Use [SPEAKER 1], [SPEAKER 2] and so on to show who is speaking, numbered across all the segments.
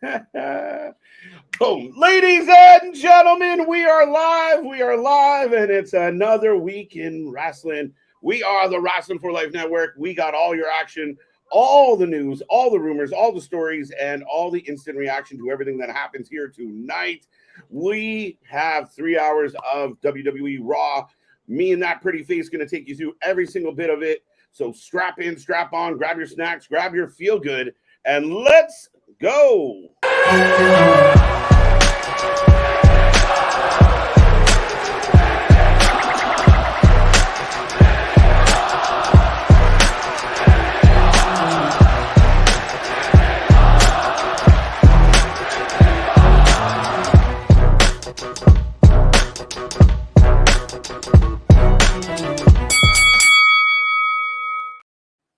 [SPEAKER 1] Boom. Ladies and gentlemen, we are live. We are live, and it's another week in wrestling. We are the Wrasslin for Life Network. We got all your action, all the news, all the rumors, all the stories, and all the instant reaction to everything that happens here tonight. We have 3 hours of WWE RAW. Me and that pretty face going to take you through every single bit of it. So strap in, strap on, grab your snacks, grab your feel good, and let's go.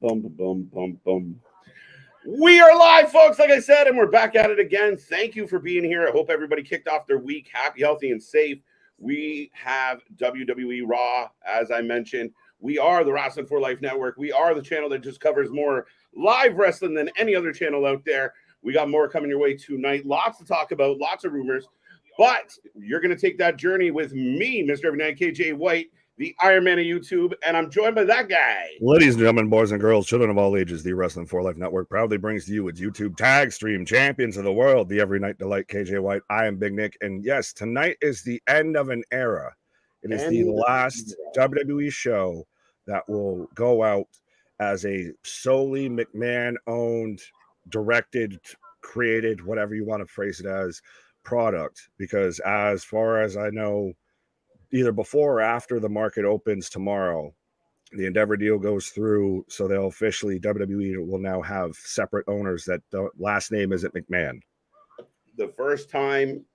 [SPEAKER 1] Boom, boom, boom, boom. We are live, folks, like I said, and we're back at it again. Thank you for being here. I hope everybody kicked off their week happy, healthy, and safe. We have WWE RAW, as I mentioned. We are the Wrasslin for Life Network. We are the channel that just covers more live wrestling than any other channel out there. We got more coming your way tonight. Lots to talk about, lots of rumors. But you're going to take that journey with me, Mr. Every Night, KJ White, the Iron Man of YouTube, and I'm joined by that guy.
[SPEAKER 2] Ladies and gentlemen, boys and girls, children of all ages, the Wrestling for Life Network proudly brings to you its YouTube tag stream champions of the world, the Every Night Delight, KJ White. I am Big Nick, and yes, tonight is the end of an era. It is the last WWE show that will go out as a solely McMahon-owned, directed, created, whatever you want to phrase it as, product. Because as far as I know, either before or after the market opens tomorrow, the Endeavor deal goes through, so they'll officially, WWE will now have separate owners that the last name isn't McMahon.
[SPEAKER 1] The first time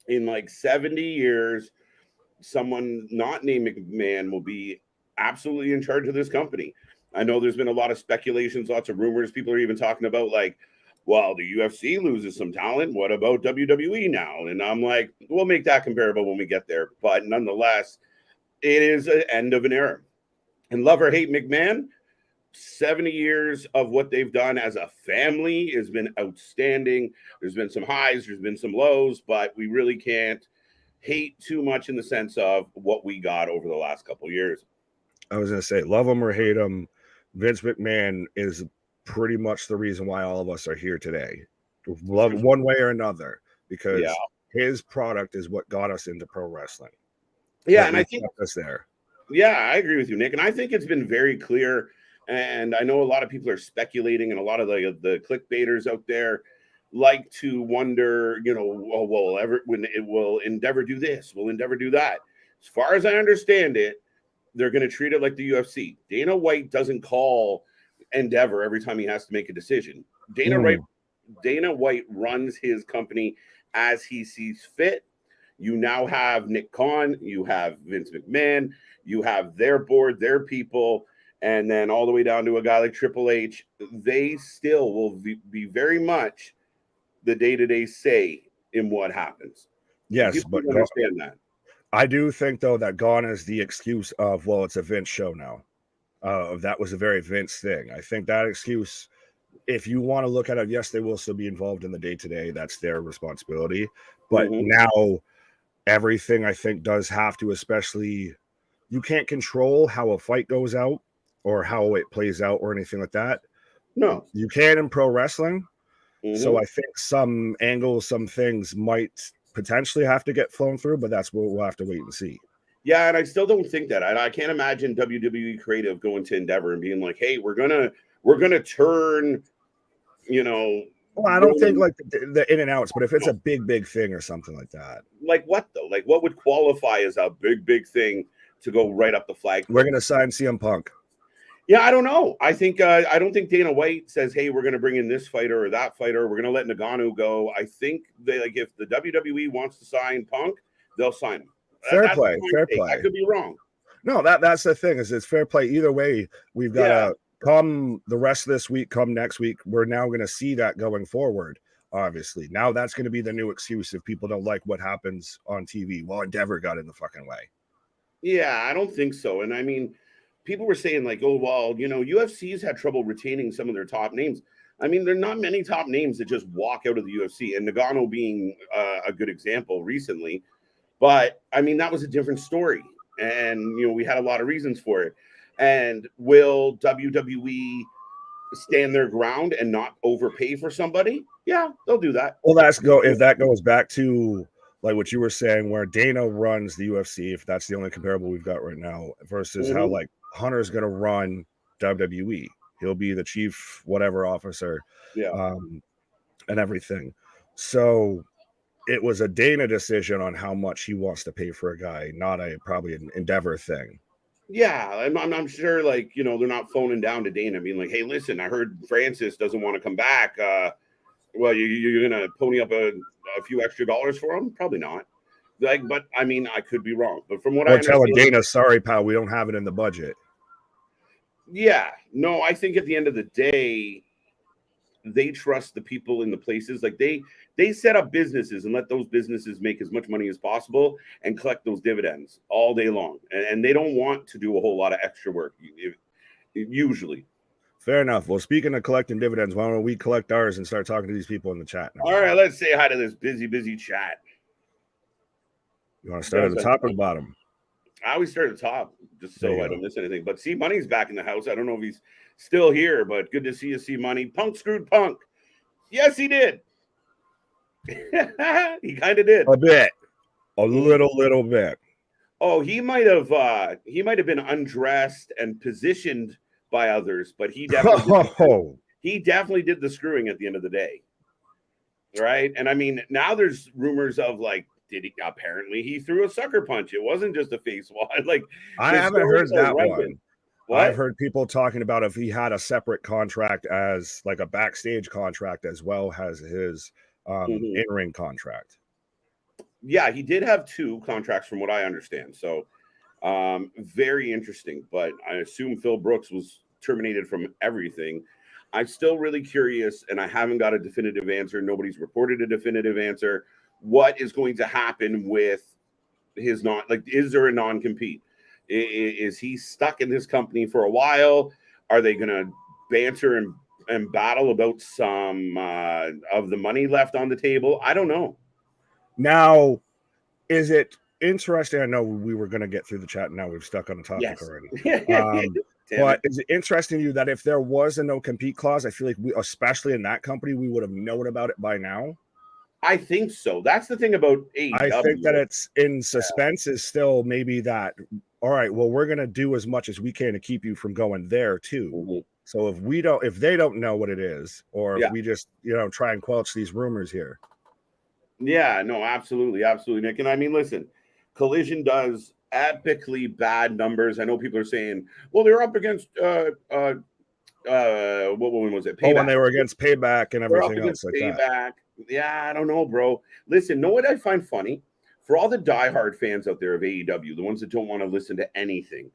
[SPEAKER 1] in like 70 years, someone not named McMahon will be absolutely in charge of this company. I know there's been a lot of speculations, lots of rumors. People are even talking about like, well, the UFC loses some talent. What about WWE now? And I'm like, we'll make that comparable when we get there. But nonetheless, it is an end of an era. And love or hate McMahon, 70 years of what they've done as a family has been outstanding. There's been some highs, there's been some lows, but we really can't hate too much in the sense of what we got over the last couple of years.
[SPEAKER 2] I was going to say, love him or hate him, Vince McMahon is pretty much the reason why all of us are here today. Love one way or another, because his product is what got us into pro wrestling.
[SPEAKER 1] Yeah, and I think
[SPEAKER 2] us there.
[SPEAKER 1] Yeah, I agree with you, Nick. And I think it's been very clear. And I know a lot of people are speculating, and a lot of the clickbaiters out there like to wonder, you know, oh, well, when it will Endeavor do this, will Endeavor do that? As far as I understand it, they're going to treat it like the UFC. Dana White doesn't call Endeavor every time he has to make a decision. Dana White runs his company as he sees fit. You now have Nick Khan, you have Vince McMahon, you have their board, their people, and then all the way down to a guy like Triple H. They still will be very much the day-to-day say in what happens.
[SPEAKER 2] Yes, but
[SPEAKER 1] understand that.
[SPEAKER 2] I do think, though, that gone is the excuse of, well, it's a Vince show now. That was a very Vince thing. I think that excuse, if you want to look at it, yes, they will still be involved in the day-to-day. That's their responsibility. But now everything, I think, does have to, especially, you can't control how a fight goes out or how it plays out or anything like that.
[SPEAKER 1] No.
[SPEAKER 2] You can in pro wrestling. So I think some angles, some things might potentially have to get flown through, but that's what we'll have to wait and see.
[SPEAKER 1] Yeah, and I still don't think that. I can't imagine WWE Creative going to Endeavor and being like, "Hey, we're gonna turn, you know."
[SPEAKER 2] Well, I don't think like the in and outs, but if it's a big thing or something like that.
[SPEAKER 1] Like what though? Like what would qualify as a big thing to go right up the flag?
[SPEAKER 2] We're gonna sign CM Punk.
[SPEAKER 1] Yeah, I don't know. I think I don't think Dana White says, "Hey, we're going to bring in this fighter or that fighter. We're going to let Nagano go." I think they like if the WWE wants to sign Punk, they'll sign him.
[SPEAKER 2] Fair play.
[SPEAKER 1] I could be wrong.
[SPEAKER 2] No, that's the thing is it's fair play either way. We've got to come the rest of this week, come next week. We're now going to see that going forward. Obviously, now that's going to be the new excuse if people don't like what happens on TV. Well, Endeavor got in the fucking way.
[SPEAKER 1] Yeah, I don't think so. And I mean, people were saying like, oh, well, you know, UFC's had trouble retaining some of their top names. I mean, there are not many top names that just walk out of the UFC, and Nagano being a good example recently. But I mean, that was a different story, and we had a lot of reasons for it. And will WWE stand their ground and not overpay for somebody? Yeah, they'll do that.
[SPEAKER 2] Well, if that goes back to like what you were saying, where Dana runs the UFC, if that's the only comparable we've got right now, versus how like Hunter's going to run WWE. He'll be the chief whatever officer, and everything. So it was a Dana decision on how much he wants to pay for a guy, not probably an Endeavor thing.
[SPEAKER 1] Yeah, I'm sure, like, they're not phoning down to Dana being like, hey, listen, I heard Francis doesn't want to come back. Well, you're going to pony up a few extra dollars for him? Probably not. Like, but I mean, I could be wrong. But from what I understand,
[SPEAKER 2] telling Dana, sorry, pal, we don't have it in the budget.
[SPEAKER 1] Yeah, no, I think at the end of the day, they trust the people in the places. Like they set up businesses and let those businesses make as much money as possible and collect those dividends all day long. And they don't want to do a whole lot of extra work usually.
[SPEAKER 2] Fair enough. Well, speaking of collecting dividends, why don't we collect ours and start talking to these people in the chat now?
[SPEAKER 1] All right, let's say hi to this busy chat.
[SPEAKER 2] You want to start at the top or the bottom?
[SPEAKER 1] I always start at the top just so I don't miss anything. But see, Money's back in the house. I don't know if he's still here, but good to see you, see Money. Punk screwed Punk. Yes, he did. He kind of did.
[SPEAKER 2] A bit. A little bit.
[SPEAKER 1] Oh, he might have been undressed and positioned by others, but he definitely did the screwing at the end of the day. Right? And I mean, now there's rumors of like, apparently he threw a sucker punch. It wasn't just a face wall. Like,
[SPEAKER 2] I haven't heard that one.
[SPEAKER 1] What?
[SPEAKER 2] I've heard people talking about if he had a separate contract as like a backstage contract as well as his in-ring contract.
[SPEAKER 1] Yeah, he did have 2 contracts from what I understand. So very interesting. But I assume Phil Brooks was terminated from everything. I'm still really curious, and I haven't got a definitive answer. Nobody's reported a definitive answer. What is going to happen with his is there a non-compete? Is he stuck in this company for a while? Are they going to banter and battle about some of the money left on the table? I don't know.
[SPEAKER 2] Now, is it interesting? I know we were going to get through the chat, and now we've stuck on the topic already. But is it interesting to you that if there was a no-compete clause, I feel like especially in that company, we would have known about it by now?
[SPEAKER 1] I think so. That's the thing about AEW.
[SPEAKER 2] I think that it's in suspense is still maybe that, all right, well, we're going to do as much as we can to keep you from going there too. Mm-hmm. So if they don't know what it is, or if we just, try and quelch these rumors here.
[SPEAKER 1] Yeah, no, absolutely. Absolutely, Nick. And I mean, listen, Collision does epically bad numbers. I know people are saying, well, they're up against, what one was it?
[SPEAKER 2] Payback. Oh, when they were against Payback and everything else like
[SPEAKER 1] Payback.
[SPEAKER 2] That.
[SPEAKER 1] Yeah, I don't know, bro. Listen, know what I find funny? For all the diehard fans out there of AEW, the ones that don't want to listen to anything,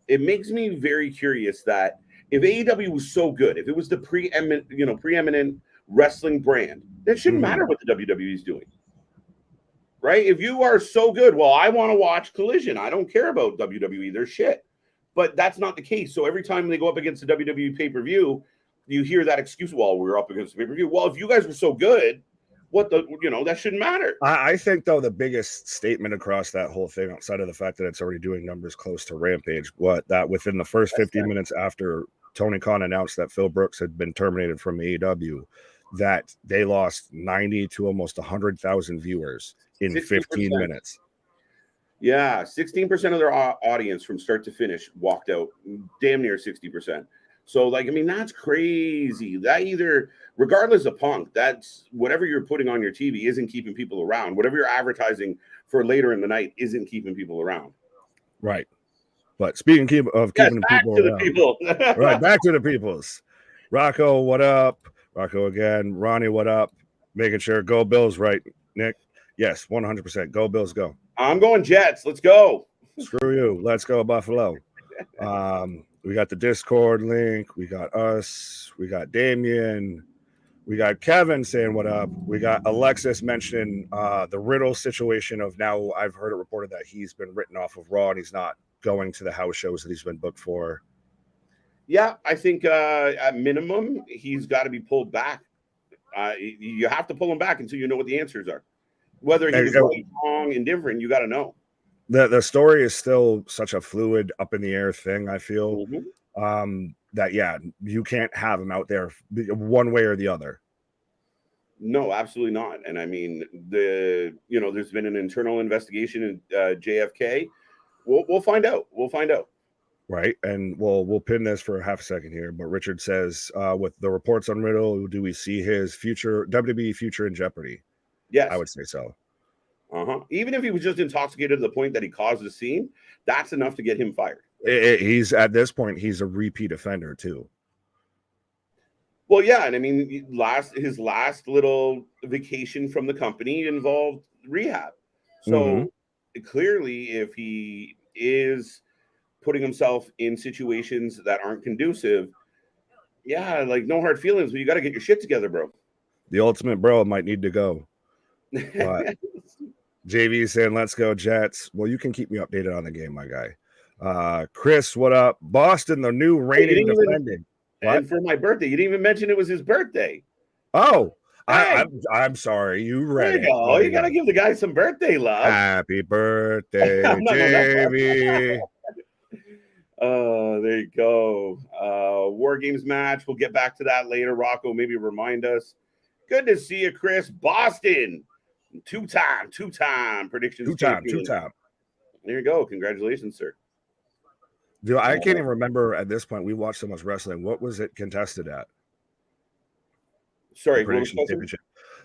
[SPEAKER 1] it makes me very curious that if AEW was so good, if it was the preeminent wrestling brand, it shouldn't matter what the WWE is doing. Right? If you are so good, well, I want to watch Collision. I don't care about WWE. They're shit. But that's not the case. So every time they go up against the WWE pay-per-view, you hear that excuse, well, we're up against the pay-per-view. Well, if you guys were so good, that shouldn't matter.
[SPEAKER 2] I think, though, the biggest statement across that whole thing, outside of the fact that it's already doing numbers close to Rampage, that within the first 15 minutes after Tony Khan announced that Phil Brooks had been terminated from AEW, that they lost 90 to almost 100,000 viewers in 16%. 15 minutes.
[SPEAKER 1] Yeah, 16% of their audience from start to finish walked out, damn near 60%. So, that's crazy. That either, regardless of Punk, that's whatever you're putting on your TV isn't keeping people around. Whatever you're advertising for later in the night isn't keeping people around.
[SPEAKER 2] Right. But speaking of keeping people around, right, back to the peoples. Rocco, what up? Rocco again. Ronnie, what up? Making sure go Bills, right, Nick? Yes, 100%. Go Bills, go.
[SPEAKER 1] I'm going Jets. Let's go.
[SPEAKER 2] Screw you. Let's go Buffalo. We got the Discord link. We got us. We got Damien. We got Kevin saying what up. We got Alexis mentioning the Riddle situation of now I've heard it reported that he's been written off of Raw and he's not going to the house shows that he's been booked for.
[SPEAKER 1] Yeah, I think at minimum he's got to be pulled back. You have to pull him back until you know what the answers are. Whether he was right, wrong, indifferent, you got to know.
[SPEAKER 2] The story is still such a fluid, up in the air thing. I feel
[SPEAKER 1] Mm-hmm.
[SPEAKER 2] that you can't have him out there one way or the other.
[SPEAKER 1] No, absolutely not. And I mean, there's been an internal investigation in JFK. We'll find out. We'll find out.
[SPEAKER 2] Right. And we'll pin this for a half a second here. But Richard says, with the reports on Riddle, do we see his future WWE future in jeopardy?
[SPEAKER 1] Yes.
[SPEAKER 2] I would say so.
[SPEAKER 1] Even if he was just intoxicated to the point that he caused the scene, that's enough to get him fired.
[SPEAKER 2] He's at this point, he's a repeat offender too.
[SPEAKER 1] Well, yeah, and I mean, his last little vacation from the company involved rehab. So clearly, if he is putting himself in situations that aren't conducive, yeah, like no hard feelings, but you got to get your shit together, bro.
[SPEAKER 2] The ultimate bro might need to go. But JV is saying, let's go Jets. Well, you can keep me updated on the game, my guy. Chris, what up? Boston, the new reigning defending.
[SPEAKER 1] And for my birthday, you didn't even mention it was his birthday.
[SPEAKER 2] Oh, hey. I'm sorry. You read it.
[SPEAKER 1] You got to give the guy some birthday love.
[SPEAKER 2] Happy birthday, JV.
[SPEAKER 1] There you go. War Games match. We'll get back to that later. Rocco, maybe remind us. Good to see you, Chris. Boston. Two-time predictions.
[SPEAKER 2] Two-time.
[SPEAKER 1] There you go. Congratulations, sir.
[SPEAKER 2] Dude, I can't even remember at this point. We watched so much wrestling. What was it contested at?
[SPEAKER 1] Sorry,
[SPEAKER 2] prediction championship.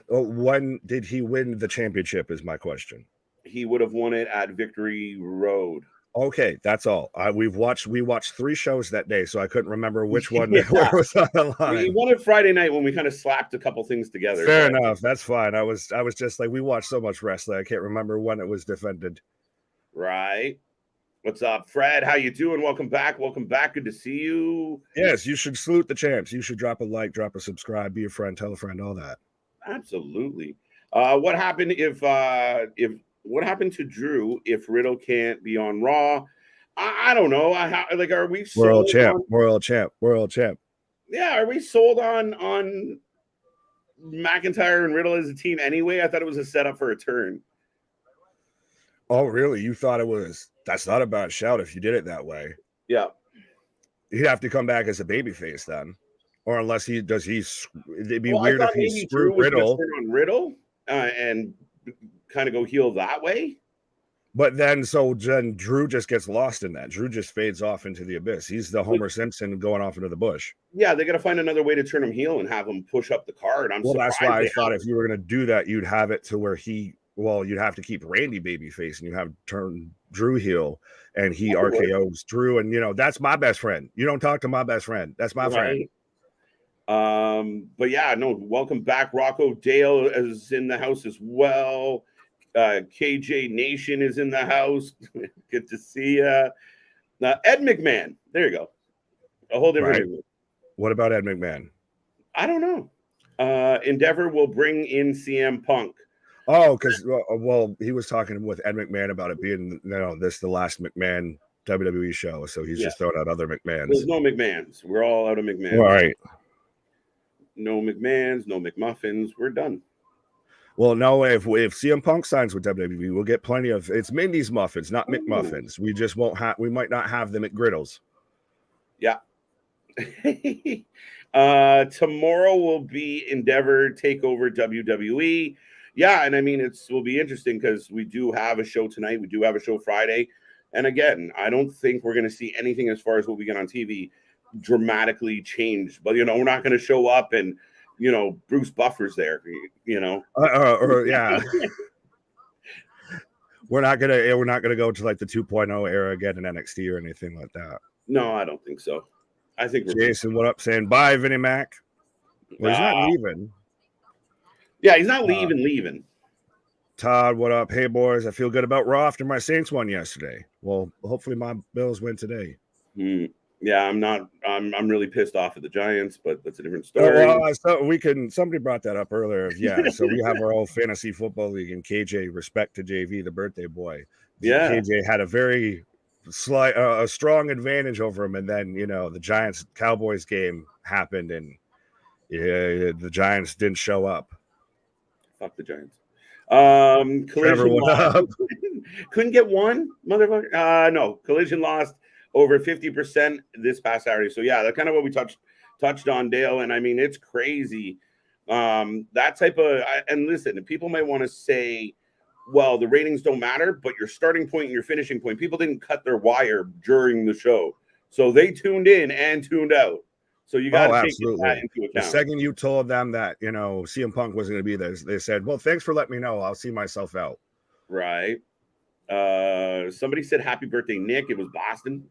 [SPEAKER 2] When did he win the championship? Is my question.
[SPEAKER 1] He would have won it at Victory Road.
[SPEAKER 2] Okay, that's all. We watched 3 shows that day, so I couldn't remember which one was on the line.
[SPEAKER 1] He won it Friday night when we kind of slapped a couple things together.
[SPEAKER 2] Fair enough. That's fine. I was just like, we watched so much wrestling, I can't remember when it was defended.
[SPEAKER 1] Right. What's up, Fred? How you doing? Welcome back. Good to see you.
[SPEAKER 2] Yes, you should salute the champs. You should drop a like, drop a subscribe, be a friend, tell a friend, all that.
[SPEAKER 1] Absolutely. What happened what happened to Drew if Riddle can't be on Raw? I don't know. Are we
[SPEAKER 2] world champ?
[SPEAKER 1] Yeah, are we sold on McIntyre and Riddle as a team anyway? I thought it was a setup for a turn.
[SPEAKER 2] Oh, really? You thought it was? That's not a bad shout if you did it that way.
[SPEAKER 1] Yeah.
[SPEAKER 2] He'd have to come back as a babyface then. Or unless it'd be weird if he screwed Riddle.
[SPEAKER 1] On Riddle and kind of go heel that way.
[SPEAKER 2] But then Drew just gets lost in that. Drew just fades off into the abyss. He's the Homer Simpson going off into the bush.
[SPEAKER 1] Yeah, they got to find another way to turn him heel and have him push up the card.
[SPEAKER 2] That's why I thought if you were going to do that, you'd have it to where you'd have to keep Randy babyface and you have turn Drew heel and he RKOs Drew. And, that's my best friend. You don't talk to my best friend. That's my friend.
[SPEAKER 1] But yeah, no, welcome back. Rocco Dale is in the house as well. KJ Nation is in the house. Good to see you. Ed McMahon. There you go. A whole different.
[SPEAKER 2] Right. What about Ed McMahon?
[SPEAKER 1] I don't know. Endeavor will bring in CM Punk.
[SPEAKER 2] Oh, because he was talking with Ed McMahon about it being the last McMahon WWE show, so he's just throwing out other McMahons.
[SPEAKER 1] There's no McMahons. We're all out of McMahon.
[SPEAKER 2] All right.
[SPEAKER 1] No McMahons, no McMuffins. We're done.
[SPEAKER 2] Well, no, if CM Punk signs with WWE, we'll get plenty of it's Mindy's muffins, not McMuffins. We just won't have. We might not have the McGriddles.
[SPEAKER 1] Yeah. Tomorrow will be Endeavor Takeover WWE. Yeah, and I mean will be interesting because we do have a show tonight. We do have a show Friday, and again, I don't think we're going to see anything as far as what we get on TV dramatically changed. But we're not going to show up and Bruce Buffer's there.
[SPEAKER 2] Yeah. We're not gonna go to like the 2.0 era again in NXT or anything like that.
[SPEAKER 1] No, I don't think so. I think
[SPEAKER 2] Jason, what up? Saying bye, Vinnie Mac. Well, he's not leaving.
[SPEAKER 1] Yeah, he's not leaving.
[SPEAKER 2] Todd, what up? Hey boys, I feel good about Raw after my Saints won yesterday. Well, hopefully my Bills win today.
[SPEAKER 1] Yeah, I'm not. I'm really pissed off at the Giants, but that's a different story.
[SPEAKER 2] Somebody brought that up earlier. Yeah, so we have our own fantasy football league, and KJ, respect to JV, the birthday boy.
[SPEAKER 1] Yeah,
[SPEAKER 2] KJ had a very a strong advantage over him, and then the Giants Cowboys game happened, and the Giants didn't show up.
[SPEAKER 1] Fuck the Giants.
[SPEAKER 2] Trevor,
[SPEAKER 1] Collision
[SPEAKER 2] what
[SPEAKER 1] lost.
[SPEAKER 2] up?
[SPEAKER 1] Couldn't get one, motherfucker. No, Collision lost over 50% this past Saturday. So yeah, that's kind of what we touched on, Dale. And I mean, it's crazy. That type of and listen, people might want to say, well, the ratings don't matter, but your starting point and your finishing point, people didn't cut their wire during the show. So they tuned in and tuned out. So you got to take that into account.
[SPEAKER 2] The second you told them that, CM Punk wasn't going to be there, they said, well, thanks for letting me know. I'll see myself out.
[SPEAKER 1] Right. Somebody said happy birthday, Nick. It was Boston.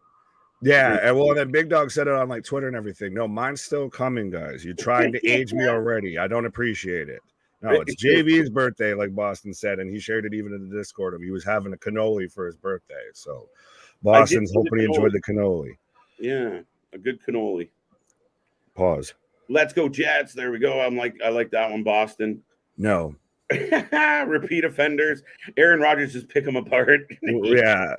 [SPEAKER 2] Yeah. And well, then Big Dog said it on like Twitter and everything. No, mine's still coming, guys. You tried to age me already. I don't appreciate it. No, it's JV's birthday, like Boston said, and he shared it even in the Discord. He was having a cannoli for his birthday. So Boston's hoping he enjoyed the cannoli.
[SPEAKER 1] Yeah, a good cannoli.
[SPEAKER 2] Pause.
[SPEAKER 1] Let's go Jets. There we go. I like that one, Boston.
[SPEAKER 2] No.
[SPEAKER 1] Repeat offenders. Aaron Rodgers just pick them apart.
[SPEAKER 2] Yeah.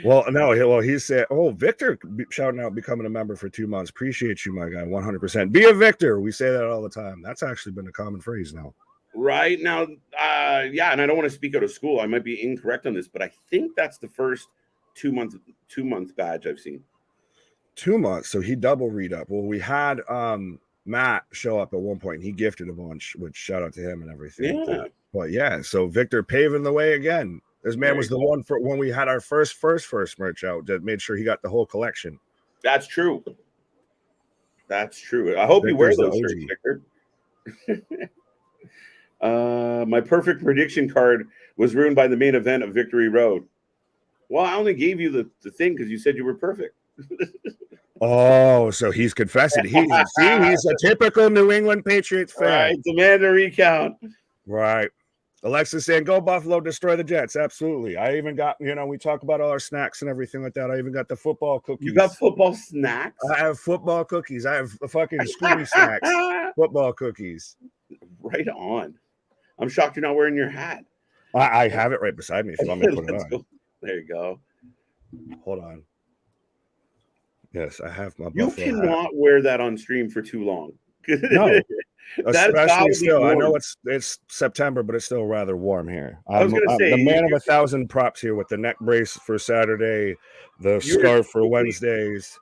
[SPEAKER 2] Well, no. Well, he said, "Oh, Victor, shouting out, becoming a member for 2 months. Appreciate you, my guy. 100%. Be a Victor." We say that all the time. That's actually been a common phrase now. Right
[SPEAKER 1] now, yeah. And I don't want to speak out of school. I might be incorrect on this, but I think that's the first 2 month badge I've seen.
[SPEAKER 2] 2 months. So he double read up. Well, we had Matt show up at one point, and he gifted a bunch, which shout out to him and everything.
[SPEAKER 1] Yeah.
[SPEAKER 2] But yeah, so Victor paving the way again. This man was the one for when we had our first merch out that made sure he got the whole collection.
[SPEAKER 1] That's true. That's true. I hope he wears those shirts, Victor. My perfect prediction card was ruined by the main event of Victory Road. Well, I only gave you the thing because you said you were perfect.
[SPEAKER 2] Oh, so he's confessing. He's a typical New England Patriots fan.
[SPEAKER 1] Right, demand a recount.
[SPEAKER 2] Right. Alexis saying, go Buffalo, destroy the Jets. Absolutely. I even got, we talk about all our snacks and everything like that. I even got the football cookies.
[SPEAKER 1] You got football snacks?
[SPEAKER 2] I have football cookies. I have fucking Scooby snacks. Football cookies.
[SPEAKER 1] Right on. I'm shocked you're not wearing your hat.
[SPEAKER 2] I have it right beside me if you want me to put it on.
[SPEAKER 1] Go. There you go.
[SPEAKER 2] Hold on. Yes, I have my
[SPEAKER 1] You
[SPEAKER 2] Buffalo
[SPEAKER 1] cannot
[SPEAKER 2] hat.
[SPEAKER 1] Wear that on stream for too long.
[SPEAKER 2] No. Especially still, I know it's September, but it's still rather warm here. I'm the man of 1,000 props here with the neck brace for Saturday, the scarf for Wednesdays.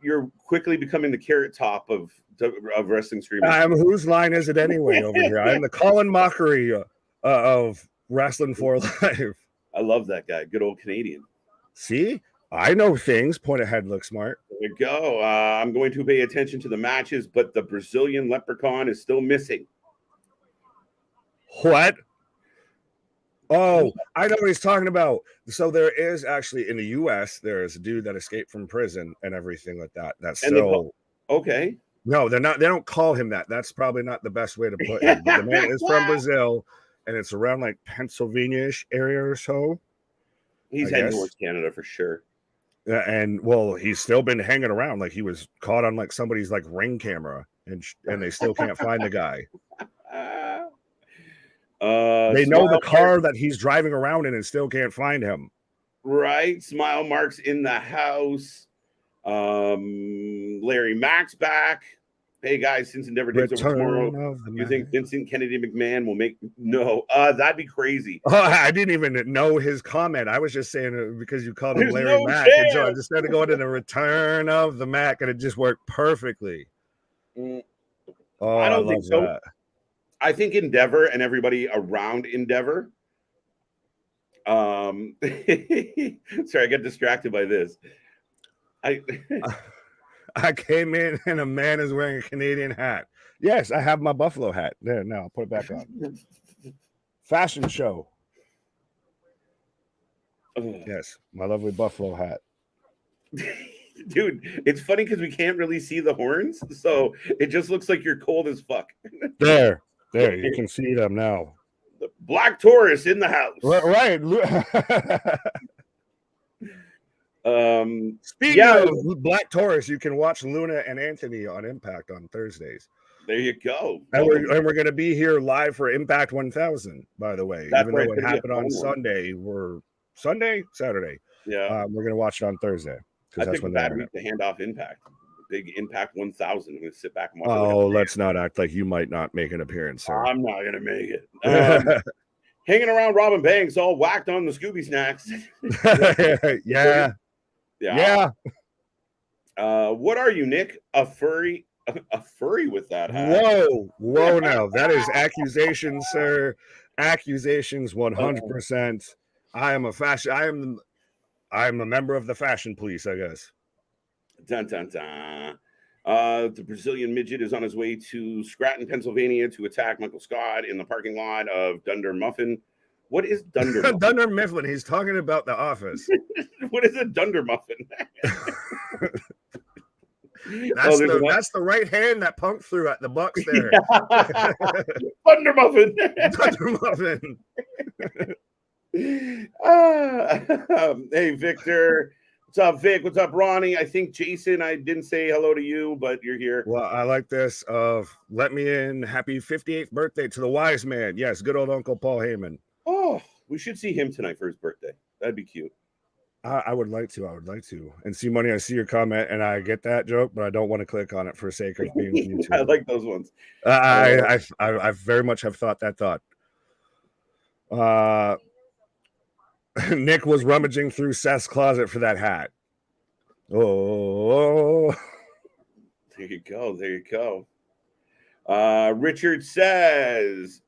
[SPEAKER 1] You're quickly becoming the Carrot Top of wrestling streaming.
[SPEAKER 2] Whose line is it anyway over here? I'm the Colin Mockery of Wrestling for Life.
[SPEAKER 1] I love that guy. Good old Canadian.
[SPEAKER 2] See? I know things. Point ahead, look smart.
[SPEAKER 1] There we go. I'm going to pay attention to the matches, but the Brazilian leprechaun is still missing.
[SPEAKER 2] What? Oh, I know what he's talking about. So there is actually in the U.S. there is a dude that escaped from prison and everything like that. That's still
[SPEAKER 1] okay.
[SPEAKER 2] No, they're not. They don't call him that. That's probably not the best way to put it. The man is from Brazil, and it's around like Pennsylvania-ish area or so.
[SPEAKER 1] He's heading towards Canada for sure.
[SPEAKER 2] And well, he's still been hanging around. Like he was caught on like somebody's like ring camera, and they still can't find the guy. They know the car that he's driving around in and still can't find him.
[SPEAKER 1] Right. Smile Mark's in the house. Larry Mack's back. Hey guys, since Endeavor takes over tomorrow, you think Vincent Kennedy McMahon will make that'd be crazy.
[SPEAKER 2] Oh, I didn't even know his comment. I was just saying it because you called him Larry Mack. And so I just started going to the return of the Mac, and it just worked perfectly.
[SPEAKER 1] I don't think so. That. I think Endeavor and everybody around Endeavor. Sorry, I got distracted by this.
[SPEAKER 2] I came in and a man is wearing a Canadian hat. Yes, I have my Buffalo hat. There, now I'll put it back on. Fashion show. Yes, my lovely Buffalo hat.
[SPEAKER 1] Dude, it's funny because we can't really see the horns, so it just looks like you're cold as fuck.
[SPEAKER 2] There, you can see them now.
[SPEAKER 1] The Black Taurus in the house.
[SPEAKER 2] Right. Speaking of Black Taurus, you can watch Luna and Anthony on Impact on Thursdays.
[SPEAKER 1] There you go.
[SPEAKER 2] And we're going to be here live for Impact 1000, by the way. Even though it happened on Sunday, Saturday.
[SPEAKER 1] Yeah.
[SPEAKER 2] We're gonna watch it on Thursday
[SPEAKER 1] I
[SPEAKER 2] because that's
[SPEAKER 1] think a
[SPEAKER 2] when they're
[SPEAKER 1] bad
[SPEAKER 2] on
[SPEAKER 1] week
[SPEAKER 2] it.
[SPEAKER 1] to hand off Impact. Big Impact 1000. I'm going to sit back and watch it.
[SPEAKER 2] Oh, let's not act like you might not make an appearance, sir.
[SPEAKER 1] I'm not going to make it. Hanging around Robin Banks, all whacked on the Scooby snacks.
[SPEAKER 2] Yeah.
[SPEAKER 1] What are you, Nick? A furry? A furry with that hat?
[SPEAKER 2] Whoa! Now that is accusations, sir. Accusations, 100%. I am a fashion. I'm a member of the fashion police, I guess.
[SPEAKER 1] Dun dun dun. The Brazilian midget is on his way to Scranton, Pennsylvania, to attack Michael Scott in the parking lot of Dunder Muffin. What is Dunder Muffin?
[SPEAKER 2] Dunder Mifflin. He's talking about The Office.
[SPEAKER 1] What is a Dunder Muffin?
[SPEAKER 2] That's the right hand that Punk threw at the Bucks there.
[SPEAKER 1] Thunder Muffin.
[SPEAKER 2] Dunder Muffin.
[SPEAKER 1] Hey, Victor. What's up, Vic? What's up, Ronnie? I think Jason, I didn't say hello to you, but you're here.
[SPEAKER 2] Well, I like this of let me in. Happy 58th birthday to the wise man. Yes, good old Uncle Paul Heyman.
[SPEAKER 1] Oh, we should see him tonight for his birthday. That'd be cute.
[SPEAKER 2] I would like to. And see, Money, I see your comment, and I get that joke, but I don't want to click on it for sake of being on YouTube.
[SPEAKER 1] I like those ones.
[SPEAKER 2] I very much have thought that thought. Nick was rummaging through Seth's closet for that hat. Oh.
[SPEAKER 1] There you go. Richard says,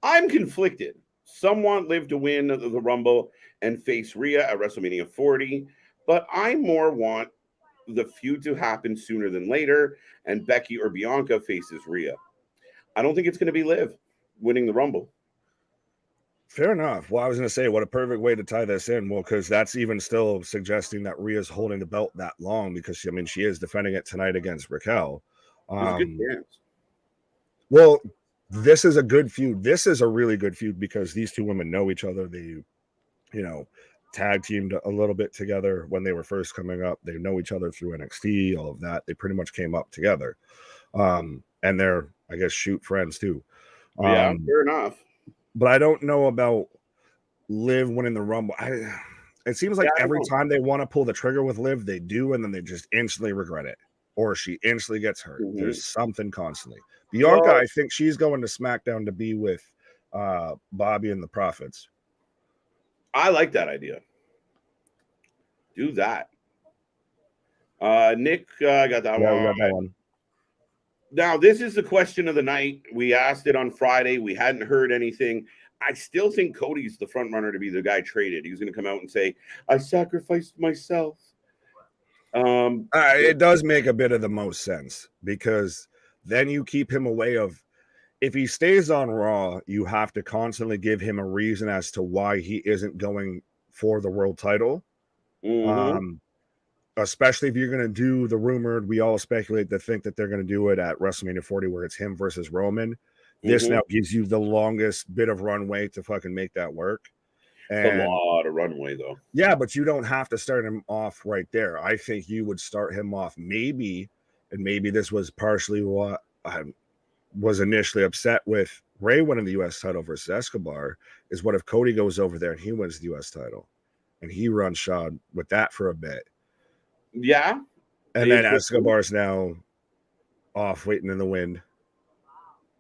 [SPEAKER 1] I'm conflicted. Some want Liv to win the Rumble and face Rhea at WrestleMania 40, but I more want the feud to happen sooner than later, and Becky or Bianca faces Rhea. I don't think it's going to be Liv winning the Rumble.
[SPEAKER 2] Fair enough. Well, I was going to say, what a perfect way to tie this in. Well, because that's even still suggesting that Rhea's holding the belt that long because, she is defending it tonight against Raquel. Well, this is a good feud. This is a really good feud because these two women know each other. They, tag teamed a little bit together when they were first coming up. They know each other through NXT, all of that. They pretty much came up together. And they're, I guess, shoot friends too.
[SPEAKER 1] Yeah, fair enough.
[SPEAKER 2] But I don't know about Liv winning the Rumble. It seems like every time they want to pull the trigger with Liv, they do, and then they just instantly regret it. Or she instantly gets hurt. Mm-hmm. There's something constantly. Bianca, I think she's going to SmackDown to be with Bobby and the Prophets.
[SPEAKER 1] I like that idea. Do that. Nick, I got that one.
[SPEAKER 2] We got that one.
[SPEAKER 1] Now, this is the question of the night. We asked it on Friday. We hadn't heard anything. I still think Cody's the front runner to be the guy traded. He's going to come out and say, I sacrificed myself.
[SPEAKER 2] It does make a bit of the most sense because then you keep him away of, if he stays on Raw, you have to constantly give him a reason as to why he isn't going for the world title. Mm-hmm. Especially if you're going to do the rumored, we all speculate to think that they're going to do it at WrestleMania 40 where it's him versus Roman. This now gives you the longest bit of runway to fucking make that work. And
[SPEAKER 1] a lot of runway, though.
[SPEAKER 2] Yeah, but you don't have to start him off right there. I think you would start him off maybe this was partially what I was initially upset with Ray winning the U.S. title versus Escobar, is what if Cody goes over there and he wins the U.S. title and he runs shod with that for a bit.
[SPEAKER 1] Yeah.
[SPEAKER 2] And then Escobar's now off waiting in the wind.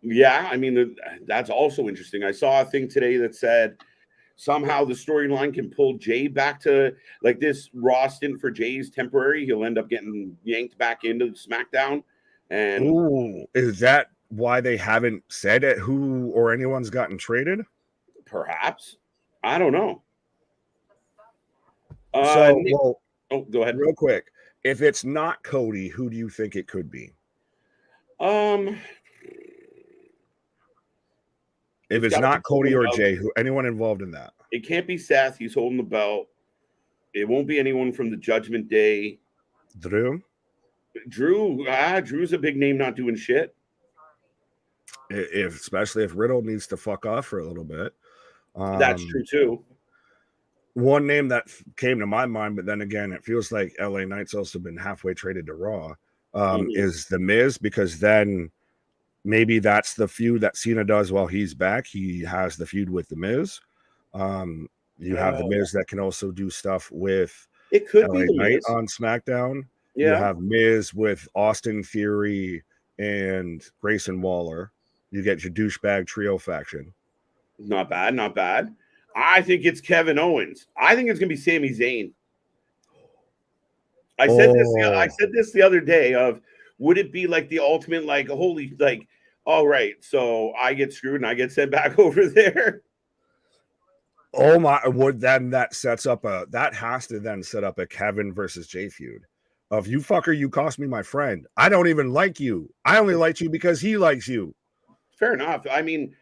[SPEAKER 1] Yeah, I mean, that's also interesting. I saw a thing today that said somehow the storyline can pull Jay back to, like, this Raw stint for Jay's temporary. He'll end up getting yanked back into SmackDown. And
[SPEAKER 2] ooh, is that why they haven't said it, who or anyone's gotten traded?
[SPEAKER 1] Perhaps. I don't know.
[SPEAKER 2] Well,
[SPEAKER 1] go ahead.
[SPEAKER 2] Real quick. If it's not Cody, who do you think it could be?
[SPEAKER 1] If
[SPEAKER 2] it's not Cody or Jay, anyone involved in that?
[SPEAKER 1] It can't be Seth. He's holding the belt. It won't be anyone from the Judgment Day.
[SPEAKER 2] Drew?
[SPEAKER 1] Drew's a big name not doing shit.
[SPEAKER 2] Especially if Riddle needs to fuck off for a little bit.
[SPEAKER 1] That's true too.
[SPEAKER 2] One name that came to my mind, but then again, it feels like LA Knight's also been halfway traded to Raw, is The Miz, because then maybe that's the feud that Cena does while he's back. He has the feud with The Miz. You have the Miz that can also do stuff with
[SPEAKER 1] It could be
[SPEAKER 2] LA
[SPEAKER 1] the
[SPEAKER 2] Knight
[SPEAKER 1] Miz.
[SPEAKER 2] on SmackDown. You
[SPEAKER 1] Yeah,
[SPEAKER 2] have Miz with Austin Theory and Grayson Waller. You get your douchebag trio faction.
[SPEAKER 1] not bad, not bad. I think it's Kevin Owens. I think it's gonna be Sami Zayn. I said this. I
[SPEAKER 2] Oh,
[SPEAKER 1] said this the other day. Of would it be like the ultimate, like holy, like all right, so I get screwed and I get sent back over there.
[SPEAKER 2] oh my! Would then that sets up a that has to then set up a Kevin versus Jay feud of you fucker, you cost me my friend. I don't even like you. I only like you because he likes you.
[SPEAKER 1] Fair enough. I mean,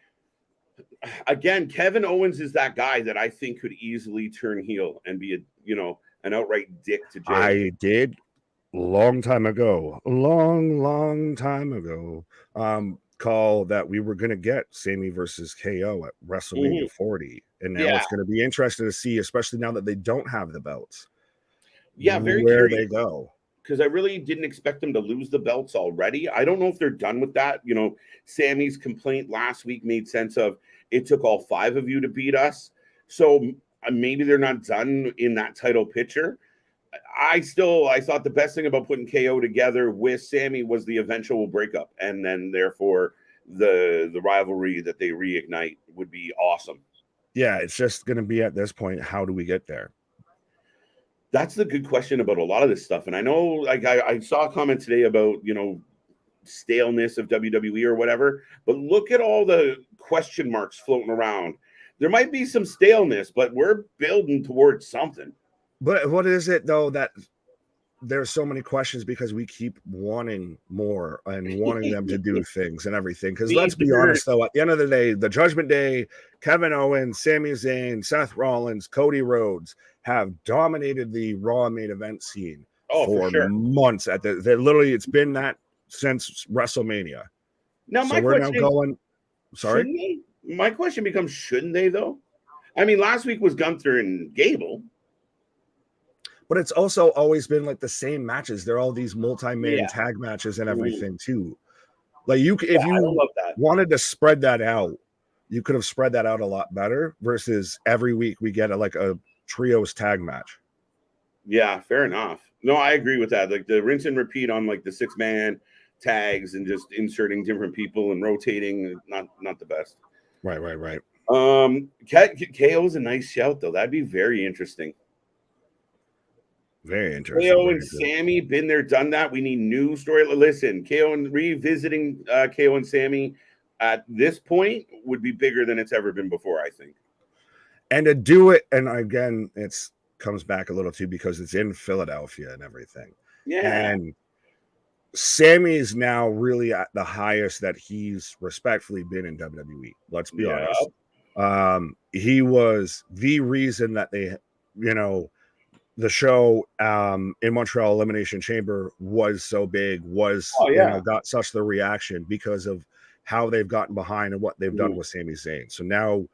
[SPEAKER 1] again, Kevin Owens is that guy that I think could easily turn heel and be an outright dick to Jay.
[SPEAKER 2] I did long time ago, long time ago, call that we were going to get Sammy versus KO at WrestleMania 40. And now it's going to be interesting to see, especially now that they don't have the belts.
[SPEAKER 1] Yeah, very
[SPEAKER 2] where
[SPEAKER 1] curious.
[SPEAKER 2] They go.
[SPEAKER 1] Because I really didn't expect them to lose the belts already. I don't know if they're done with that. Sammy's complaint last week made sense of it took all 5 of you to beat us. So maybe they're not done in that title picture. I thought the best thing about putting KO together with Sammy was the eventual breakup, and then therefore the rivalry that they reignite would be awesome.
[SPEAKER 2] Yeah, it's just going to be at this point, how do we get there?
[SPEAKER 1] That's the good question about a lot of this stuff. And I know, like, I saw a comment today about, staleness of WWE or whatever, but look at all the question marks floating around. There might be some staleness, but we're building towards something.
[SPEAKER 2] But what is it, though, that there's so many questions because we keep wanting more and wanting them to do things and everything. Because let's be honest, though, at the end of the day, the Judgment Day, Kevin Owens, Sami Zayn, Seth Rollins, Cody Rhodes have dominated the Raw main event scene for months. Literally, it's been that since WrestleMania.
[SPEAKER 1] Now,
[SPEAKER 2] so we're now going. Sorry,
[SPEAKER 1] my question becomes: shouldn't they, though? I mean, last week was Gunther and Gable.
[SPEAKER 2] But it's also always been like the same matches. They're all these multi-man tag matches and everything too. Like if you wanted to spread that out, you could have spread that out a lot better versus every week we get a trios tag match.
[SPEAKER 1] Yeah, fair enough. No, I agree with that. Like the rinse and repeat on like the 6-man tags and just inserting different people and rotating, not the best.
[SPEAKER 2] Right.
[SPEAKER 1] KO is a nice shout though. That'd be very interesting.
[SPEAKER 2] Very interesting.
[SPEAKER 1] KO and Sammy, been there, done that. We need new story. Listen, KO and revisiting KO and Sammy at this point would be bigger than it's ever been before, I think.
[SPEAKER 2] And to do it, and again, it's comes back a little too because it's in Philadelphia and everything.
[SPEAKER 1] Yeah.
[SPEAKER 2] And Sammy's now really at the highest that he's respectfully been in WWE. Let's be honest. He was the reason that they, the show in Montreal Elimination Chamber was so big, got such the reaction because of how they've gotten behind and what they've done with Sami Zayn. So now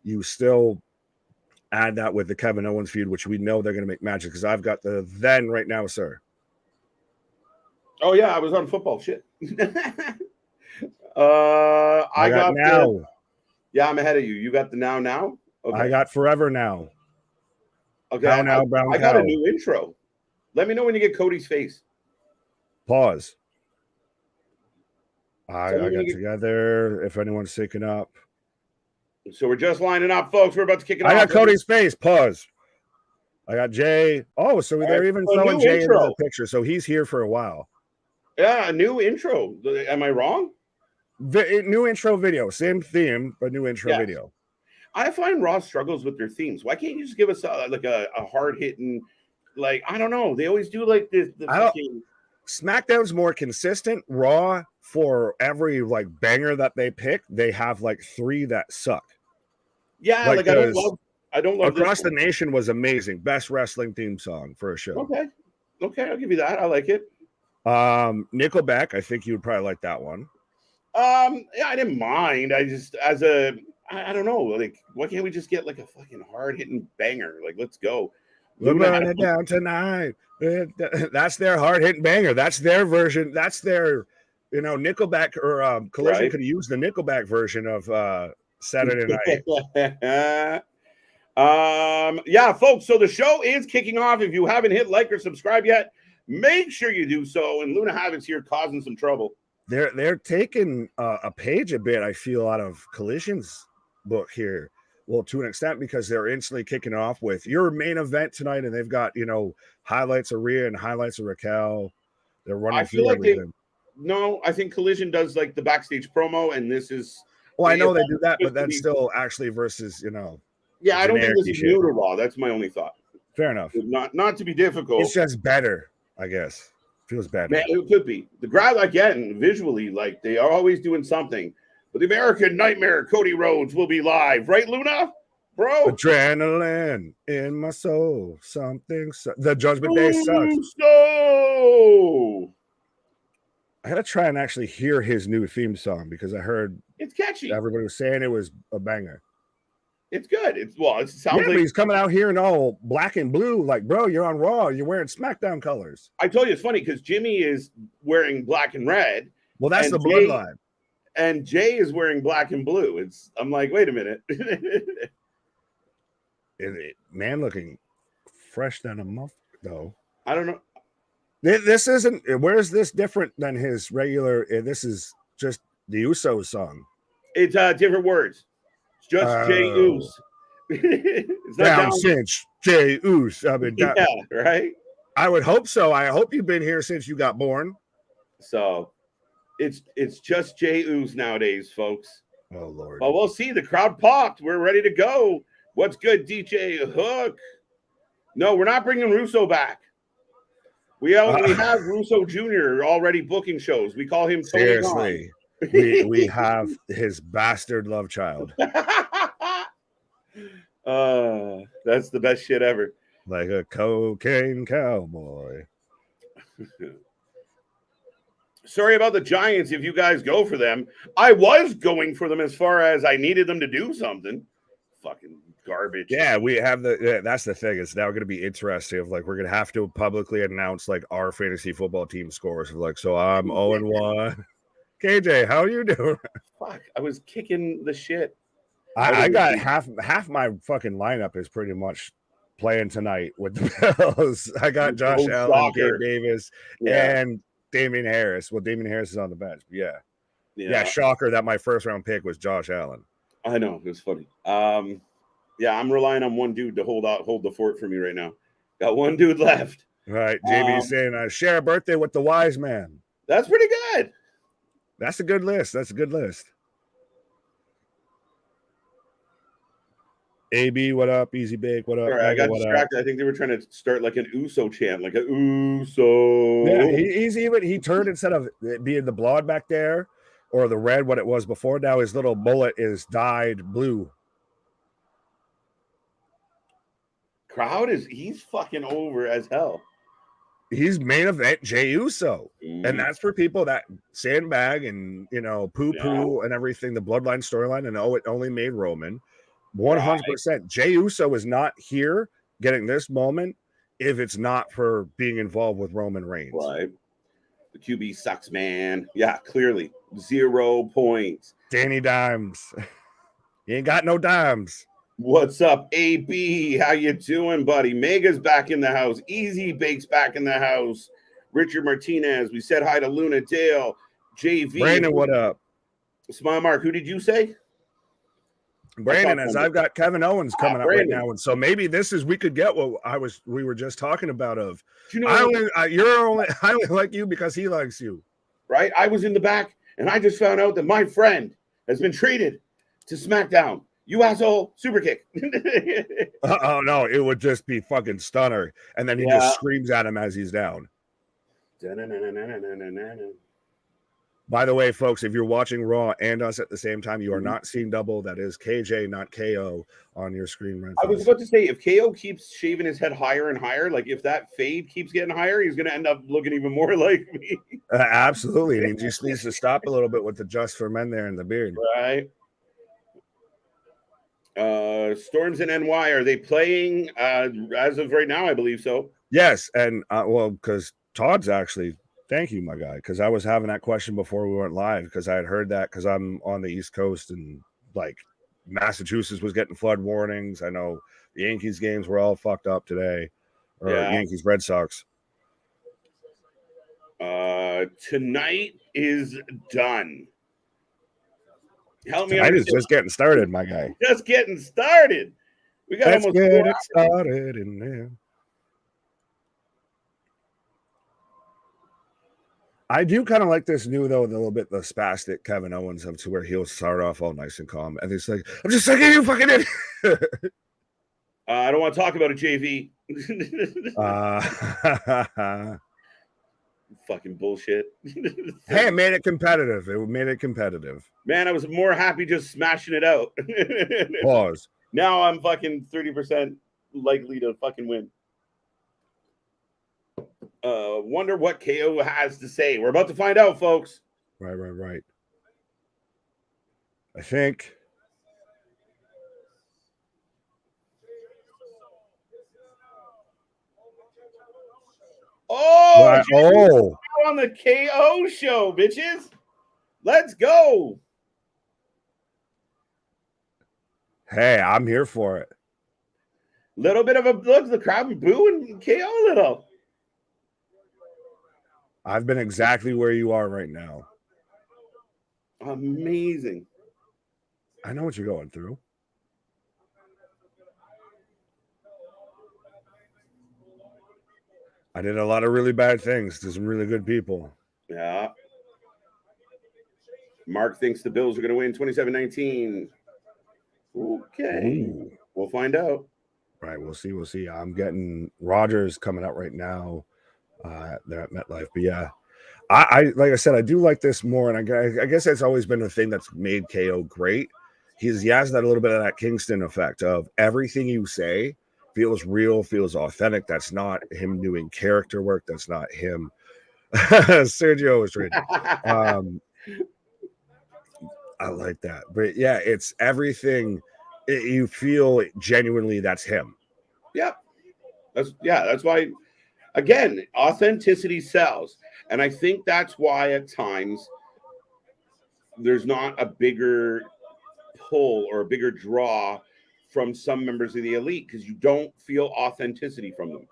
[SPEAKER 2] you still add that with the Kevin Owens feud, which we know they're going to make magic because I've got the then right now, sir.
[SPEAKER 1] Oh, yeah, I was on football. Shit. I got now. Yeah, I'm ahead of you. You got the now?
[SPEAKER 2] Okay. I got forever now.
[SPEAKER 1] Okay, I got a new intro. Let me know when you get Cody's face.
[SPEAKER 2] Pause. I got together. If anyone's syncing up.
[SPEAKER 1] So we're just lining up, folks. We're about to kick it off.
[SPEAKER 2] I got Cody's face. Pause. I got Jay. Oh, so they're even throwing Jay into the picture. So he's here for a while.
[SPEAKER 1] Yeah, a new intro. Am I wrong?
[SPEAKER 2] New intro video. Same theme, but new intro video.
[SPEAKER 1] I find Raw struggles with their themes. Why can't you just give us a hard hitting, I don't know. They always do like this.
[SPEAKER 2] SmackDown's more consistent. Raw, for every banger that they pick, they have 3 that suck.
[SPEAKER 1] Yeah, I don't love
[SPEAKER 2] Across the Nation was amazing. Best wrestling theme song for a show.
[SPEAKER 1] Okay, I'll give you that. I like it.
[SPEAKER 2] Nickelback, I think you would probably like that one.
[SPEAKER 1] Yeah, I didn't mind. I just I don't know. Why can't we just get a fucking hard hitting banger? Let's go.
[SPEAKER 2] We're burning it down tonight. That's their hard hitting banger. That's their version. That's their, Nickelback or Collision could use the Nickelback version of Saturday Night.
[SPEAKER 1] Yeah, folks. So the show is kicking off. If you haven't hit like or subscribe yet, make sure you do so. And Luna Havoc's here causing some trouble.
[SPEAKER 2] They're taking a page a bit, I feel, out of Collision's book here. Well, to an extent, because they're instantly kicking off with your main event tonight, and they've got, highlights of Rhea and highlights of Raquel. They're running through everything.
[SPEAKER 1] No, I think Collision does like the backstage promo, and this is.
[SPEAKER 2] Well, I know they do that, but then still actually versus,
[SPEAKER 1] Yeah, I don't think this is new to Raw. That's my only thought.
[SPEAKER 2] Fair enough.
[SPEAKER 1] Not to be difficult.
[SPEAKER 2] It's just better, I guess. Feels better.
[SPEAKER 1] Man, it could be. The crowd, again, visually, like they are always doing something. But the American Nightmare, Cody Rhodes, will be live. Right, Luna? Bro?
[SPEAKER 2] Adrenaline in my soul. The Judgment Day sucks.
[SPEAKER 1] No!
[SPEAKER 2] I had to try and actually hear his new theme song because I heard
[SPEAKER 1] it's catchy.
[SPEAKER 2] Everybody was saying it was a banger.
[SPEAKER 1] It's good. It sounds like
[SPEAKER 2] but he's coming out here in all black and blue. Like, bro, you're on Raw. You're wearing SmackDown colors.
[SPEAKER 1] I told you it's funny because Jimmy is wearing black and red.
[SPEAKER 2] Well, that's the bloodline.
[SPEAKER 1] And Jay is wearing black and blue. I'm like, wait a minute.
[SPEAKER 2] Man looking fresh than a muff, though.
[SPEAKER 1] I don't know.
[SPEAKER 2] This isn't. Where's this different than his regular? This is just the Usos song.
[SPEAKER 1] It's different words. It's just Jay Uso. It's not
[SPEAKER 2] down cinch Jay Uso. I mean,
[SPEAKER 1] yeah, right.
[SPEAKER 2] I would hope so. I hope you've been here since you got born.
[SPEAKER 1] So, it's just Jay Uso nowadays, folks.
[SPEAKER 2] Oh Lord.
[SPEAKER 1] Well, we'll see. The crowd popped. We're ready to go. What's good, DJ Hook? No, we're not bringing Russo back. We have Russo Jr. already booking shows. We call him Tony
[SPEAKER 2] seriously. we have his bastard love child.
[SPEAKER 1] That's the best shit ever.
[SPEAKER 2] Like a cocaine cowboy.
[SPEAKER 1] Sorry about the Giants if you guys go for them. I was going for them as far as I needed them to do something. Fucking garbage.
[SPEAKER 2] Yeah, we have that's the thing. It's now going to be interesting. Of like, we're going to have to publicly announce like our fantasy football team scores. Of like, so I'm 0-1. KJ, how you doing?
[SPEAKER 1] Fuck, I was kicking the shit.
[SPEAKER 2] I got half my fucking lineup is pretty much playing tonight with the Bills. I got Josh Allen, Gabe Davis, and Damian Harris. Well, Damian Harris is on the bench. But yeah, shocker that my first round pick was Josh Allen.
[SPEAKER 1] I know, it was funny. Yeah, I'm relying on one dude to hold the fort for me right now. Got one dude left.
[SPEAKER 2] Right, JB saying share a birthday with the wise man.
[SPEAKER 1] That's pretty good.
[SPEAKER 2] That's a good list. AB, what up? Easy Bake, what up?
[SPEAKER 1] Sorry, I got distracted. I think they were trying to start like an Uso chant, like a Uso.
[SPEAKER 2] Yeah, he turned, instead of it being the blonde back there or the red, what it was before. Now his little mullet is dyed blue.
[SPEAKER 1] Crowd he's fucking over as hell.
[SPEAKER 2] He's main event Jey Uso. And that's for people that sandbag and poo and everything, the bloodline storyline, and it only made Roman. 100%. Right. Jey Uso is not here getting this moment if it's not for being involved with Roman Reigns.
[SPEAKER 1] Right. The QB sucks, man. Yeah, clearly. 0 points.
[SPEAKER 2] Danny Dimes. You ain't got no dimes.
[SPEAKER 1] What's up, AB? How you doing, buddy? Mega's back in the house. Easy Bake's back in the house. Richard Martinez. We said hi to Luna Dale. JV.
[SPEAKER 2] Brandon, what up?
[SPEAKER 1] Smile Mark, who did you say?
[SPEAKER 2] Brandon, as I've got Kevin Owens coming up right now, and so maybe we could get what we were just talking about. Of I only like you because he likes you,
[SPEAKER 1] right? I was in the back, and I just found out that my friend has been traded to SmackDown. You asshole! Super kick.
[SPEAKER 2] Oh no, it would just be fucking stunner, and then he just screams at him as he's down. By the way, folks, if you're watching Raw and us at the same time, you are not seeing double. That is KJ, not KO, on your screen. Right.
[SPEAKER 1] I was about to say, if KO keeps shaving his head higher and higher, like if that fade keeps getting higher, he's going to end up looking even more like me.
[SPEAKER 2] Absolutely. And he just needs to stop a little bit with the Just for Men there in the beard.
[SPEAKER 1] Right. Storms in NY, are they playing as of right now? I believe so.
[SPEAKER 2] Yes. And because Todd's actually... Thank you, my guy, because I was having that question before we went live, because I had heard that, because I'm on the East Coast and like Massachusetts was getting flood warnings. I know the Yankees games were all fucked up today, or Yankees Red Sox.
[SPEAKER 1] Tonight is done. Help me.
[SPEAKER 2] Tonight is just getting started, my guy.
[SPEAKER 1] Just getting started. We got
[SPEAKER 2] Let's
[SPEAKER 1] almost
[SPEAKER 2] get
[SPEAKER 1] 4
[SPEAKER 2] it started in there. I do kind of like this new, though, a little bit the spastic Kevin Owens of to where he'll start off all nice and calm, and he's like, "I'm just saying, you fucking idiot."
[SPEAKER 1] I don't want to talk about it, JV. Fucking bullshit.
[SPEAKER 2] Hey, it made it competitive. It made it competitive.
[SPEAKER 1] Man, I was more happy just smashing it out.
[SPEAKER 2] Pause.
[SPEAKER 1] Now I'm fucking 30% likely to fucking win. Wonder what KO has to say. We're about to find out, folks.
[SPEAKER 2] Right. I think.
[SPEAKER 1] Oh, on the KO show, bitches. Let's go.
[SPEAKER 2] Hey, I'm here for it.
[SPEAKER 1] Little bit of a look, the crowd booing KO a little.
[SPEAKER 2] I've been exactly where you are right now.
[SPEAKER 1] Amazing.
[SPEAKER 2] I know what you're going through. I did a lot of really bad things to some really good people.
[SPEAKER 1] Yeah. Mark thinks the Bills are going to win 27-19. Okay. Ooh. We'll find out.
[SPEAKER 2] Right. We'll see. I'm getting Rodgers coming out right now. They're at MetLife. But yeah, I like I said, I do like this more. And I guess that's always been the thing that's made KO great. He has that a little bit of that Kingston effect of everything you say feels real, feels authentic. That's not him doing character work. That's not him. Sergio was reading. I like that. But yeah, it's everything you feel genuinely that's him.
[SPEAKER 1] Yep. That's why, again, authenticity sells. And I think that's why at times there's not a bigger pull or a bigger draw from some members of the elite because you don't feel authenticity from them.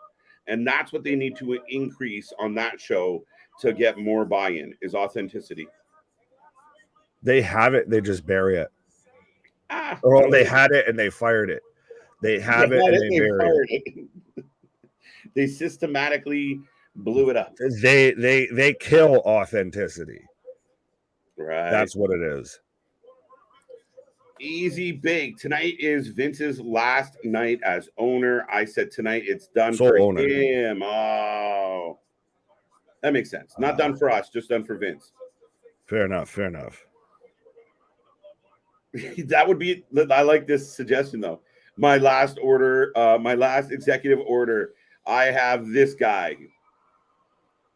[SPEAKER 1] And that's what they need to increase on that show to get more buy-in is authenticity.
[SPEAKER 2] They have it, they just bury it. Or they had it and they fired it. They have it and they buried it.
[SPEAKER 1] They systematically blew it up.
[SPEAKER 2] They kill authenticity.
[SPEAKER 1] Right.
[SPEAKER 2] That's what it is.
[SPEAKER 1] Easy bake. Tonight is Vince's last night as owner. I said tonight it's done
[SPEAKER 2] Sole
[SPEAKER 1] for
[SPEAKER 2] owner.
[SPEAKER 1] him. Oh, that makes sense. Not done for us, just done for Vince.
[SPEAKER 2] Fair enough.
[SPEAKER 1] That would be. I like this suggestion though. My last order, my last executive order. I have this guy.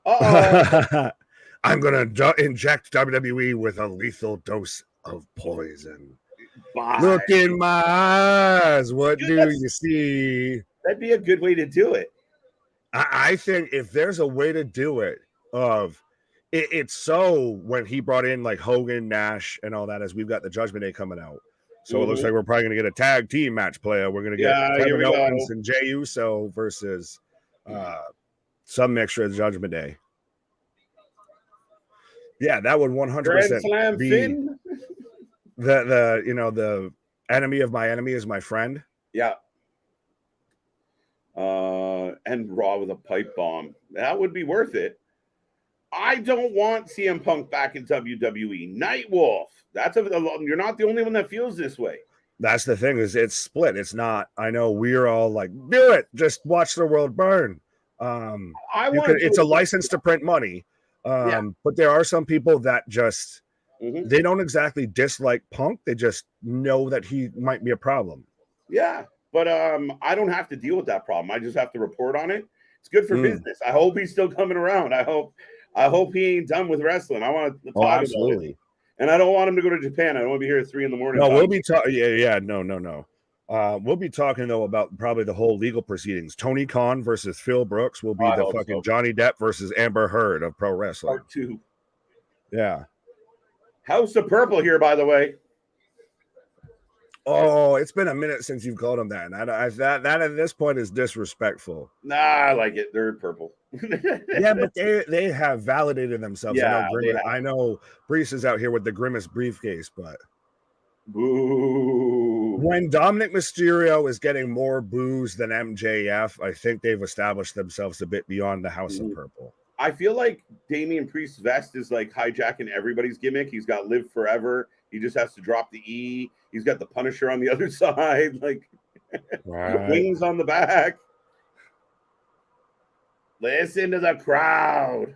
[SPEAKER 2] I'm gonna inject WWE with a lethal dose of poison. Bye. Look in my eyes. What do you see?
[SPEAKER 1] That'd be a good way to do it.
[SPEAKER 2] I think if there's a way to do it, it's so when he brought in like Hogan, Nash, and all that, as we've got the Judgment Day coming out. So it looks like we're probably going to get a tag team match player. We're going to get Kevin Owens and Jey Uso versus some mixture of Judgment Day. Yeah, that would 100% be Finn. The enemy of my enemy is my friend.
[SPEAKER 1] Yeah. And Raw with a pipe bomb. That would be worth it. I don't want CM Punk back in WWE. Nightwolf. You're not the only one that feels this way.
[SPEAKER 2] That's the thing is it's split. It's not. I know we're all like, do it. Just watch the world burn. It's a license to print money. But there are some people that just they don't exactly dislike Punk. They just know that he might be a problem.
[SPEAKER 1] Yeah, but I don't have to deal with that problem. I just have to report on it. It's good for business. I hope he's still coming around. I hope he ain't done with wrestling. I want to talk about it. And I don't want him to go to Japan. I don't want to be here at 3 a.m.
[SPEAKER 2] No, we'll be talking. No. We'll be talking though about probably the whole legal proceedings. Tony Khan versus Phil Brooks will be the fucking Johnny Depp versus Amber Heard of pro wrestling.
[SPEAKER 1] Part 2.
[SPEAKER 2] Yeah.
[SPEAKER 1] House of Purple here, by the way.
[SPEAKER 2] Oh, it's been a minute since you've called them that. And that at this point is disrespectful.
[SPEAKER 1] Nah, I like it. They're purple.
[SPEAKER 2] Yeah, but they have validated themselves.
[SPEAKER 1] Yeah,
[SPEAKER 2] I know Brees is out here with the grimmest briefcase, but
[SPEAKER 1] boo.
[SPEAKER 2] When Dominic Mysterio is getting more boos than MJF, I think they've established themselves a bit beyond the House of Purple.
[SPEAKER 1] I feel like Damian Priest's vest is like hijacking everybody's gimmick. He's got Live Forever. He just has to drop the E. He's got the Punisher on the other side, like wings on the back. Listen to the crowd.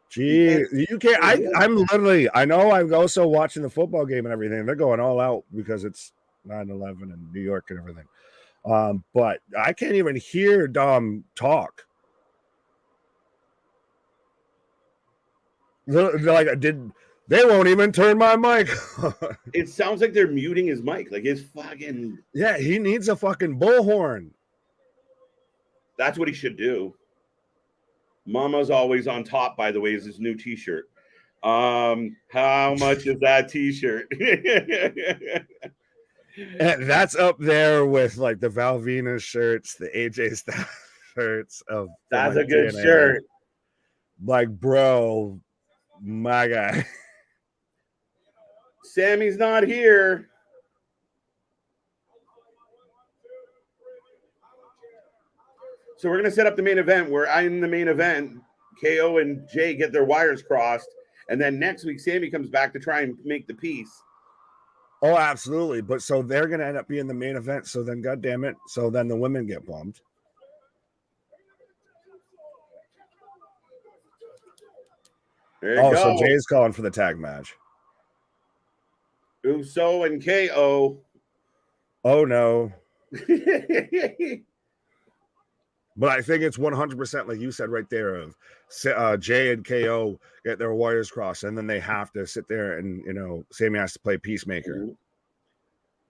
[SPEAKER 2] Gee, you can't. I'm literally. I know. I'm also watching the football game and everything. They're going all out because it's 9/11 in New York and everything. But I can't even hear Dom talk. Like they won't even turn my mic.
[SPEAKER 1] It sounds like they're muting his mic. Like his fucking.
[SPEAKER 2] Yeah, he needs a fucking bullhorn.
[SPEAKER 1] That's what he should do. Mama's always on top, by the way, is his new t-shirt. How much is that t-shirt?
[SPEAKER 2] And that's up there with like the Val Venus shirts, the AJ Styles shirts of
[SPEAKER 1] that's
[SPEAKER 2] like,
[SPEAKER 1] a good shirt.
[SPEAKER 2] Like, bro, my guy.
[SPEAKER 1] Sammy's not here. So we're going to set up the main event where in the main event, KO and Jay get their wires crossed. And then next week, Sammy comes back to try and make the peace.
[SPEAKER 2] Oh, absolutely. But so they're going to end up being the main event. So then, God damn it. So then the women get bumped. So Jay's calling for the tag match.
[SPEAKER 1] Uso and KO.
[SPEAKER 2] Oh, no. But I think it's 100% like you said right there of Jay and KO get their wires crossed, and then they have to sit there and, Sammy has to play peacemaker.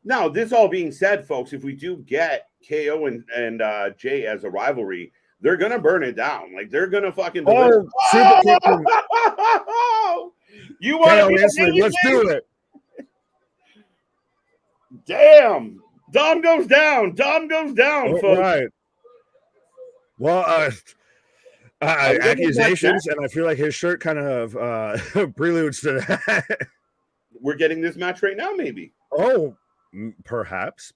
[SPEAKER 1] Now, this all being said, folks, if we do get KO and Jay as a rivalry, they're going to burn it down. Like, they're going to fucking deliver. You want to
[SPEAKER 2] let's do it.
[SPEAKER 1] Damn. Dom goes down. Folks.
[SPEAKER 2] Right. Well, accusations, and I feel like his shirt kind of preludes to that.
[SPEAKER 1] We're getting this match right now, maybe.
[SPEAKER 2] Oh, perhaps.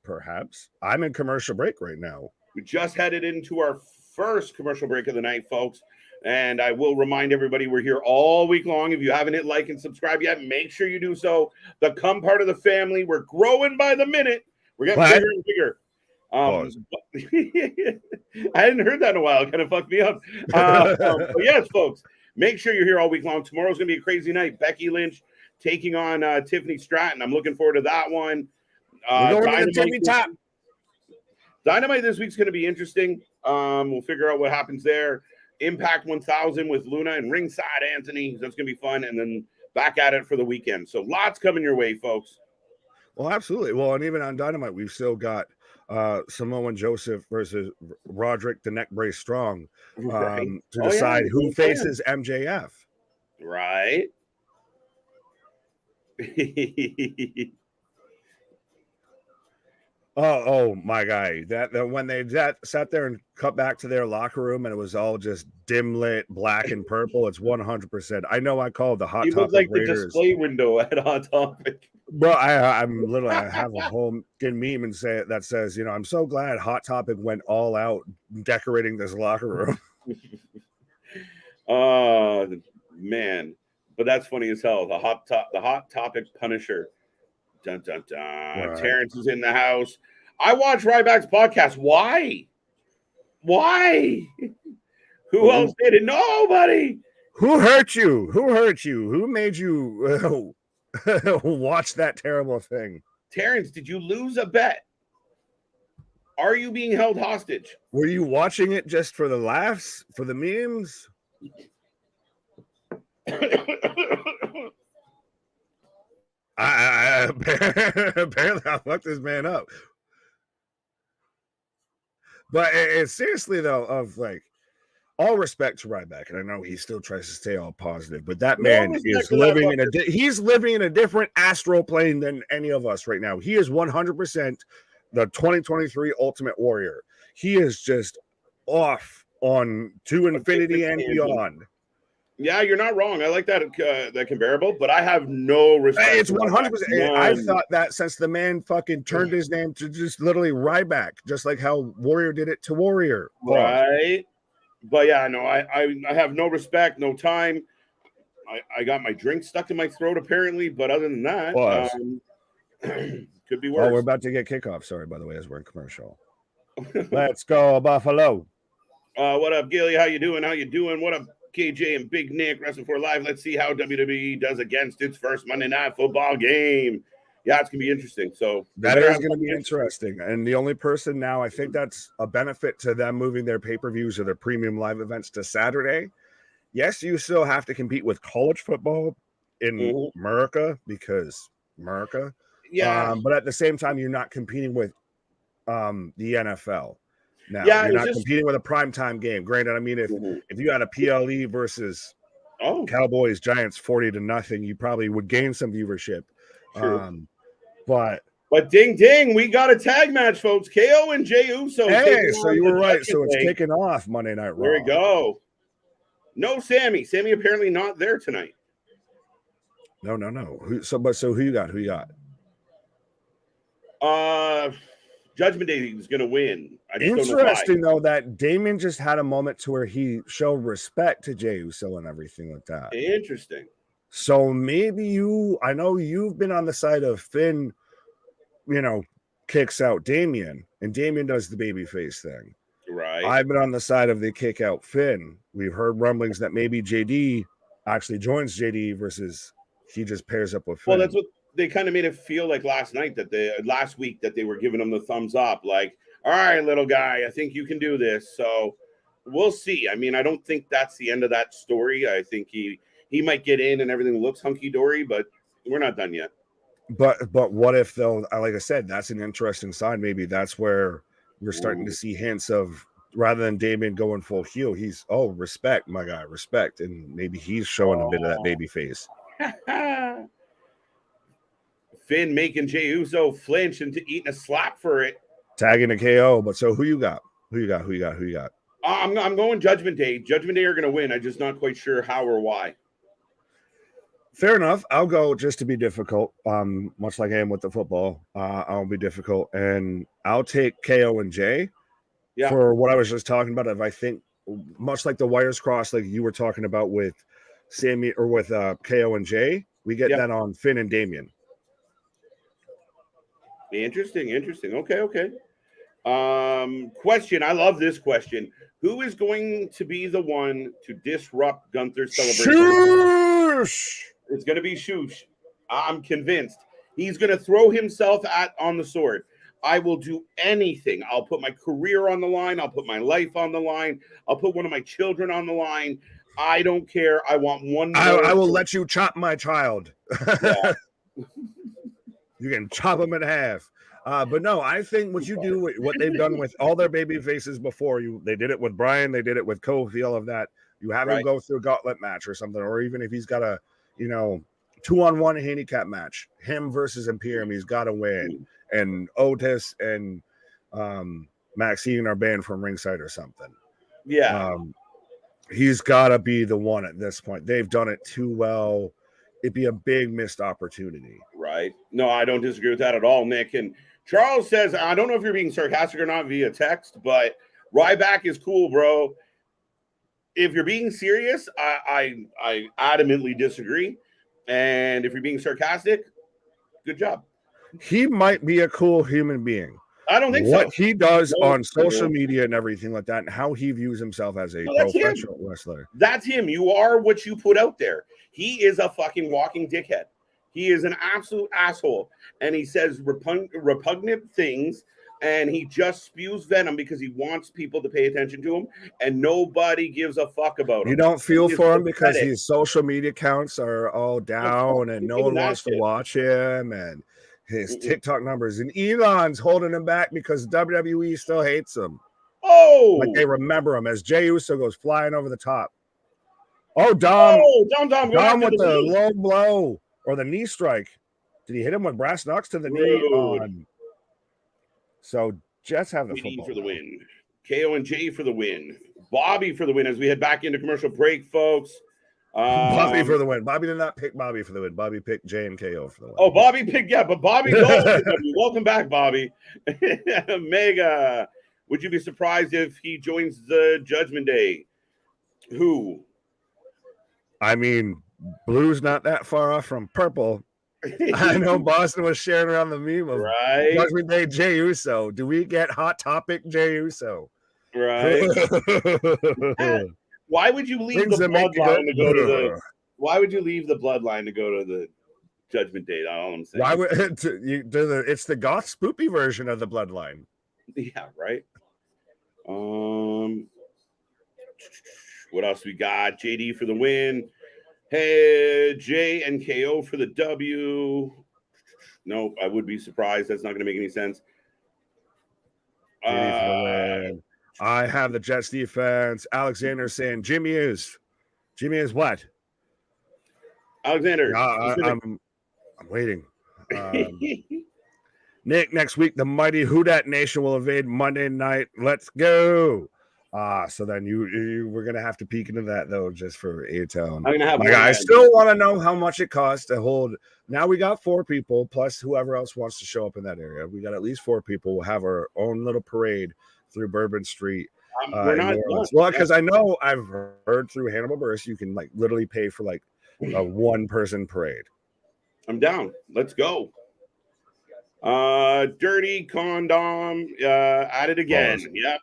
[SPEAKER 2] I'm in commercial break right now.
[SPEAKER 1] We just headed into our first commercial break of the night, folks. And I will remind everybody we're here all week long. If you haven't hit like and subscribe yet, make sure you do so. Become part of the family. We're growing by the minute. We're getting bigger and bigger. I hadn't heard that in a while. It kind of fucked me up. But yes, folks, make sure you're here all week long. Tomorrow's going to be a crazy night. Becky Lynch taking on Tiffany Stratton. I'm looking forward to that one. Dynamite this week's going to be interesting. We'll figure out what happens there. Impact 1000 with Luna and ringside Anthony. That's going to be fun. And then back at it for the weekend. So lots coming your way, folks.
[SPEAKER 2] Well, absolutely. Well, and even on Dynamite, we've still got Samoan Joseph versus Roderick the Neck Brace Strong to decide who faces MJF.
[SPEAKER 1] Right.
[SPEAKER 2] Oh my guy! That when they sat there and cut back to their locker room and it was all just dim lit, black and purple. It's 100%. I know I called the Hot Topic
[SPEAKER 1] look like
[SPEAKER 2] Raiders.
[SPEAKER 1] The display window at Hot Topic.
[SPEAKER 2] Bro, I have a whole meme and that says, I'm so glad Hot Topic went all out decorating this locker room.
[SPEAKER 1] Man, but that's funny as hell. The Hot Topic Punisher. Dun dun dun. Right. Terrence is in the house. I watch Ryback's podcast. Why? Who else did it? Nobody.
[SPEAKER 2] Who hurt you? Who made you watch that terrible thing?
[SPEAKER 1] Terrence, did you lose a bet? Are you being held hostage?
[SPEAKER 2] Were you watching it just for the laughs, for the memes? I apparently I fucked this man up. But it's seriously though, of like all respect to Ryback, and I know he still tries to stay all positive, but that
[SPEAKER 1] No
[SPEAKER 2] man
[SPEAKER 1] respect
[SPEAKER 2] is
[SPEAKER 1] to that
[SPEAKER 2] living he's living in a different astral plane than any of us right now. He is 100% the 2023 Ultimate Warrior. He is just off on to infinity and beyond.
[SPEAKER 1] Yeah, you're not wrong. I like that comparable, but I have no respect.
[SPEAKER 2] It's 100%. I've thought that since the man fucking turned his name to just literally Ryback, just like how Warrior did it to Warrior.
[SPEAKER 1] Right. But yeah, no, I have no respect, no time. I got my drink stuck in my throat apparently, but other than that, could be worse.
[SPEAKER 2] Oh, we're about to get kickoff. Sorry, by the way, as we're in commercial. Let's go, Buffalo.
[SPEAKER 1] What up, Gilly? How you doing? What up, KJ and Big Nick? Wrestling for Live. Let's see how WWE does against its first Monday Night Football game. Yeah, it's gonna be interesting. So
[SPEAKER 2] that is going to be interesting. And the only person now, I think that's a benefit to them moving their pay-per-views or their premium live events to Saturday. Yes, you still have to compete with college football in America because America.
[SPEAKER 1] Yeah.
[SPEAKER 2] But at the same time, you're not competing with the NFL. Now you're not competing with a primetime game. Granted, I mean, if you had a PLE versus Cowboys Giants 40-0, you probably would gain some viewership.
[SPEAKER 1] True.
[SPEAKER 2] But
[SPEAKER 1] ding ding, we got a tag match, folks. KO and Jey Uso.
[SPEAKER 2] Hey, so you were right. So it's kicking off Monday Night Raw.
[SPEAKER 1] There we go. No Sammy. Sammy apparently not there tonight.
[SPEAKER 2] No. So who you got?
[SPEAKER 1] Judgment Day is going to win.
[SPEAKER 2] Interesting though that Damien just had a moment to where he showed respect to Jey Uso and everything like that.
[SPEAKER 1] Interesting.
[SPEAKER 2] So maybe I know you've been on the side of Finn, kicks out Damien, and Damien does the babyface thing.
[SPEAKER 1] Right.
[SPEAKER 2] I've been on the side of the kick out Finn. We've heard rumblings that maybe JD actually joins JD versus he just pairs up with Finn.
[SPEAKER 1] Well, that's what they kind of made it feel like last week that they were giving him the thumbs up. Like, all right, little guy, I think you can do this. So we'll see. I mean, I don't think that's the end of that story. I think he might get in and everything looks hunky-dory, but we're not done yet.
[SPEAKER 2] But what if, though, like I said, that's an interesting sign. Maybe that's where we're starting to see hints of, rather than Damien going full heel, he's, respect, my guy, respect. And maybe he's showing a bit of that baby face.
[SPEAKER 1] Finn making Jey Uso flinch into eating a slap for it.
[SPEAKER 2] Tagging a KO. But so who you got?
[SPEAKER 1] I'm going Judgment Day. Judgment Day are going to win. I'm just not quite sure how or why.
[SPEAKER 2] Fair enough. I'll go just to be difficult. Much like I am with the football. I'll be difficult. And I'll take KO and Jay for what I was just talking about. If I think much like the wires cross, like you were talking about with Sammy or with KO and Jay, we get that on Finn and Damien.
[SPEAKER 1] Interesting. Okay. Question. I love this question. Who is going to be the one to disrupt Gunther's celebration?
[SPEAKER 2] Shoosh!
[SPEAKER 1] It's going to be Shoosh. I'm convinced. He's going to throw himself on the sword. I will do anything. I'll put my career on the line. I'll put my life on the line. I'll put one of my children on the line. I don't care. I want one.
[SPEAKER 2] I will let you chop my child. Yeah. You can chop them in half. But no, I think what you do, what they've done with all their baby faces before, they did it with Brian, they did it with Kofi, all of that. You have him go through a gauntlet match or something, or even if he's got a, 2-on-1 handicap match, him versus Imperium, he's got to win. And Otis and Maxine are banned from ringside or something.
[SPEAKER 1] Yeah.
[SPEAKER 2] He's got to be the one at this point. They've done it too well. It'd be a big missed opportunity.
[SPEAKER 1] Right. No, I don't disagree with that at all, Nick. And Charles says, I don't know if you're being sarcastic or not via text, but Ryback is cool, bro. If you're being serious, I adamantly disagree. And if you're being sarcastic, good job.
[SPEAKER 2] He might be a cool human being.
[SPEAKER 1] I don't think
[SPEAKER 2] what he does on social media and everything like that, and how he views himself as a professional wrestler.
[SPEAKER 1] That's him. You are what you put out there. He is a fucking walking dickhead. He is an absolute asshole. And he says repugnant things, and he just spews venom because he wants people to pay attention to him, and nobody gives a fuck about him.
[SPEAKER 2] You don't feel for him because his social media accounts are all down, and no one wants to watch him, and his TikTok numbers, and Elon's holding him back because WWE still hates him.
[SPEAKER 1] Oh,
[SPEAKER 2] like they remember him as Jey Uso goes flying over the top. Oh, Dom with the low blow or the knee strike. Did he hit him with brass knucks to the knee? So Jets have the football
[SPEAKER 1] for the win. KO and Jay for the win. Bobby for the win as we head back into commercial break, folks.
[SPEAKER 2] Bobby for the win. Bobby did not pick Bobby for the win. Bobby picked Jay and KO for the win.
[SPEAKER 1] Oh, Bobby picked, but Bobby goes. Welcome back, Bobby. Mega. Would you be surprised if he joins the Judgment Day? Who?
[SPEAKER 2] I mean, blue's not that far off from purple. I know Boston was sharing around the meme of Judgment Day Jey Uso. Do we get Hot Topic Jey Uso?
[SPEAKER 1] Right. Why would you leave the bloodline to go to the? Why would you leave the bloodline to go to the Judgment Day? That's all I'm saying.
[SPEAKER 2] Why would it's the goth spoopy version of the bloodline?
[SPEAKER 1] Yeah, right. What else we got? JD for the win. Hey, Jay and KO for the W. No, I would be surprised. That's not going to make any sense.
[SPEAKER 2] JD for the win. I have the Jets defense. Alexander saying Jimmy is what?
[SPEAKER 1] Alexander.
[SPEAKER 2] I'm waiting. Nick, next week the mighty Who Dat Nation will invade Monday night. Let's go. So then we're gonna have to peek into that though, just for A-Town. I still want to know how much it costs to hold. Now we got 4 people plus whoever else wants to show up in that area. We got at least 4 people. We'll have our own little parade through Bourbon Street.
[SPEAKER 1] We're not
[SPEAKER 2] well, because I know I've heard through Hannibal Buress you can like literally pay for like a 1-person parade.
[SPEAKER 1] I'm down. Let's go. Dirty Condom at it again. Yep.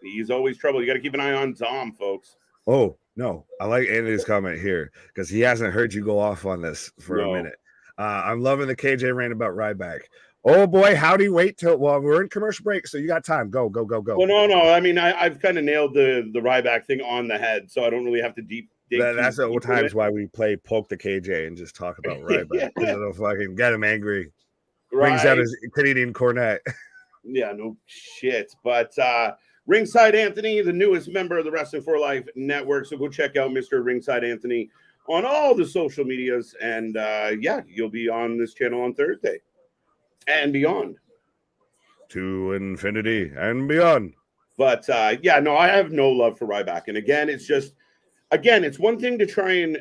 [SPEAKER 1] He's always trouble. You got to keep an eye on Dom, folks.
[SPEAKER 2] Oh, no. I like Anthony's comment here because he hasn't heard you go off on this for a minute. I'm loving the KJ rant about Ryback. Oh, boy. Howdy. Wait till, well, we're in commercial break, so you got time. Go.
[SPEAKER 1] Well, no. I mean, I've kind of nailed the Ryback thing on the head, so I don't really have to dig
[SPEAKER 2] that's at times why we play Poke the KJ and just talk about Ryback.
[SPEAKER 1] Yeah.
[SPEAKER 2] It'll fucking get him angry.
[SPEAKER 1] Right.
[SPEAKER 2] Brings out his Canadian cornet.
[SPEAKER 1] Yeah, no shit. But Ringside Anthony, the newest member of the Wrestling for Life Network. So go check out Mr. Ringside Anthony on all the social medias. And you'll be on this channel on Thursday and beyond.
[SPEAKER 2] To infinity and beyond.
[SPEAKER 1] But I have no love for Ryback. And it's one thing to try and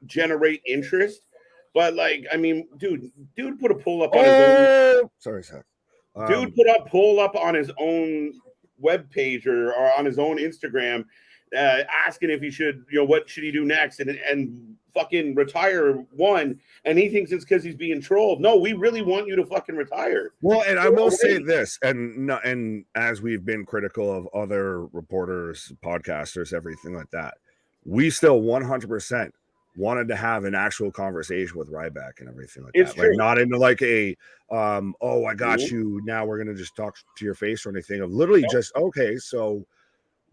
[SPEAKER 1] generate interest. But dude put a poll up on his own.
[SPEAKER 2] Sorry, sir.
[SPEAKER 1] Dude put a poll up on his own webpage or on his own Instagram, asking if he should, what should he do next, and fucking retire one. And he thinks it's because he's being trolled. No, we really want you to fucking retire.
[SPEAKER 2] Well, and I will say this, and as we've been critical of other reporters, podcasters, everything like that, we still 100% wanted to have an actual conversation with Ryback and everything like that.
[SPEAKER 1] True.
[SPEAKER 2] Like not into like a I got you. Now we're gonna just talk to your face or anything. Of literally just okay, so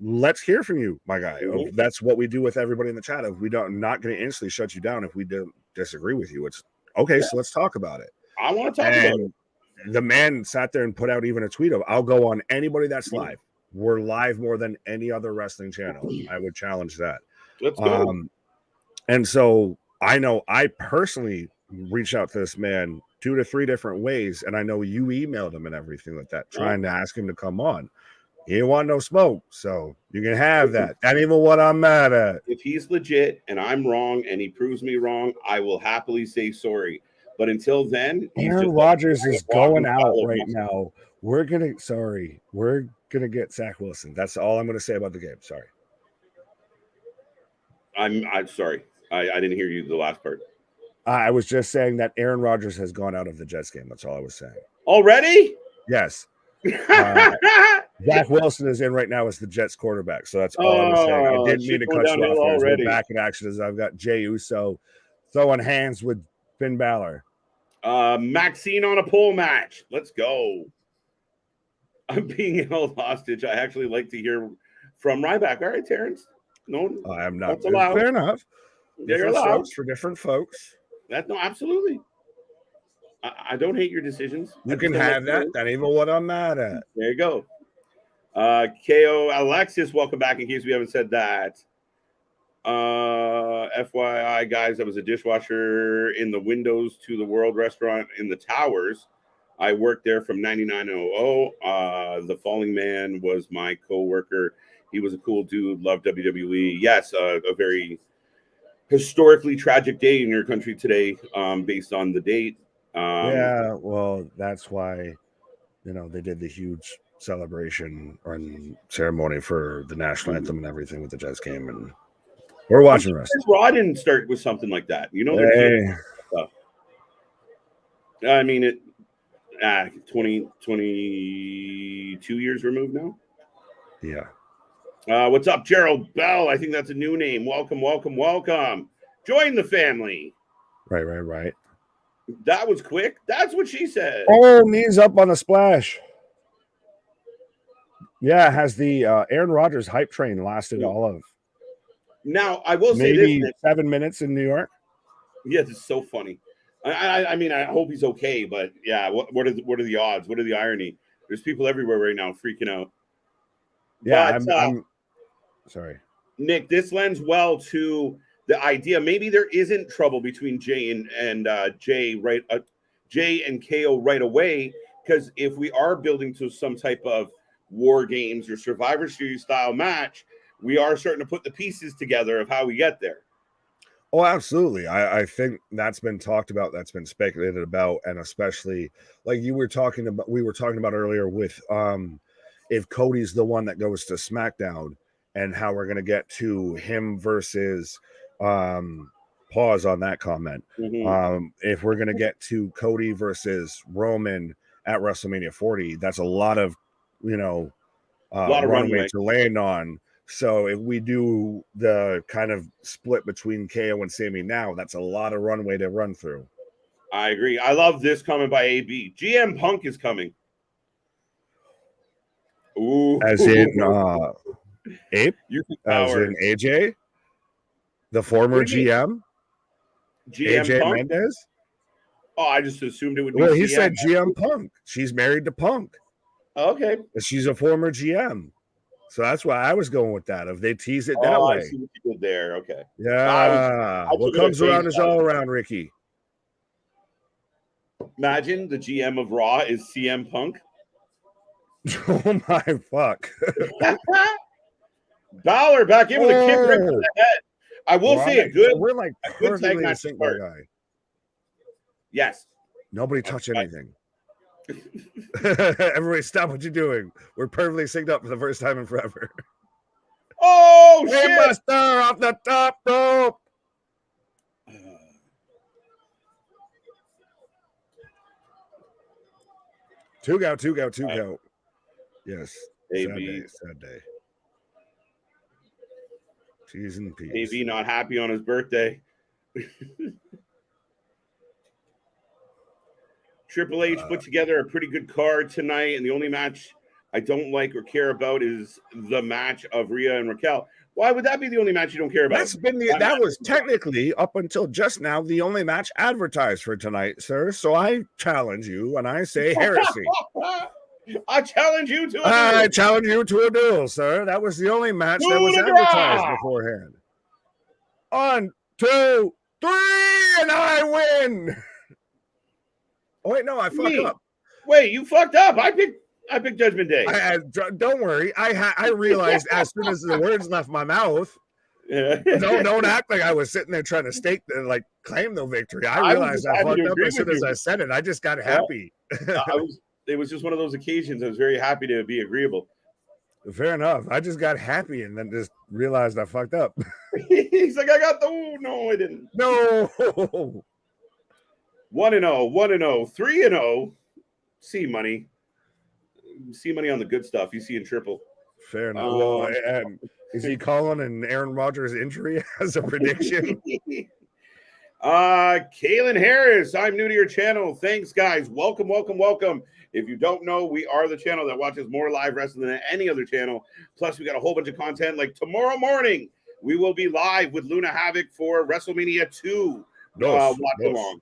[SPEAKER 2] let's hear from you, my guy. That's what we do with everybody in the chat. If we don't, not gonna instantly shut you down if we don't disagree with you. It's okay, so let's talk about it.
[SPEAKER 1] I want to talk about it.
[SPEAKER 2] The man sat there and put out even a tweet of I'll go on anybody that's live. We're live more than any other wrestling channel. I would challenge that.
[SPEAKER 1] Let's go.
[SPEAKER 2] And so I know I personally reached out to this man 2 to 3 different ways, and I know you emailed him and everything like that, trying to ask him to come on. He didn't want no smoke, so you can have that. That ain't even what I'm mad at.
[SPEAKER 1] If he's legit and I'm wrong and he proves me wrong, I will happily say sorry. But until then,
[SPEAKER 2] Aaron Rodgers is going out right now. We're gonna get Zach Wilson. That's all I'm gonna say about the game. Sorry.
[SPEAKER 1] I'm sorry. I didn't hear you the last part.
[SPEAKER 2] I was just saying that Aaron Rodgers has gone out of the Jets game. That's all I was saying.
[SPEAKER 1] Already?
[SPEAKER 2] Yes. Zach Wilson is in right now as the Jets quarterback. So that's all I was saying. I didn't mean to cut you off. Already. Back in action as I've got Jey Uso throwing hands with Finn Balor.
[SPEAKER 1] Maxine on a pole match. Let's go. I'm being held hostage. I actually like to hear from Ryback. All right, Terrence. No,
[SPEAKER 2] I'm not.
[SPEAKER 1] That's allowed.
[SPEAKER 2] Fair enough.
[SPEAKER 1] Different strokes
[SPEAKER 2] for different folks.
[SPEAKER 1] Absolutely. I don't hate your decisions.
[SPEAKER 2] You can have that. That ain't even what I'm mad at.
[SPEAKER 1] There you go. KO Alexis, welcome back in case we haven't said that. FYI, guys, I was a dishwasher in the Windows to the World restaurant in the Towers. I worked there from 9900. The Falling Man was my co-worker. He was a cool dude, loved WWE. Yes, a very historically tragic day in your country today, based on the date.
[SPEAKER 2] Yeah, well, that's why, they did the huge celebration and ceremony for the national anthem and everything with the Jets game, and we're watching wrestling.
[SPEAKER 1] Raw didn't start with something like that. Stuff. I mean, it 22 years removed now.
[SPEAKER 2] Yeah.
[SPEAKER 1] What's up, Gerald Bell? I think that's a new name. Welcome. Join the family.
[SPEAKER 2] Right.
[SPEAKER 1] That was quick. That's what she said.
[SPEAKER 2] Oh, knees up on a splash. Yeah, has the Aaron Rodgers hype train lasted all of?
[SPEAKER 1] Now, I will say
[SPEAKER 2] maybe
[SPEAKER 1] this:
[SPEAKER 2] 7 minutes in New York.
[SPEAKER 1] Yeah, this is so funny. I mean, I hope he's okay, but yeah, what are the odds? What are the irony? There's people everywhere right now freaking out.
[SPEAKER 2] Yeah, but, I'm sorry,
[SPEAKER 1] Nick. This lends well to the idea. Maybe there isn't trouble between Jay and Jay and KO right away, because if we are building to some type of War Games or Survivor Series style match, we are starting to put the pieces together of how we get there.
[SPEAKER 2] Oh, absolutely. I think that's been talked about, that's been speculated about, and especially like we were talking about earlier with if Cody's the one that goes to SmackDown and how we're going to get to him versus pause on that comment. If we're going to get to Cody versus Roman at WrestleMania 40, that's a lot of runway to land on. So if we do the kind of split between KO and Sami now, that's a lot of runway to run through.
[SPEAKER 1] I agree. I love this comment by AB. GM Punk is coming. Ooh.
[SPEAKER 2] As in Ape? As in AJ? The former GM? AJ
[SPEAKER 1] Punk?
[SPEAKER 2] Mendez?
[SPEAKER 1] Oh, I just assumed it would be
[SPEAKER 2] Well, he said GM Punk. She's married to Punk.
[SPEAKER 1] Oh, okay.
[SPEAKER 2] She's a former GM. So that's why I was going with that. If they tease it that way.
[SPEAKER 1] I see what you did there. Okay.
[SPEAKER 2] Yeah. What comes around is all around, Ricky.
[SPEAKER 1] Imagine the GM of Raw is CM Punk.
[SPEAKER 2] Oh my fuck.
[SPEAKER 1] Balor back in with a kick right to the head. I will say it good.
[SPEAKER 2] We're like perfectly in sync, my guy.
[SPEAKER 1] Yes.
[SPEAKER 2] Nobody touch anything. Everybody stop what you're doing. We're perfectly synced up for the first time in forever.
[SPEAKER 1] Oh, shit.
[SPEAKER 2] Buster off the top rope. Two count. Yes. Sad day. Cheese and peas.
[SPEAKER 1] AB not happy on his birthday. Triple H put together a pretty good card tonight, and the only match I don't like or care about is the match of Rhea and Raquel. Why would that be the only match you don't care about?
[SPEAKER 2] That was technically, up until just now, the only match advertised for tonight, sir. So I challenge you, and I say heresy.
[SPEAKER 1] I challenge you to
[SPEAKER 2] a duel, sir. That was the only match that was advertised beforehand. 1, 2, 3, and I win. Oh wait, no, I fucked up.
[SPEAKER 1] Wait, you fucked up. I picked Judgment Day.
[SPEAKER 2] Don't worry. I realized as soon as the words left my mouth. Don't act like I was sitting there trying to claim the victory. I realized I fucked up as soon as I said it. I just got happy.
[SPEAKER 1] It was just one of those occasions. I was very happy to be agreeable.
[SPEAKER 2] Fair enough. I just got happy and then just realized I fucked up.
[SPEAKER 1] He's like, I got the no, I didn't.
[SPEAKER 2] No.
[SPEAKER 1] 1-0, 3-0. See money on the good stuff. You see in triple.
[SPEAKER 2] Fair enough. Is he calling an Aaron Rodgers injury as a prediction?
[SPEAKER 1] Kaylin Harris, I'm new to your channel. Thanks, guys. Welcome. If you don't know, we are the channel that watches more live wrestling than any other channel. Plus, we got a whole bunch of content. Like tomorrow morning, we will be live with Luna Havoc for WrestleMania 2. Watch along.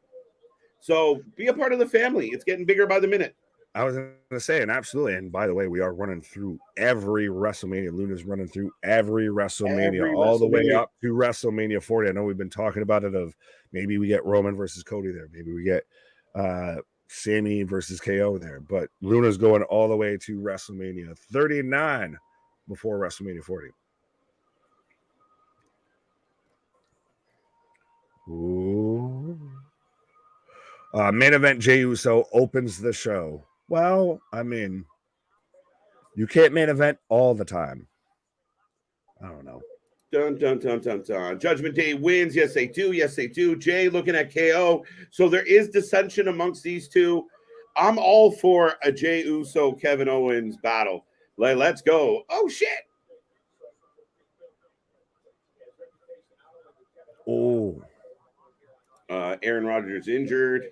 [SPEAKER 1] So be a part of the family. It's getting bigger by the minute.
[SPEAKER 2] I was going to say, and absolutely. And by the way, we are running through every WrestleMania. Luna's running through every WrestleMania, all the way up to WrestleMania 40. I know we've been talking about it of maybe we get Roman versus Cody there. Maybe we get Sammy versus KO there. But Luna's going all the way to WrestleMania 39 before WrestleMania 40. Ooh. Main event, Jey Uso opens the show. Well, I mean, you can't main event all the time. I don't know.
[SPEAKER 1] Dun, dun, dun, dun, dun. Judgment Day wins. Yes, they do. Yes, they do. Jay looking at KO. So there is dissension amongst these two. I'm all for a Jey Uso, Kevin Owens battle. Let's go. Oh, shit.
[SPEAKER 2] Oh.
[SPEAKER 1] Aaron Rodgers injured.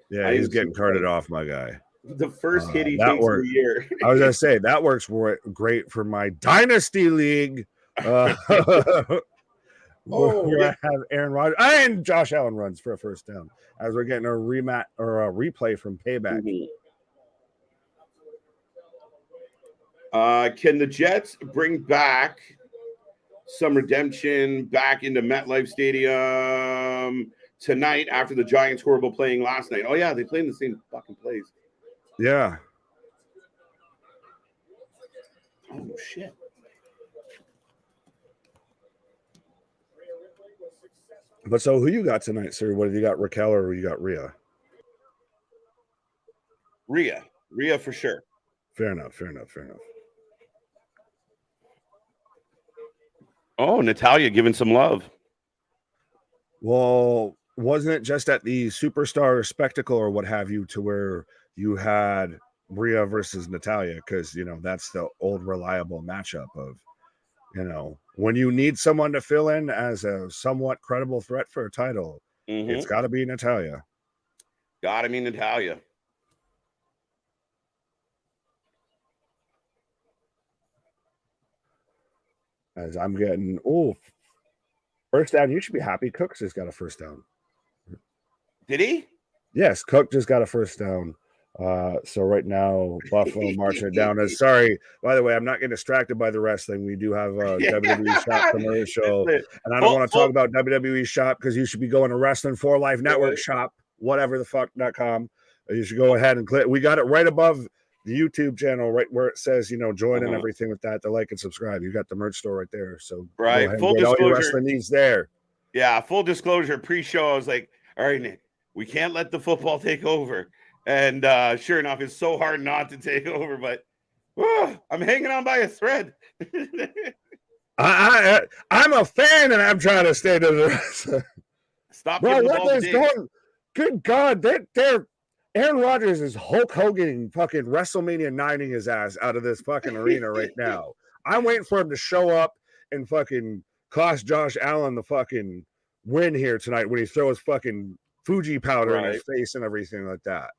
[SPEAKER 2] Yeah, he's getting carted off, my guy.
[SPEAKER 1] The first hit he takes of the year.
[SPEAKER 2] I was going to say, that works great for my Dynasty League. I have Aaron Rodgers and Josh Allen runs for a first down as we're getting a rematch or a replay from Payback.
[SPEAKER 1] Can the Jets bring back some redemption back into MetLife Stadium tonight after the Giants' horrible playing last night? Oh, yeah, they played in the same fucking plays.
[SPEAKER 2] Yeah.
[SPEAKER 1] Oh, shit.
[SPEAKER 2] But so who you got tonight, sir? What have you got, Raquel, or you got Rhea?
[SPEAKER 1] Rhea for sure.
[SPEAKER 2] Fair enough.
[SPEAKER 1] Oh, Natalya giving some love.
[SPEAKER 2] Well, wasn't it just at the Superstar Spectacle or what have you to where you had Rhea versus Natalya? Because, you know, that's the old reliable matchup of, you know, when you need someone to fill in as a somewhat credible threat for a title, it's got to be Natalya.
[SPEAKER 1] Got to be Natalya.
[SPEAKER 2] As I'm getting, first down. You should be happy. Cook just got a first down.
[SPEAKER 1] Did he?
[SPEAKER 2] Yes, Cook just got a first down. So right now, Buffalo marching it down. Sorry, by the way, I'm not getting distracted by the wrestling. We do have a WWE Shop commercial, and I don't want to talk about WWE Shop because you should be going to Wrestling for Life Network Shop, whatever the fuck.com. You should go ahead and click. We got it right above the YouTube channel, right where it says, you know, join and everything with that, to like and subscribe. You got the merch store right there. So
[SPEAKER 1] right, full
[SPEAKER 2] disclosure, all your
[SPEAKER 1] wrestling
[SPEAKER 2] needs there.
[SPEAKER 1] Yeah, full disclosure. Pre-show, I was like, all right, Nick, we can't let the football take over. And sure enough, it's so hard not to take over, but I'm hanging on by a thread.
[SPEAKER 2] I'm a fan, and I'm trying to stay to the rest.
[SPEAKER 1] Stop,
[SPEAKER 2] bro. What is going? Good God, they're Aaron Rodgers is Hulk Hogan fucking WrestleMania 9ing his ass out of this fucking arena right now. I'm waiting for him to show up and fucking cost Josh Allen the fucking win here tonight when he throws fucking Fuji powder in his face and everything like that.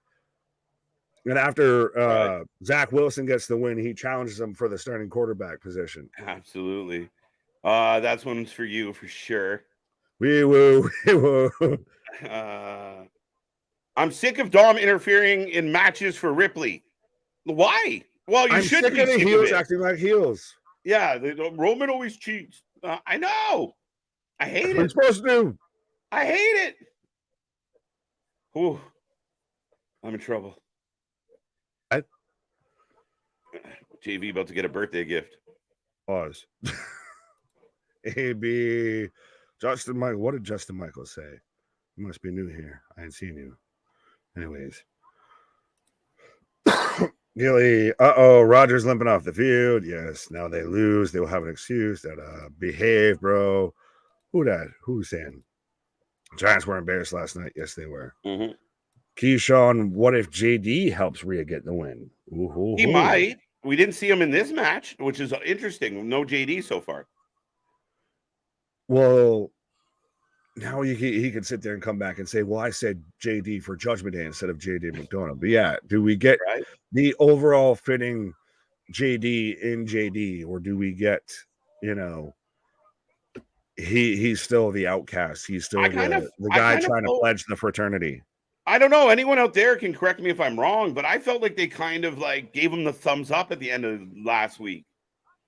[SPEAKER 2] And after Zach Wilson gets the win, he challenges him for the starting quarterback position.
[SPEAKER 1] Absolutely. That's one's for you for sure.
[SPEAKER 2] We woo.
[SPEAKER 1] I'm sick of Dom interfering in matches for Ripley. Why? Well, you should be sick of
[SPEAKER 2] heels acting like heels.
[SPEAKER 1] Yeah, Roman always cheats. I know. I hate it.
[SPEAKER 2] What are you supposed to do?
[SPEAKER 1] I hate it. Ooh, I'm in trouble. JV about to get a birthday gift.
[SPEAKER 2] Pause. AB. Justin Michael. What did Justin Michael say? You must be new here. I ain't seen you. Anyways. Gilly. Rogers limping off the field. Yes. Now they lose. They will have an excuse that behave, bro. Who's saying? Giants were embarrassed last night. Yes, they were. Keyshawn, what if JD helps Rhea get the win?
[SPEAKER 1] He might. We didn't see him in this match, which is interesting. No JD so far.
[SPEAKER 2] Well, now he can sit there and come back and say, well, I said JD for Judgment Day instead of JD McDonough. But yeah, do we get the overall fitting JD in JD, or do we get, you know, he's still the outcast. He's still the guy trying to pledge the fraternity.
[SPEAKER 1] I don't know. Anyone out there can correct me if I'm wrong, but I felt like they kind of like gave him the thumbs up at the end of last week.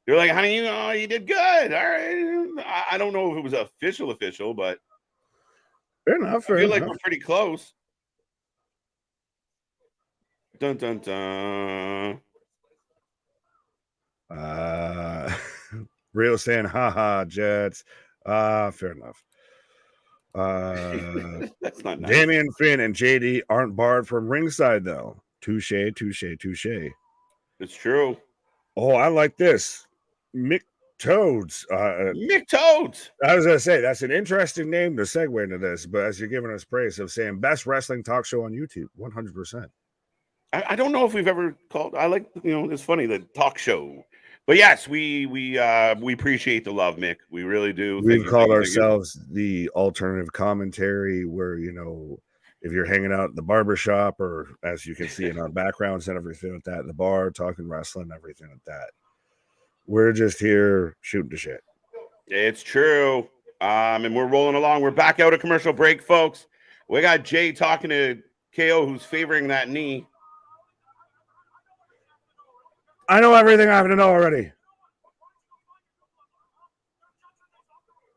[SPEAKER 1] They're like, honey, you did good. All right. I don't know if it was official, but
[SPEAKER 2] Fair enough.
[SPEAKER 1] I feel like we're pretty close. Dun, dun, dun.
[SPEAKER 2] Real saying, haha, Jets. Fair enough.
[SPEAKER 1] That's not nice.
[SPEAKER 2] Damian Finn and JD aren't barred from ringside, though. Touche.
[SPEAKER 1] It's true.
[SPEAKER 2] Oh, I like this. Mick Toads.
[SPEAKER 1] Mick Toads.
[SPEAKER 2] I was going to say, that's an interesting name to segue into this, but as you're giving us praise of saying best wrestling talk show on YouTube, 100%.
[SPEAKER 1] I don't know if we've ever called. I like, it's funny, the talk show. But yes, we appreciate the love, Mick. We really do.
[SPEAKER 2] We've called ourselves the alternative commentary, where if you're hanging out at the barbershop, or as you can see in our backgrounds and everything like that, the bar, talking wrestling, everything like that. We're just here shooting the shit.
[SPEAKER 1] It's true. And we're rolling along. We're back out of commercial break, folks. We got Jay talking to KO, who's favoring that knee.
[SPEAKER 2] I know everything I have to know already.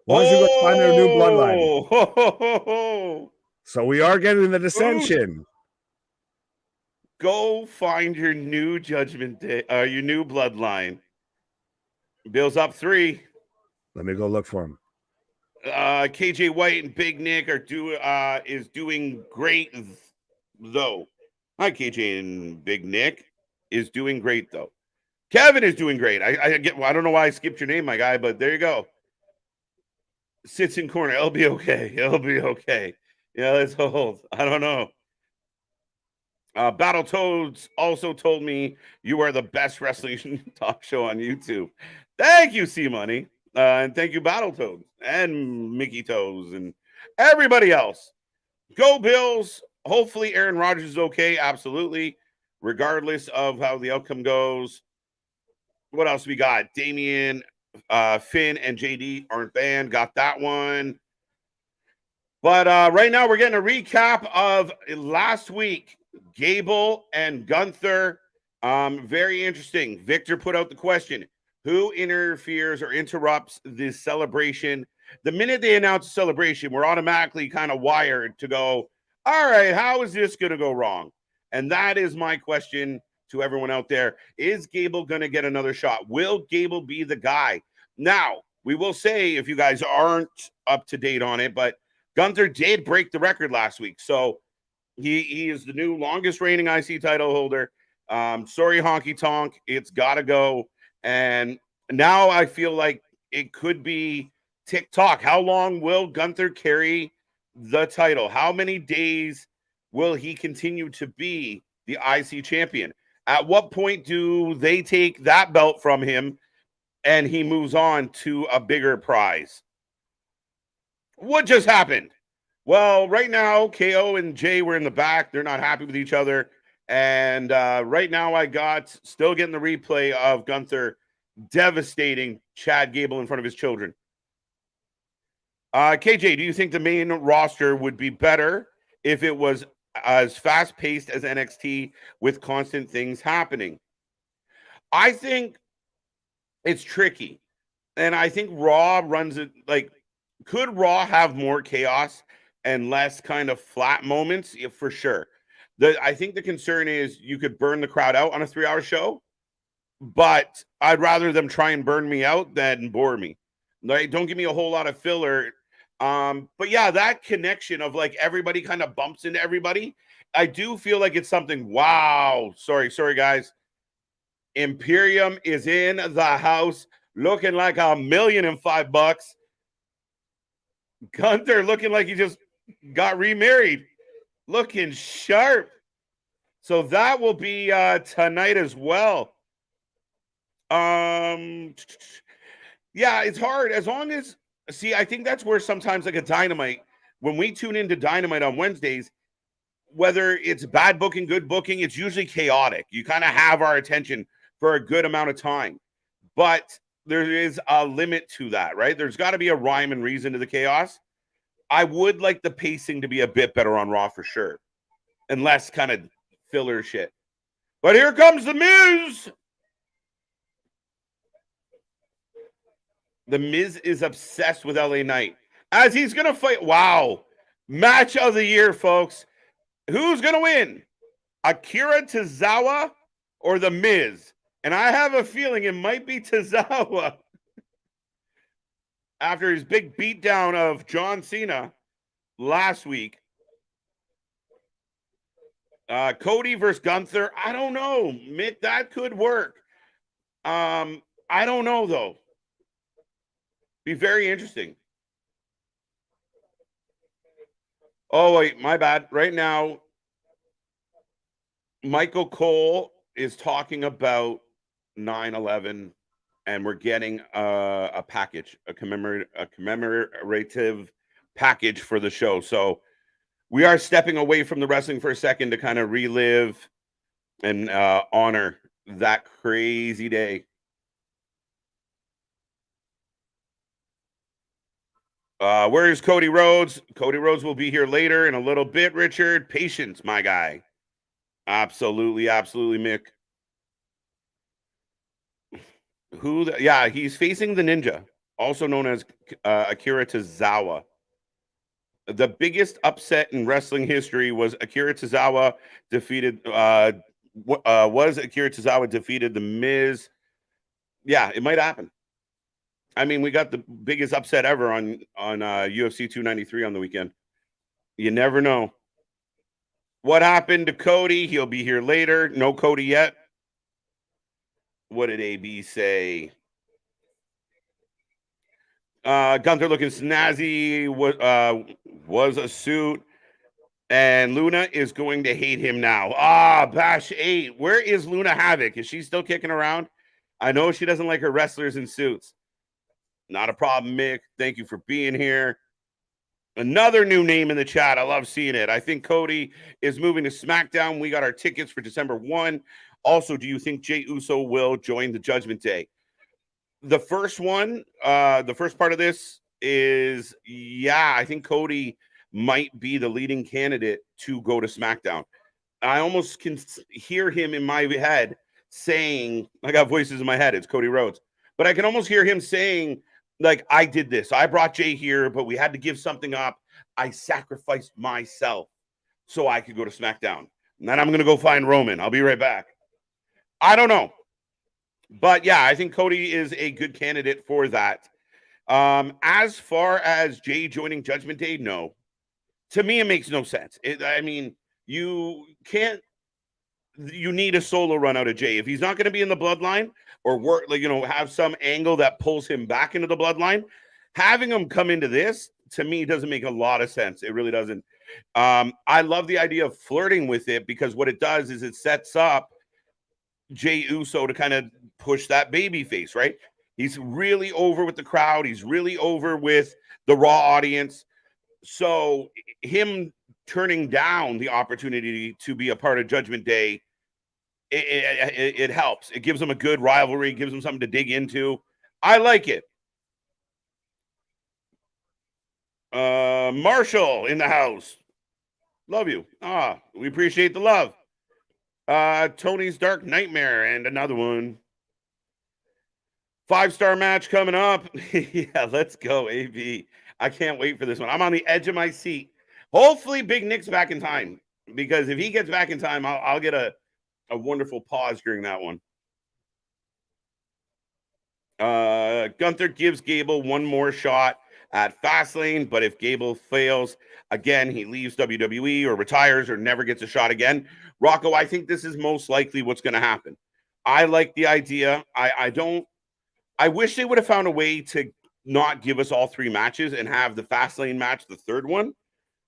[SPEAKER 2] Why don't you go find their new bloodline? So we are getting the dissension.
[SPEAKER 1] Go find your new Judgment Day, your new bloodline. Bill's up 3.
[SPEAKER 2] Let me go look for him.
[SPEAKER 1] KJ White and Big Nick is doing great, though. Hi, KJ and Big Nick is doing great, though. Kevin is doing great. I don't know why I skipped your name, my guy, but there you go. Sits in corner. It'll be okay. Yeah, let's hold. I don't know. Battletoads also told me you are the best wrestling talk show on YouTube. Thank you, C Money. And thank you, Battletoads and Mickey Toes and everybody else. Go Bills. Hopefully Aaron Rodgers is okay. Absolutely. Regardless of how the outcome goes. What else we got? Damian, Finn, and JD aren't banned. Got that one. But right now we're getting a recap of last week. Gable and Gunther. Very interesting. Victor put out the question. Who interferes or interrupts this celebration? The minute they announce a celebration, we're automatically kind of wired to go, all right, how is this going to go wrong? And that is my question to everyone out there. Is Gable going to get another shot? Will Gable be the guy? Now, we will say, if you guys aren't up to date on it, but Gunther did break the record last week. So he is the new longest reigning IC title holder. Sorry, honky tonk. It's got to go. And now I feel like it could be TikTok. How long will Gunther carry the title? How many days will he continue to be the IC champion? At what point do they take that belt from him and he moves on to a bigger prize? What just happened? Well, right now, KO and Jay were in the back. They're not happy with each other. And right now I got still getting the replay of Gunther devastating Chad Gable in front of his children. KJ, do you think the main roster would be better if it was as fast-paced as NXT with constant things happening? I think it's tricky. And I think Raw runs it like, could Raw have more chaos and less kind of flat moments? Yeah, for sure. I think the concern is you could burn the crowd out on a 3-hour show, but I'd rather them try and burn me out than bore me. Like, don't give me a whole lot of filler. But yeah, that connection of like everybody kind of bumps into everybody. I do feel like it's something. Wow. Sorry, guys. Imperium is in the house looking like $1,005,000. Gunther looking like he just got remarried. Looking sharp. So that will be tonight as well. Yeah, it's hard. As long as, see, I think that's where sometimes like a Dynamite, when we tune into Dynamite on Wednesdays, whether it's bad booking, good booking, it's usually chaotic. You kind of have our attention for a good amount of time. But there is a limit to that, right? There's got to be a rhyme and reason to the chaos. I would like the pacing to be a bit better on Raw for sure. and less kind of filler shit. But here comes The Miz. The Miz is obsessed with LA Knight as he's going to fight. Wow. Match of the year, folks. Who's going to win? Akira Tozawa or The Miz? And I have a feeling it might be Tozawa after his big beatdown of John Cena last week. Cody versus Gunther. I don't know. Mick, that could work. I don't know, though. Be very interesting. Oh, wait, my bad. Right now, Michael Cole is talking about 9/11, and we're getting a package, a commemorative package for the show. So we are stepping away from the wrestling for a second to kind of relive and honor that crazy day. Where is Cody Rhodes? Cody Rhodes will be here later in a little bit, Richard. Patience, my guy. Absolutely, absolutely, Mick. Yeah, he's facing the Ninja, also known as Akira Tozawa. The biggest upset in wrestling history was Akira Tozawa defeated The Miz. Yeah, it might happen. I mean, we got the biggest upset ever on UFC 293 on the weekend. You never know. What happened to Cody? He'll be here later. No Cody yet. What did AB say? Gunther looking snazzy. Was a suit. And Luna is going to hate him now. Bash 8. Where is Luna Havoc? Is she still kicking around? I know she doesn't like her wrestlers in suits. Not a problem, Mick. Thank you for being here. Another new name in the chat. I love seeing it. I think Cody is moving to SmackDown. We got our tickets for December 1. Also, do you think Jey Uso will join the Judgment Day? The first one, the first part of this is, yeah, I think Cody might be the leading candidate to go to SmackDown. I almost can hear him in my head saying, I got voices in my head. It's Cody Rhodes. But I can almost hear him saying, like, I did this. I brought Jay here, but we had to give something up. I sacrificed myself so I could go to SmackDown. And then I'm going to go find Roman. I'll be right back. I don't know. But, yeah, I think Cody is a good candidate for that. As far as Jay joining Judgment Day, no. To me, it makes no sense. I mean, you need a solo run out of Jay. If he's not going to be in the bloodline or work, like, have some angle that pulls him back into the bloodline, having him come into this, to me, doesn't make a lot of sense. It really doesn't. I love the idea of flirting with it, because what it does is it sets up Jey Uso to kind of push that baby face, right? He's really over with the crowd. He's really over with the Raw audience. So him turning down the opportunity to be a part of Judgment Day, it helps. It gives them a good rivalry, gives them something to dig into. I like it. Marshall in the house. Love you. We appreciate the love. Tony's Dark Nightmare and another one. 5-star match coming up. Yeah, let's go, AB. I can't wait for this one. I'm on the edge of my seat. Hopefully Big Nick's back in time, because if he gets back in time, I'll get a wonderful pause during that one. Gunther gives Gable one more shot at Fastlane, but if Gable fails again, he leaves WWE or retires or never gets a shot again. Rocco, I think this is most likely what's going to happen. I like the idea. I wish they would have found a way to not give us all 3 matches and have the Fastlane match the third one.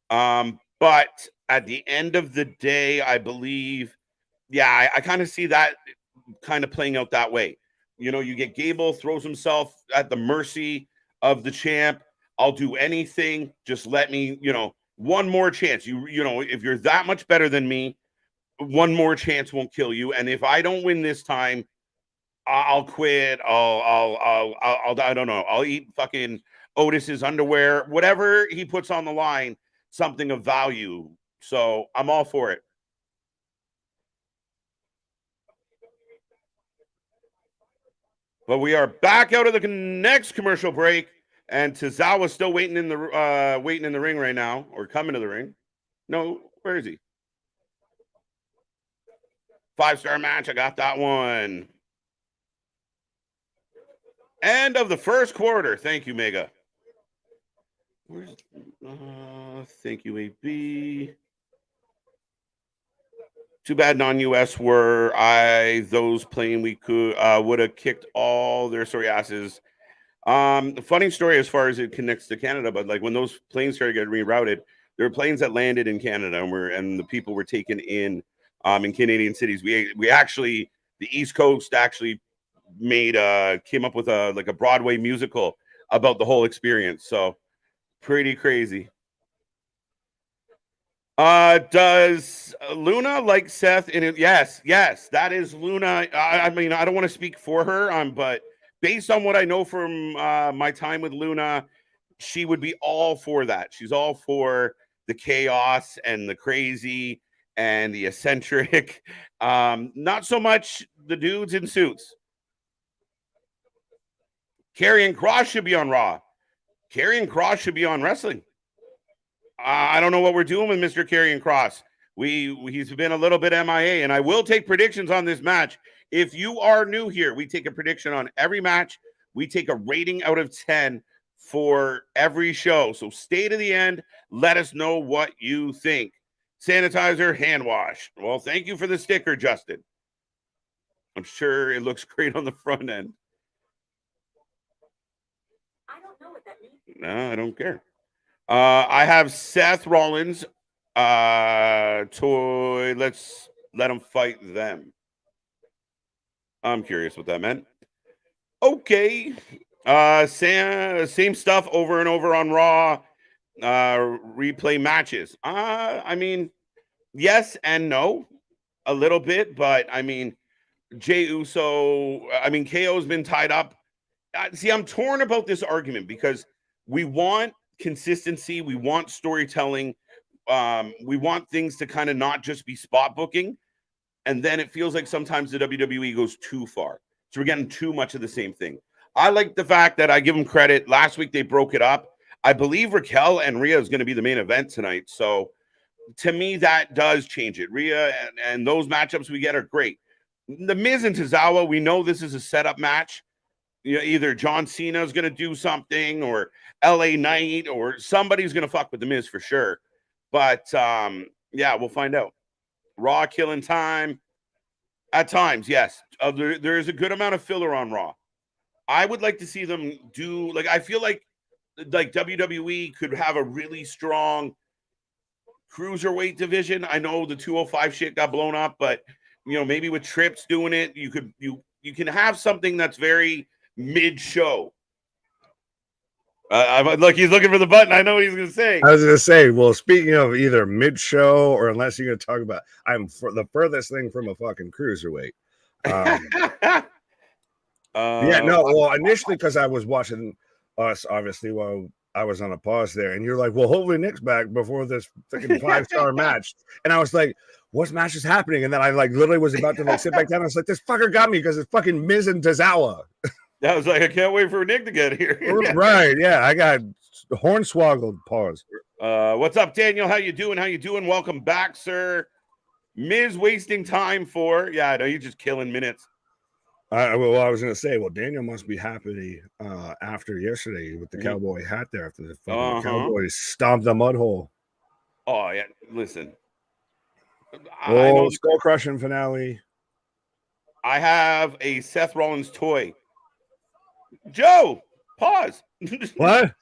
[SPEAKER 1] But at the end of the day, I believe, yeah, I kind of see that kind of playing out that way. You get Gable throws himself at the mercy of the champ. I'll do anything. Just let me, one more chance. If you're that much better than me, one more chance won't kill you. And if I don't win this time, I'll quit. I don't know. I'll eat fucking Otis's underwear, whatever he puts on the line, something of value. So I'm all for it. But we are back out of the next commercial break, and Tozawa's still waiting in the ring right now, or coming to the ring. No, where is he? 5-star match. I got that one. End of the first quarter. Thank you, Mega. Where's thank you, AB. Too bad non-US were those playing we could would have kicked all their sorry asses. The funny story as far as it connects to Canada, but like when those planes started getting rerouted, there were planes that landed in Canada and the people were taken in Canadian cities. We actually, the East Coast actually came up with a Broadway musical about the whole experience. So pretty crazy. Does Luna like Seth in it? Yes, that is Luna. I mean, I don't want to speak for her, but based on what I know from my time with Luna, she would be all for that. She's all for the chaos and the crazy and the eccentric. Not so much the dudes in suits. Karrion Kross should be on Raw. Karrion Kross should be on Wrestling. I don't know what we're doing with Mr. Karrion Kross. He's been a little bit MIA, and I will take predictions on this match. If you are new here, we take a prediction on every match. We take a rating out of 10 for every show. So stay to the end. Let us know what you think. Sanitizer, hand wash. Well, thank you for the sticker, Justin. I'm sure it looks great on the front end.
[SPEAKER 3] I don't know what that means.
[SPEAKER 1] No, I don't care. I have Seth Rollins toy. Let's let him fight them. I'm curious what that meant. Okay. Same stuff over and over on Raw. Replay matches. I mean, yes and no, a little bit, but I mean, Jey Uso. I mean, KO's been tied up. See, I'm torn about this argument because we want consistency, we want storytelling, we want things to kind of not just be spot booking, and then it feels like sometimes the WWE goes too far, so we're getting too much of the same thing. I like the fact that I give them credit. Last week they broke it up. I believe Raquel and Rhea is going to be the main event tonight, so to me that does change it. Rhea and those matchups we get are great. The Miz and Tozawa, we know this is a setup match. You know, either John Cena is going to do something, or LA Knight, or somebody's going to fuck with the Miz for sure. But yeah, we'll find out. Raw killing time at times, yes. There is a good amount of filler on Raw. I would like to see them do I feel like WWE could have a really strong cruiserweight division. I know the 205 shit got blown up, but you know, maybe with Trips doing it, you can have something that's very mid-show. Look, he's looking for the button. I know what he's going to say.
[SPEAKER 2] I was going to say, well, speaking of either mid-show or unless you're going to talk about, I'm the furthest thing from a fucking cruiserweight. Yeah, no, well, initially because I was watching us, obviously, while I was on a pause there, and you're like, well, hopefully Nick's back before this freaking 5-star match. And I was like, what match is happening? And then I literally was about to sit back down. I was like, this fucker got me because it's fucking Miz and Tozawa.
[SPEAKER 1] I was like, I can't wait for Nick to get here.
[SPEAKER 2] Right, yeah, I got hornswoggled. Pause.
[SPEAKER 1] What's up, Daniel? How you doing? Welcome back, sir. Miz wasting time for, yeah, I know you're just killing minutes.
[SPEAKER 2] I was going to say, well, Daniel must be happy after yesterday with the cowboy hat there after the Cowboys stomped the mud hole.
[SPEAKER 1] Oh, yeah, listen.
[SPEAKER 2] Skull crushing finale.
[SPEAKER 1] I have a Seth Rollins toy. Joe, pause.
[SPEAKER 2] What?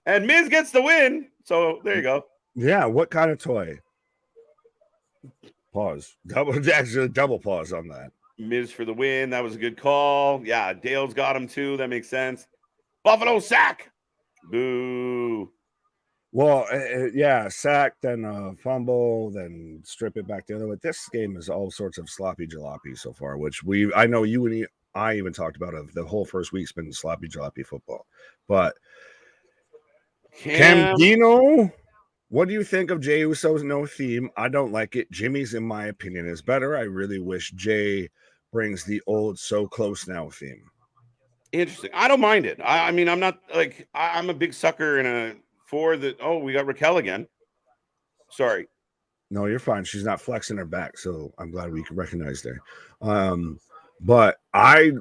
[SPEAKER 1] And Miz gets the win. So there you go.
[SPEAKER 2] Yeah, what kind of toy? Pause. Double pause on that.
[SPEAKER 1] Miz for the win. That was a good call. Yeah, Dale's got him too. That makes sense. Buffalo sack. Boo.
[SPEAKER 2] Well, yeah, sack, then fumble, then strip it back the other way. This game is all sorts of sloppy jalopy so far, which I know you and I even talked about it. The whole first week's been sloppy jalopy football. But Cam Dino What do you think of Jey Uso's no theme? I don't like it. Jimmy's, in my opinion, is better. I really wish Jey brings the old So Close Now theme.
[SPEAKER 1] Interesting. I don't mind it. I mean, I'm not like I'm a big sucker for the. Oh, we got Raquel again. Sorry.
[SPEAKER 2] No, you're fine. She's not flexing her back, so I'm glad we can recognize her. But I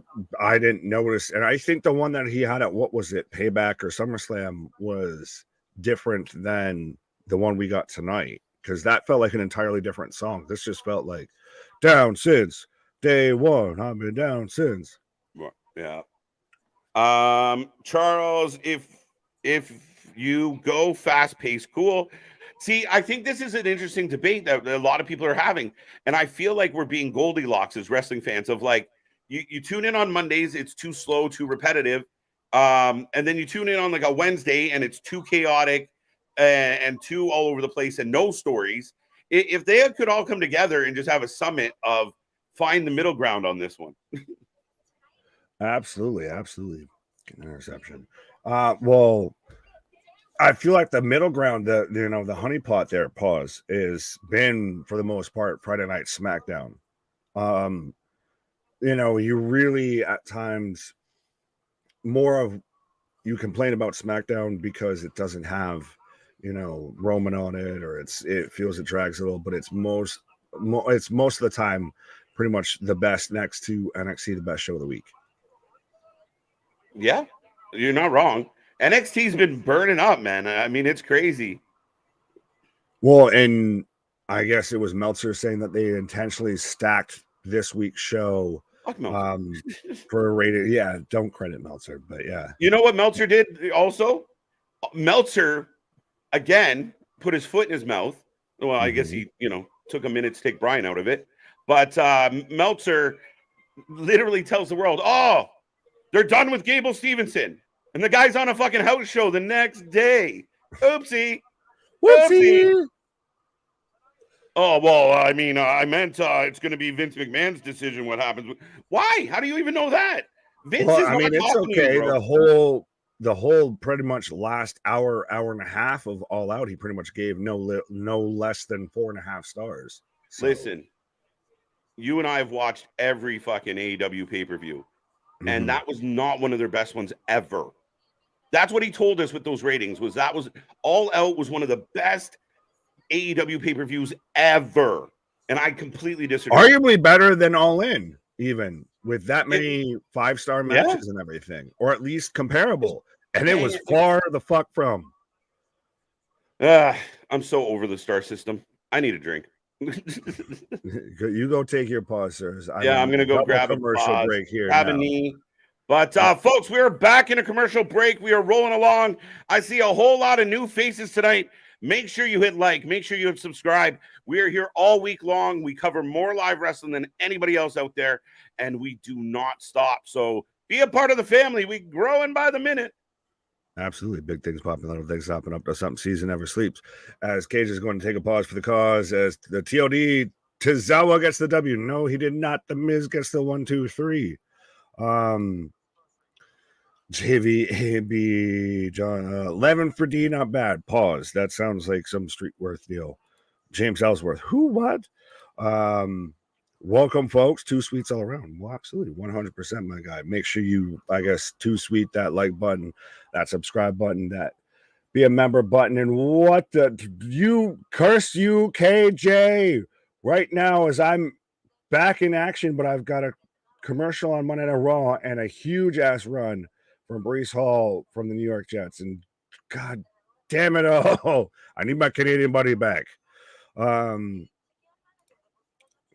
[SPEAKER 2] didn't notice, and I think the one that he had at what was it, Payback or SummerSlam, was different than the one we got tonight, because that felt like an entirely different song. This just felt like down since day one. I've been down since.
[SPEAKER 1] Yeah. Charles, if you go fast paced, cool. See, I think this is an interesting debate that a lot of people are having, and I feel like we're being Goldilocks as wrestling fans of like you tune in on Mondays, it's too slow, too repetitive, and then you tune in on like a Wednesday and it's too chaotic and too all over the place and no stories. If they could all come together and just have a summit of find the middle ground on this one.
[SPEAKER 2] Absolutely. Interception. Well, I feel like the middle ground, the honeypot there, pause, is been for the most part Friday Night SmackDown. You really at times more of you complain about SmackDown because it doesn't have Roman on it, or it feels it drags a little, but it's most of the time pretty much the best next to NXT, the best show of the week.
[SPEAKER 1] Yeah, you're not wrong. NXT's been burning up, man. I mean, it's crazy.
[SPEAKER 2] Well, and I guess it was Meltzer saying that they intentionally stacked this week's show for a rated. Yeah, don't credit Meltzer, but yeah.
[SPEAKER 1] You know what Meltzer did also? Meltzer, again, put his foot in his mouth. Well, I guess he, took a minute to take Brian out of it. But Meltzer literally tells the world, oh, they're done with Gable Stevenson. And the guy's on a fucking house show the next day. Oopsie.
[SPEAKER 2] Whoopsie.
[SPEAKER 1] Oh, well, I mean, I meant it's going to be Vince McMahon's decision what happens. Why? How do you even know that? Vince is not
[SPEAKER 2] it's okay.
[SPEAKER 1] You,
[SPEAKER 2] the whole pretty much last hour and a half of All Out, he pretty much gave no less than 4.5 stars. So.
[SPEAKER 1] Listen, you and I have watched every fucking AEW pay-per-view, and that was not one of their best ones ever. That's what he told us with those ratings, was All Out was one of the best AEW pay-per-views ever. And I completely disagree.
[SPEAKER 2] Arguably better than All In, even with that many 5-star matches and everything, or at least comparable. And it was far the fuck from.
[SPEAKER 1] I'm so over the star system. I need a drink.
[SPEAKER 2] You go take your pause, sirs.
[SPEAKER 1] I'm going to go grab a
[SPEAKER 2] commercial break here.
[SPEAKER 1] Have a knee. But folks, we are back in a commercial break. We are rolling along. I see a whole lot of new faces tonight. Make sure you hit like. Make sure you hit subscribe. We are here all week long. We cover more live wrestling than anybody else out there, and we do not stop. So be a part of the family. We're growing by the minute.
[SPEAKER 2] Absolutely. Big things popping, little things hopping up to something. Season never sleeps. As Cage is going to take a pause for the cause, as the TOD Tozawa gets the W. No, he did not. The Miz gets the 1, 2, 3. JVAB John 11 for D, not bad. Pause. That sounds like some Streetworth deal. James Ellsworth. Who? What? Welcome, folks. 2 sweets all around. Well, absolutely, 100%, my guy. Make sure you, 2 sweet that like button, that subscribe button, that be a member button, and what the you curse you, KJ, right now as I'm back in action, but I've got a commercial on Monday Night Raw and a huge ass run from Breece Hall from the New York Jets, and god damn it, I need my Canadian buddy back.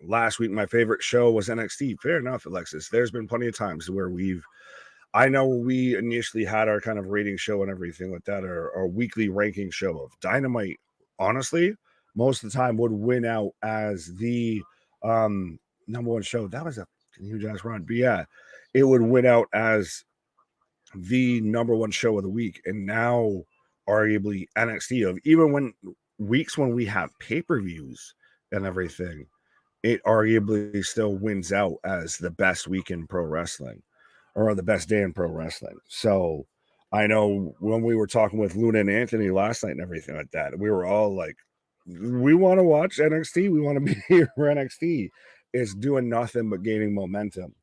[SPEAKER 2] Last week my favorite show was NXT. Fair enough, Alexis. There's been plenty of times where I know we initially had our kind of rating show and everything like that, or our weekly ranking show of Dynamite, honestly, most of the time would win out as the number one show. That was a huge ass run, but yeah, it would win out as the number one show of the week. And now arguably NXT, of even when weeks when we have pay-per-views and everything, it arguably still wins out as the best week in pro wrestling, or the best day in pro wrestling. So I know when we were talking with Luna and Anthony last night and everything like that, we were all like, we want to watch NXT. We want to be here for NXT. It's doing nothing but gaining momentum.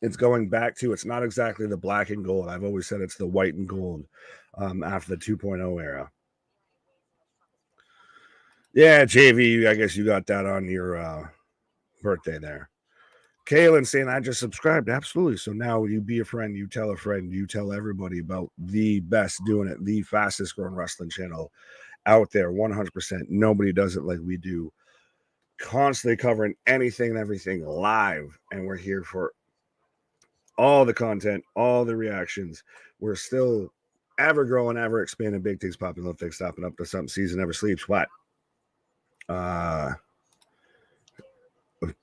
[SPEAKER 2] It's going back to, it's not exactly the black and gold. I've always said it's the white and gold after the 2.0 era. Yeah, JV, I guess you got that on your birthday there. Kaylin saying, I just subscribed. Absolutely. So now you be a friend, you tell a friend, you tell everybody about the best doing it, the fastest growing wrestling channel out there, 100%. Nobody does it like we do. Constantly covering anything and everything live. And we're here for all the content, all the reactions. We're still ever growing, ever expanding. Big things popping, little things stopping up to something. Season never sleeps. What?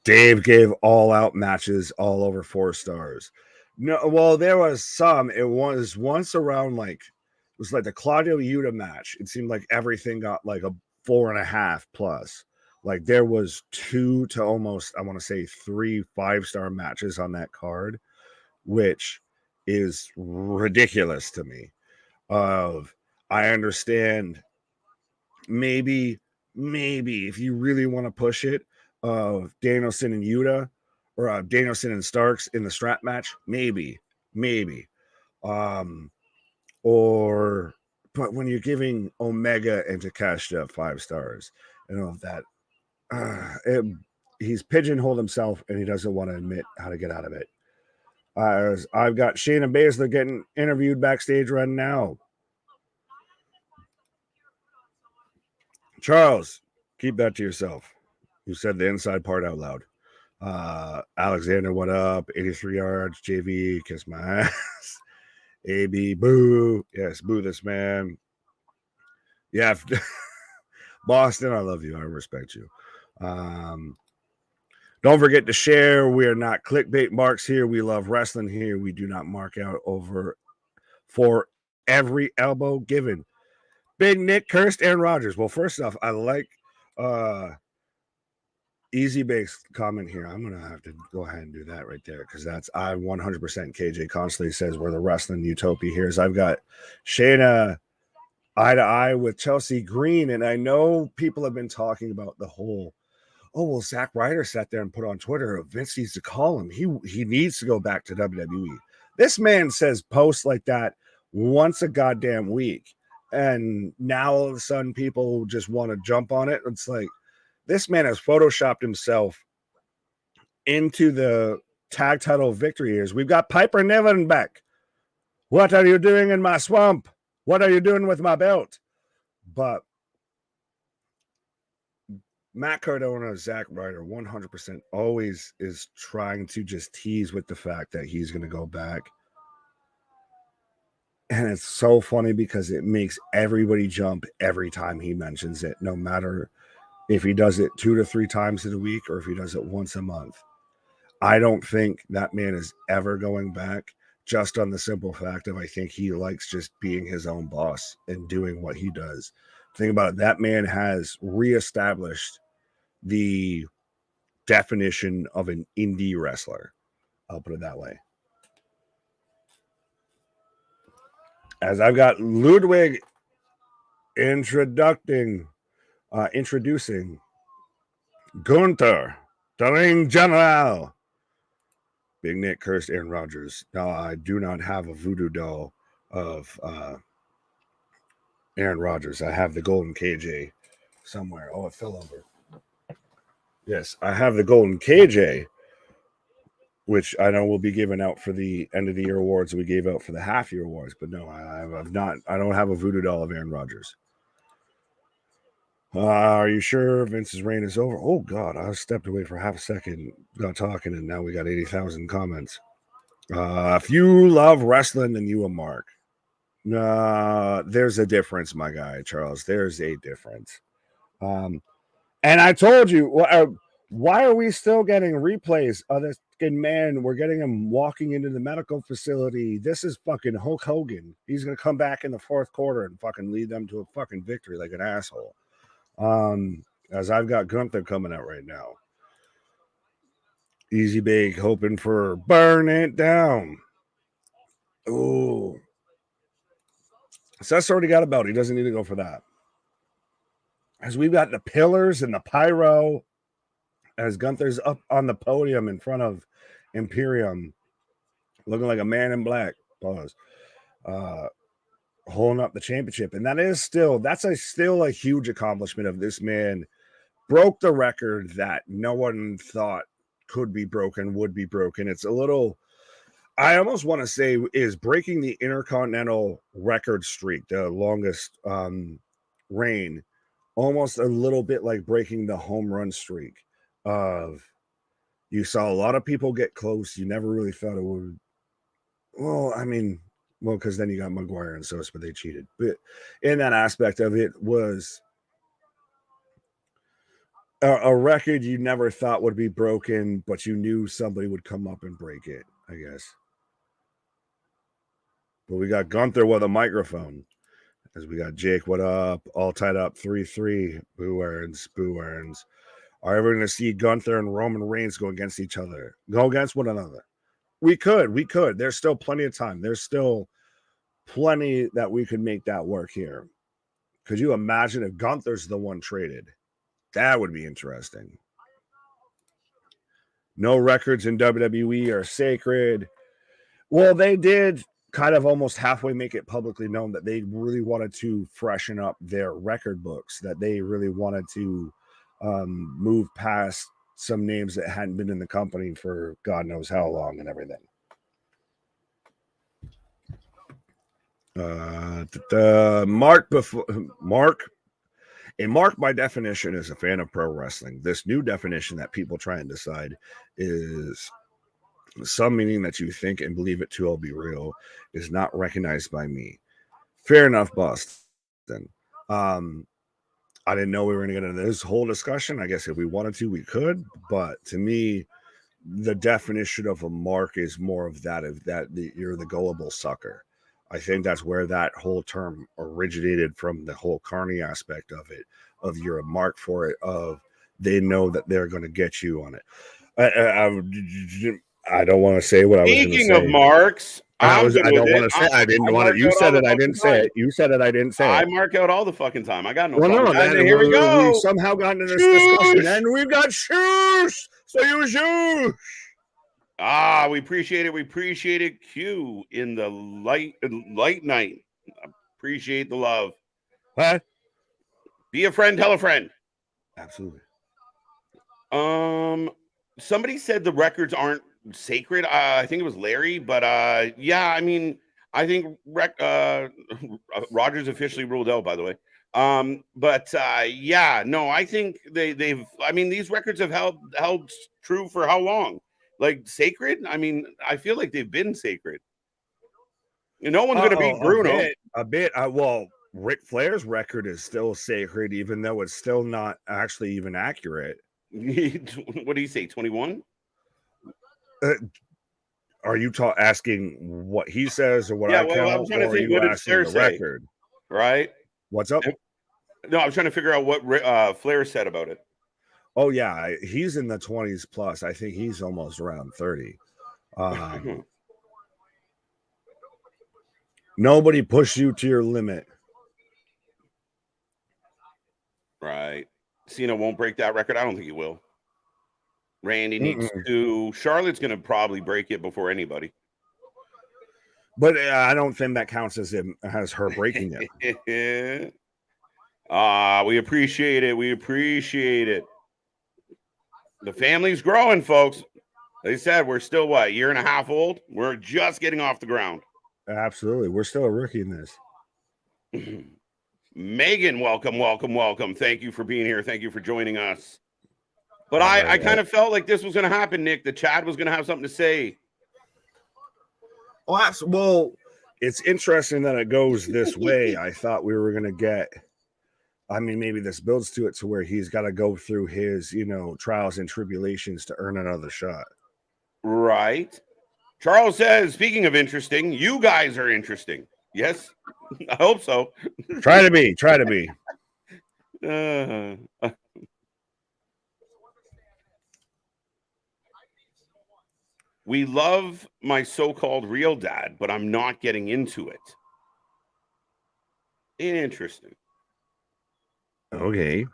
[SPEAKER 2] Dave gave all out matches all over 4 stars. No, well, there was some. It was once around like, it was like the Claudio Yuta match. It seemed like everything got like a 4.5 plus. Like there was 2 to almost, I want to say 3 5-star matches on that card, which is ridiculous to me. I understand maybe if you really want to push it, of Danielson and Yuta, or Danielson and Starks in the strap match, maybe. Or, but when you're giving Omega and Takeshita 5 stars, and all of that, he's pigeonholed himself, and he doesn't want to admit how to get out of it. I've got Shayna Baszler getting interviewed backstage right now. Charles, keep that to yourself. You said the inside part out loud. Alexander, what up? 83 yards. JV, kiss my ass. AB, boo. Yes, boo this man. Yeah. Boston, I love you. I respect you. Don't forget to share. We are not clickbait marks here. We love wrestling here. We do not mark out over for every elbow given. Big Nick cursed Aaron Rodgers. Well, first off, I like Easy Bake's comment here. I'm gonna have to go ahead and do that right there, because that's I 100% KJ constantly says we're the wrestling utopia here. I've got Shayna eye to eye with Chelsea Green, and I know people have been talking about the whole, oh well, Zack Ryder sat there and put on Twitter, Vince needs to call him. He needs to go back to WWE. This man says posts like that once a goddamn week, and now all of a sudden people just want to jump on it. It's like, this man has photoshopped himself into the tag title victory years. We've got Piper Niven back. What are you doing in my swamp? What are you doing with my belt? But Matt Cardona, Zack Ryder, 100% always is trying to just tease with the fact that he's going to go back. And it's so funny because it makes everybody jump every time he mentions it, no matter if he does it 2 to 3 times in a week or if he does it once a month. I don't think that man is ever going back, just on the simple fact of I think he likes just being his own boss and doing what he does. Think about it. That man has reestablished the definition of an indie wrestler. I'll put it that way. As I've got Ludwig introducing Gunther, the ring general. Big Nick cursed Aaron Rodgers. No, I do not have a voodoo doll of Aaron Rodgers. I have the golden KJ somewhere. Oh, it fell over. Yes, I have the golden KJ, which I know will be given out for the end of the year awards we gave out for the half year awards. But no, I've not. I don't have a voodoo doll of Aaron Rodgers. Are you sure Vince's reign is over? Oh, God, I stepped away for half a second, not talking, and now we got 80,000 comments. If you love wrestling, then you a mark. There's a difference, my guy, Charles. There's a difference. And I told you, why are we still getting replays of this fucking man? We're getting him walking into the medical facility. This is fucking Hulk Hogan. He's going to come back in the 4th quarter and fucking lead them to a fucking victory like an asshole. As I've got Gunther coming out right now. Easy Bake hoping for burn it down. Oh, Seth's already got a belt. He doesn't need to go for that. As we've got the pillars and the pyro, as Gunther's up on the podium in front of Imperium, looking like a man in black. Pause. Holding up the championship. And that's still a huge accomplishment of this man. Broke the record that no one thought could be broken, would be broken. It's a little, I almost want to say, is breaking the Intercontinental record streak, the longest reign, almost a little bit like breaking the home run streak of, you saw a lot of people get close. You never really thought it would. Well, I mean, because then you got McGuire and Sos, but they cheated. But in that aspect of it was a record you never thought would be broken, but you knew somebody would come up and break it, I guess. But we got Gunther with a microphone. As we got Jake, what up? All tied up 3-3. Boo earns. Are we going to see Gunther and Roman Reigns go against each other? Go against one another? We could. There's still plenty of time. There's still plenty that we could make that work here. Could you imagine if Gunther's the one traded? That would be interesting. No records in WWE are sacred. Well, they did kind of almost halfway make it publicly known that they really wanted to freshen up their record books, that they really wanted to move past some names that hadn't been in the company for God knows how long and everything. Mark by definition is a fan of pro wrestling. This new definition that people try and decide is some meaning that you think and believe it to all be real is not recognized by me. Fair enough, Boston. I didn't know we were going to get into this whole discussion. I guess if we wanted to, we could. But to me, the definition of a mark is more of that you're the gullible sucker. I think that's where that whole term originated from, the whole carny aspect of it, of you're a mark for it, of they know that they're going to get you on it. I don't want to say what I was going to say.
[SPEAKER 1] Speaking of marks,
[SPEAKER 2] I don't want to say. I didn't want to. You said it. I didn't say it. You said it. I didn't say it.
[SPEAKER 1] I mark out all the fucking time. I got no.
[SPEAKER 2] Well,
[SPEAKER 1] problem.
[SPEAKER 2] no.
[SPEAKER 1] Here we go.
[SPEAKER 2] We somehow got into this discussion, and we've got shoes. So you shoes.
[SPEAKER 1] We appreciate it. We appreciate it. Q in the light night. Appreciate the love.
[SPEAKER 2] What?
[SPEAKER 1] Be a friend. Tell a friend.
[SPEAKER 2] Absolutely.
[SPEAKER 1] Somebody said the records aren't sacred. I think it was Larry, but yeah. I mean, I think Rogers officially ruled out. By the way. But yeah. No, I think they've. I mean, these records have held true for how long? Like sacred? I mean, I feel like they've been sacred. No one's going to beat Bruno.
[SPEAKER 2] A bit. Well, Ric Flair's record is still sacred, even though it's still not actually even accurate.
[SPEAKER 1] What do you say? 21?
[SPEAKER 2] Are you asking what he says or what I count?
[SPEAKER 1] I'm trying to think. What did Flair say? Record? Right?
[SPEAKER 2] What's up?
[SPEAKER 1] No, I'm trying to figure out what Flair said about it.
[SPEAKER 2] Oh yeah, he's in the 20s plus. I think he's almost around 30. Nobody pushed you to your limit.
[SPEAKER 1] Right. Cena won't break that record. I don't think he will. Randy needs to. Charlotte's going to probably break it before anybody.
[SPEAKER 2] But I don't think that counts as her breaking it.
[SPEAKER 1] We appreciate it. We appreciate it. The family's growing, folks. They said we're still, what, a year and a half old? We're just getting off the ground.
[SPEAKER 2] Absolutely. We're still a rookie in this.
[SPEAKER 1] Megan, welcome. Thank you for being here. Thank you for joining us. But I kind of felt like this was going to happen, Nick. The Chad was going to have something to say.
[SPEAKER 2] Well, it's interesting that it goes this way. I thought we were going to get, I mean, maybe this builds to it to where he's got to go through his, trials and tribulations to earn another shot.
[SPEAKER 1] Right. Charles says, speaking of interesting, you guys are interesting. Yes, I hope so.
[SPEAKER 2] Try to be.
[SPEAKER 1] We love my so-called real dad, but I'm not getting into it. Interesting.
[SPEAKER 2] Okay.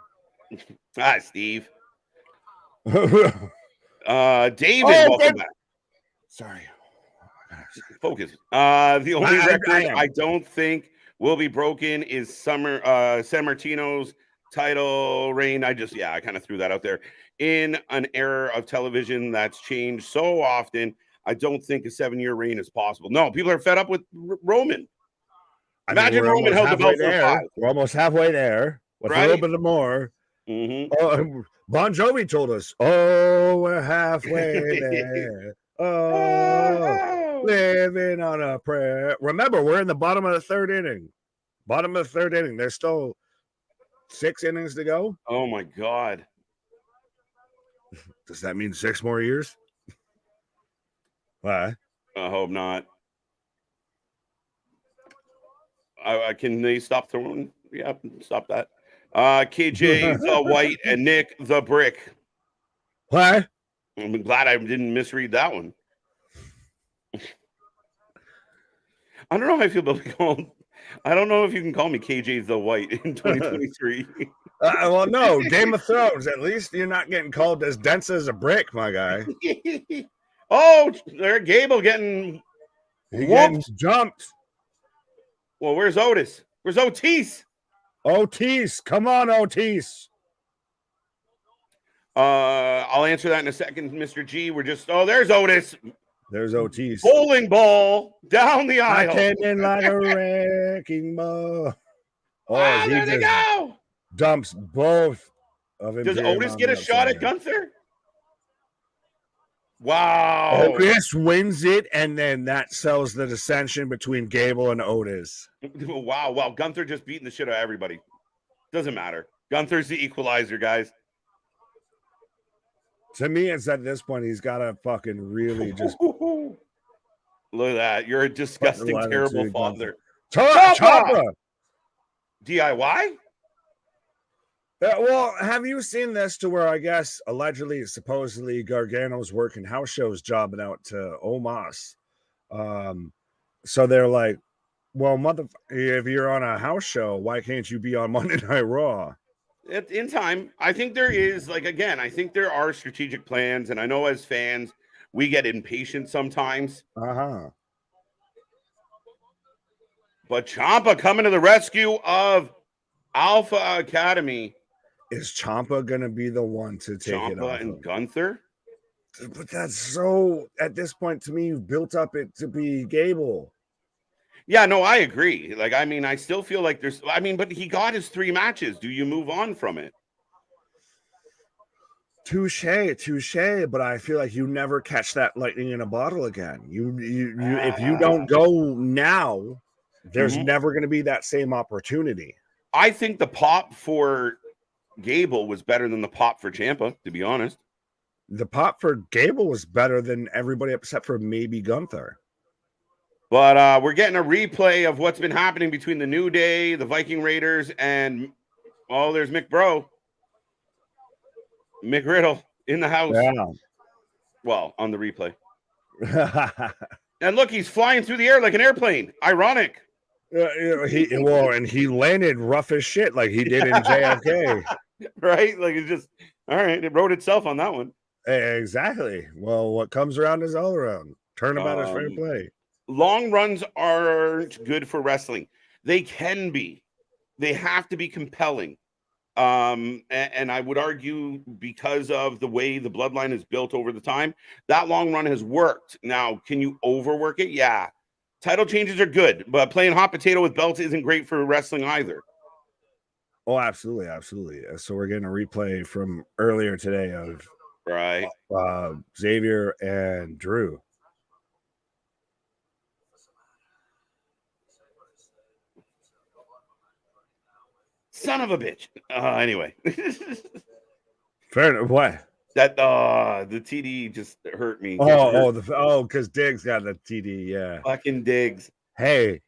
[SPEAKER 1] Ah, Steve.
[SPEAKER 2] David,
[SPEAKER 1] Welcome back.
[SPEAKER 2] Sorry.
[SPEAKER 1] Focus. The only record
[SPEAKER 2] am.
[SPEAKER 1] I don't think will be broken is San Martino's title reign. I kind of threw that out there. In an era of television that's changed so often, I don't think a 7-year reign is possible. No, people are fed up with Roman. Imagine Roman held the belt for 5.
[SPEAKER 2] We're almost halfway there. With a little bit more.
[SPEAKER 1] Mm-hmm.
[SPEAKER 2] Bon Jovi told us, "Oh, we're halfway there. Oh, living on a prayer." Remember, we're in the bottom of the third inning. There's still 6 innings to go.
[SPEAKER 1] Oh my God!
[SPEAKER 2] Does that mean 6 more years? What?
[SPEAKER 1] I hope not. Can they stop throwing? Yeah, stop that. KJ the White and Nick the Brick.
[SPEAKER 2] What?
[SPEAKER 1] I'm glad I didn't misread that one. I don't know how I feel about being called. I don't know if you can call me KJ the White in 2023.
[SPEAKER 2] Well, no, Game of Thrones. At least you're not getting called as dense as a brick, my guy.
[SPEAKER 1] Oh, there, Gable getting
[SPEAKER 2] jumped.
[SPEAKER 1] Well, where's Otis? Where's Otis?
[SPEAKER 2] Otis, come on, Otis.
[SPEAKER 1] I'll answer that in a second, Mr. G. There's Otis.
[SPEAKER 2] There's Otis.
[SPEAKER 1] Bowling ball down the aisle.
[SPEAKER 2] I came in like a wrecking ball.
[SPEAKER 1] Oh, there they go.
[SPEAKER 2] Dumps both of him.
[SPEAKER 1] Does Otis get a shot at Gunther? Wow.
[SPEAKER 2] Otis wins it, and then that sells the dissension between Gable and Otis.
[SPEAKER 1] Wow. Gunther just beating the shit out of everybody. Doesn't matter. Gunther's the equalizer, guys.
[SPEAKER 2] To me, it's at this point, he's got to fucking really just...
[SPEAKER 1] Look at that. You're a disgusting, terrible father.
[SPEAKER 2] Ciampa!
[SPEAKER 1] DIY?
[SPEAKER 2] Well, have you seen this to where I guess allegedly, supposedly Gargano's working house shows jobbing out to Omos? So they're like, well, if you're on a house show, why can't you be on Monday Night Raw?
[SPEAKER 1] In time, I think there is, I think there are strategic plans, and I know as fans, we get impatient sometimes.
[SPEAKER 2] Uh-huh.
[SPEAKER 1] But Ciampa coming to the rescue of Alpha Academy.
[SPEAKER 2] Is Ciampa going to be the one to take it off?
[SPEAKER 1] Ciampa and Gunther?
[SPEAKER 2] But that's so, at this point, to me, you've built up it to be Gable.
[SPEAKER 1] Yeah, no, I agree. I still feel like but he got his 3 matches. Do you move on from it?
[SPEAKER 2] Touche. But I feel like you never catch that lightning in a bottle again. If you don't go now, there's never going to be that same opportunity.
[SPEAKER 1] I think the pop for Gable was better than the pop for Ciampa, to be honest.
[SPEAKER 2] The pop for Gable was better than everybody except for maybe Gunther.
[SPEAKER 1] But we're getting a replay of what's been happening between the New Day, the Viking Raiders, and there's McBro. McRiddle in the house.
[SPEAKER 2] Yeah.
[SPEAKER 1] Well, on the replay. And look, he's flying through the air like an airplane. Ironic.
[SPEAKER 2] He landed rough as shit like he did in JFK.
[SPEAKER 1] Right? It's just, all right, it wrote itself on that one.
[SPEAKER 2] Exactly. Well, what comes around is all around. Turnabout is fair play.
[SPEAKER 1] Long runs aren't good for wrestling. They can be. They have to be compelling. And I would argue because of the way the bloodline is built over the time, that long run has worked. Now, can you overwork it? Yeah. Title changes are good, but playing hot potato with belts isn't great for wrestling either.
[SPEAKER 2] Oh, absolutely. So we're getting a replay from earlier today of Xavier and Drew.
[SPEAKER 1] Son of a bitch. Anyway.
[SPEAKER 2] Fair enough. What?
[SPEAKER 1] That the TD just hurt me.
[SPEAKER 2] Because Diggs got the TD, yeah.
[SPEAKER 1] Fucking Diggs.
[SPEAKER 2] Hey.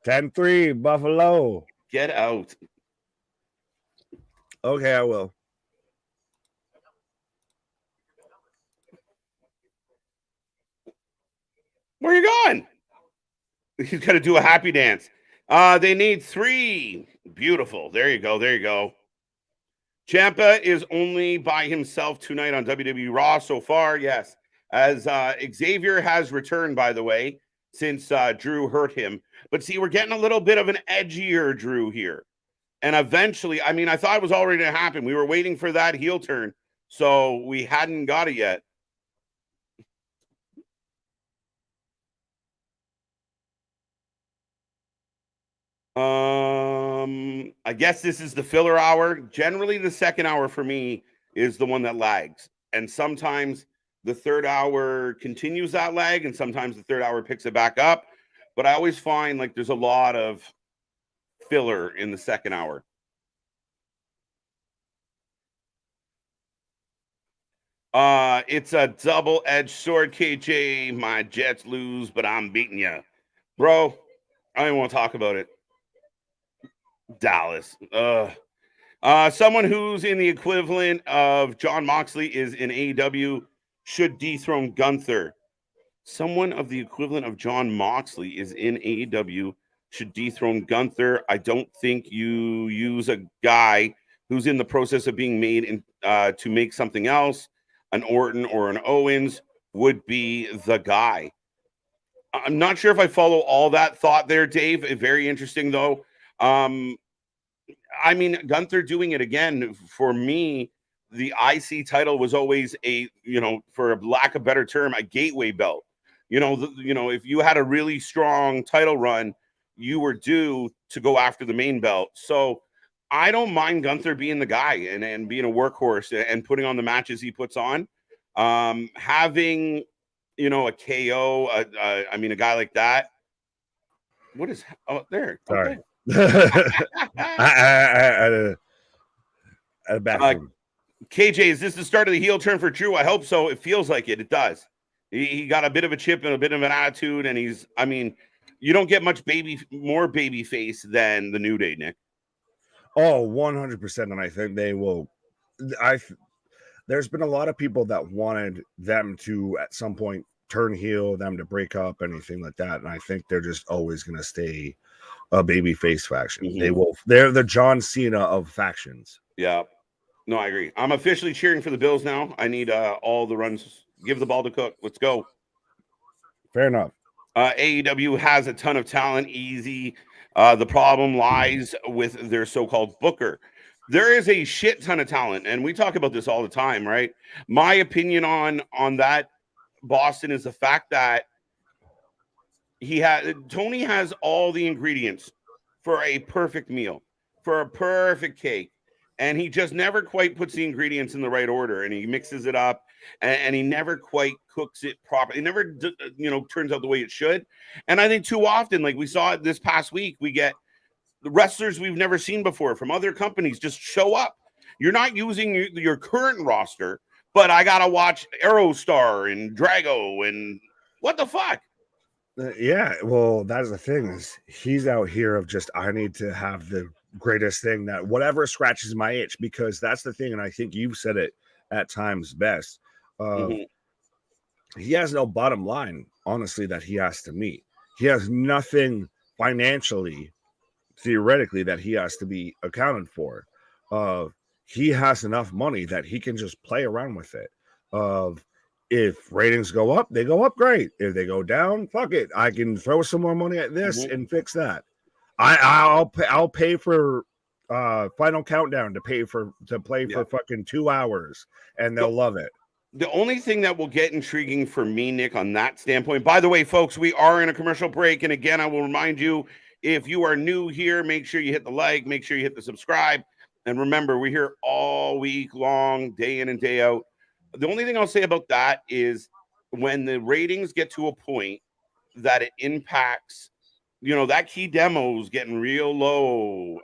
[SPEAKER 2] 10-3, Buffalo.
[SPEAKER 1] Get out.
[SPEAKER 2] Okay, I will.
[SPEAKER 1] are you going? He's got to do a happy dance. They need 3. Beautiful. There you go. There you go. Ciampa is only by himself tonight on WWE Raw so far. Yes. As Xavier has returned, by the way, since Drew hurt him. But see, we're getting a little bit of an edgier Drew here. And eventually, I mean, I thought it was already going to happen. We were waiting for that heel turn. So we hadn't got it yet. I guess this is the filler hour. Generally, the second hour for me is the one that lags. And sometimes the third hour continues that lag, and sometimes the third hour picks it back up. But I always find like there's a lot of filler in the second hour. It's a double-edged sword, KJ. My Jets lose, but I'm beating you. Bro, I don't want to talk about it. Dallas. Someone who's in the equivalent of Jon Moxley is in AEW should dethrone Gunther. Someone of the equivalent of Jon Moxley is in AEW should dethrone Gunther. I don't think you use a guy who's in the process of being made in, to make something else. An Orton or an Owens would be the guy. I'm not sure if I follow all that thought there, Dave. Very interesting, though. I mean, Gunther doing it again, for me, the IC title was always a, for a lack of better term, a gateway belt. If you had a really strong title run, you were due to go after the main belt. So I don't mind Gunther being the guy and being a workhorse and putting on the matches he puts on. Having, a KO, a guy like that. What is, there.
[SPEAKER 2] Sorry.
[SPEAKER 1] Okay. KJ, is this the start of the heel turn for Drew? I hope so. It feels like it. It does. He got a bit of a chip and a bit of an attitude, and you don't get much more baby face than the New Day, Nick.
[SPEAKER 2] Oh, 100%. And I think they will. There's been a lot of people that wanted them to at some point turn heel, them to break up, anything like that. And I think they're just always going to stay a baby face faction.
[SPEAKER 1] Mm-hmm.
[SPEAKER 2] They're the John Cena of factions.
[SPEAKER 1] Yeah. No, I agree. I'm officially cheering for the Bills now. I need all the runs. Give the ball to Cook. Let's go.
[SPEAKER 2] Fair enough.
[SPEAKER 1] AEW has a ton of talent. Easy. The problem lies with their so-called booker. There is a shit ton of talent, and we talk about this all the time, right? My opinion on that, Boston, is the fact that Tony has all the ingredients for a perfect meal, for a perfect cake, and he just never quite puts the ingredients in the right order, and he mixes it up, and he never quite cooks it properly. It never, turns out the way it should. And I think too often, like we saw it this past week, we get the wrestlers we've never seen before from other companies just show up. You're not using your current roster, but I gotta watch Aerostar and Drago and what the fuck.
[SPEAKER 2] Yeah, well, that's the thing, is he's out here of just, I need to have the greatest thing, that whatever scratches my itch, because that's the thing. And I think you've said it at times best. He has no bottom line, honestly, that he has to meet. He has nothing financially, theoretically, that he has to be accounted for. He has enough money that he can just play around with it. If ratings go up, they go up, great. If they go down, fuck it. I can throw some more money at this and fix that. I'll pay for Final Countdown to play for fucking 2 hours, and they'll love it.
[SPEAKER 1] The only thing that will get intriguing for me, Nick, on that standpoint, by the way, folks, we are in a commercial break. And again, I will remind you, if you are new here, make sure you hit the like, make sure you hit the subscribe. And remember, we're here all week long, day in and day out. The only thing I'll say about that is when the ratings get to a point that it impacts, that key demo is getting real low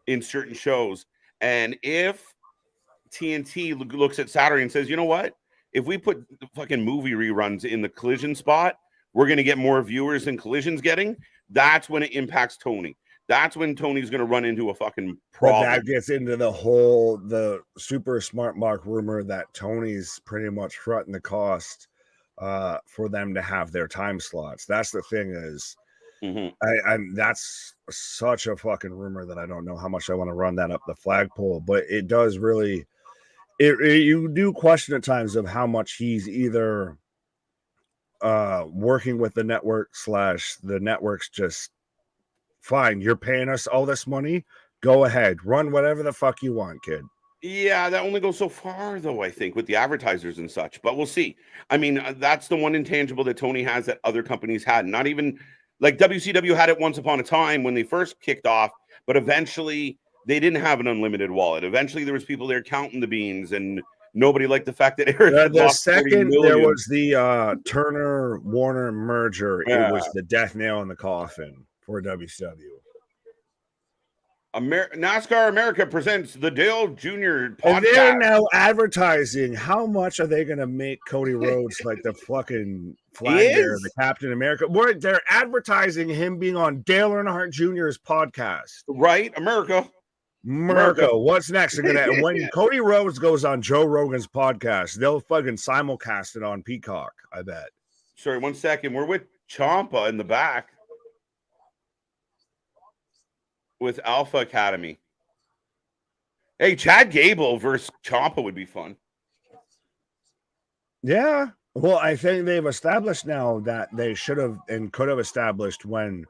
[SPEAKER 1] in certain shows. And if TNT looks at Saturday and says, you know what? If we put the fucking movie reruns in the Collision spot, we're going to get more viewers than Collision's getting. That's when it impacts Tony. That's when Tony's going to run into a fucking problem.
[SPEAKER 2] But that gets into the super smart Mark rumor that Tony's pretty much fronting the cost for them to have their time slots. That's the thing is, that's such a fucking rumor that I don't know how much I want to run that up the flagpole, but it does really, you do question at times of how much he's either working with the network / the network's just fine. You're paying us all this money. Go ahead, run whatever the fuck you want, kid.
[SPEAKER 1] Yeah, that only goes so far, though, I think, with the advertisers and such. But we'll see. I mean, that's the one intangible that Tony has that other companies had. Not even like WCW had it once upon a time when they first kicked off, but eventually they didn't have an unlimited wallet. Eventually, there was people there counting the beans, and nobody liked the fact that Eric had
[SPEAKER 2] The
[SPEAKER 1] lost 40
[SPEAKER 2] second
[SPEAKER 1] million.
[SPEAKER 2] there was the Turner Warner merger,
[SPEAKER 1] Yeah.
[SPEAKER 2] it was the death nail in the coffin for WCW.
[SPEAKER 1] NASCAR America presents the Dale Jr. podcast.
[SPEAKER 2] And they're now advertising. How much are they going to make Cody Rhodes like the fucking flag bearer, the Captain America? They're advertising him being on Dale Earnhardt Jr.'s podcast.
[SPEAKER 1] Right, America.
[SPEAKER 2] What's next? When Cody Rhodes goes on Joe Rogan's podcast, they'll fucking simulcast it on Peacock, I bet.
[SPEAKER 1] Sorry, 1 second. We're with Ciampa in the back with Alpha Academy. Hey, Chad Gable versus Ciampa would be fun.
[SPEAKER 2] Yeah. Well, I think they've established now that they should have and could have established when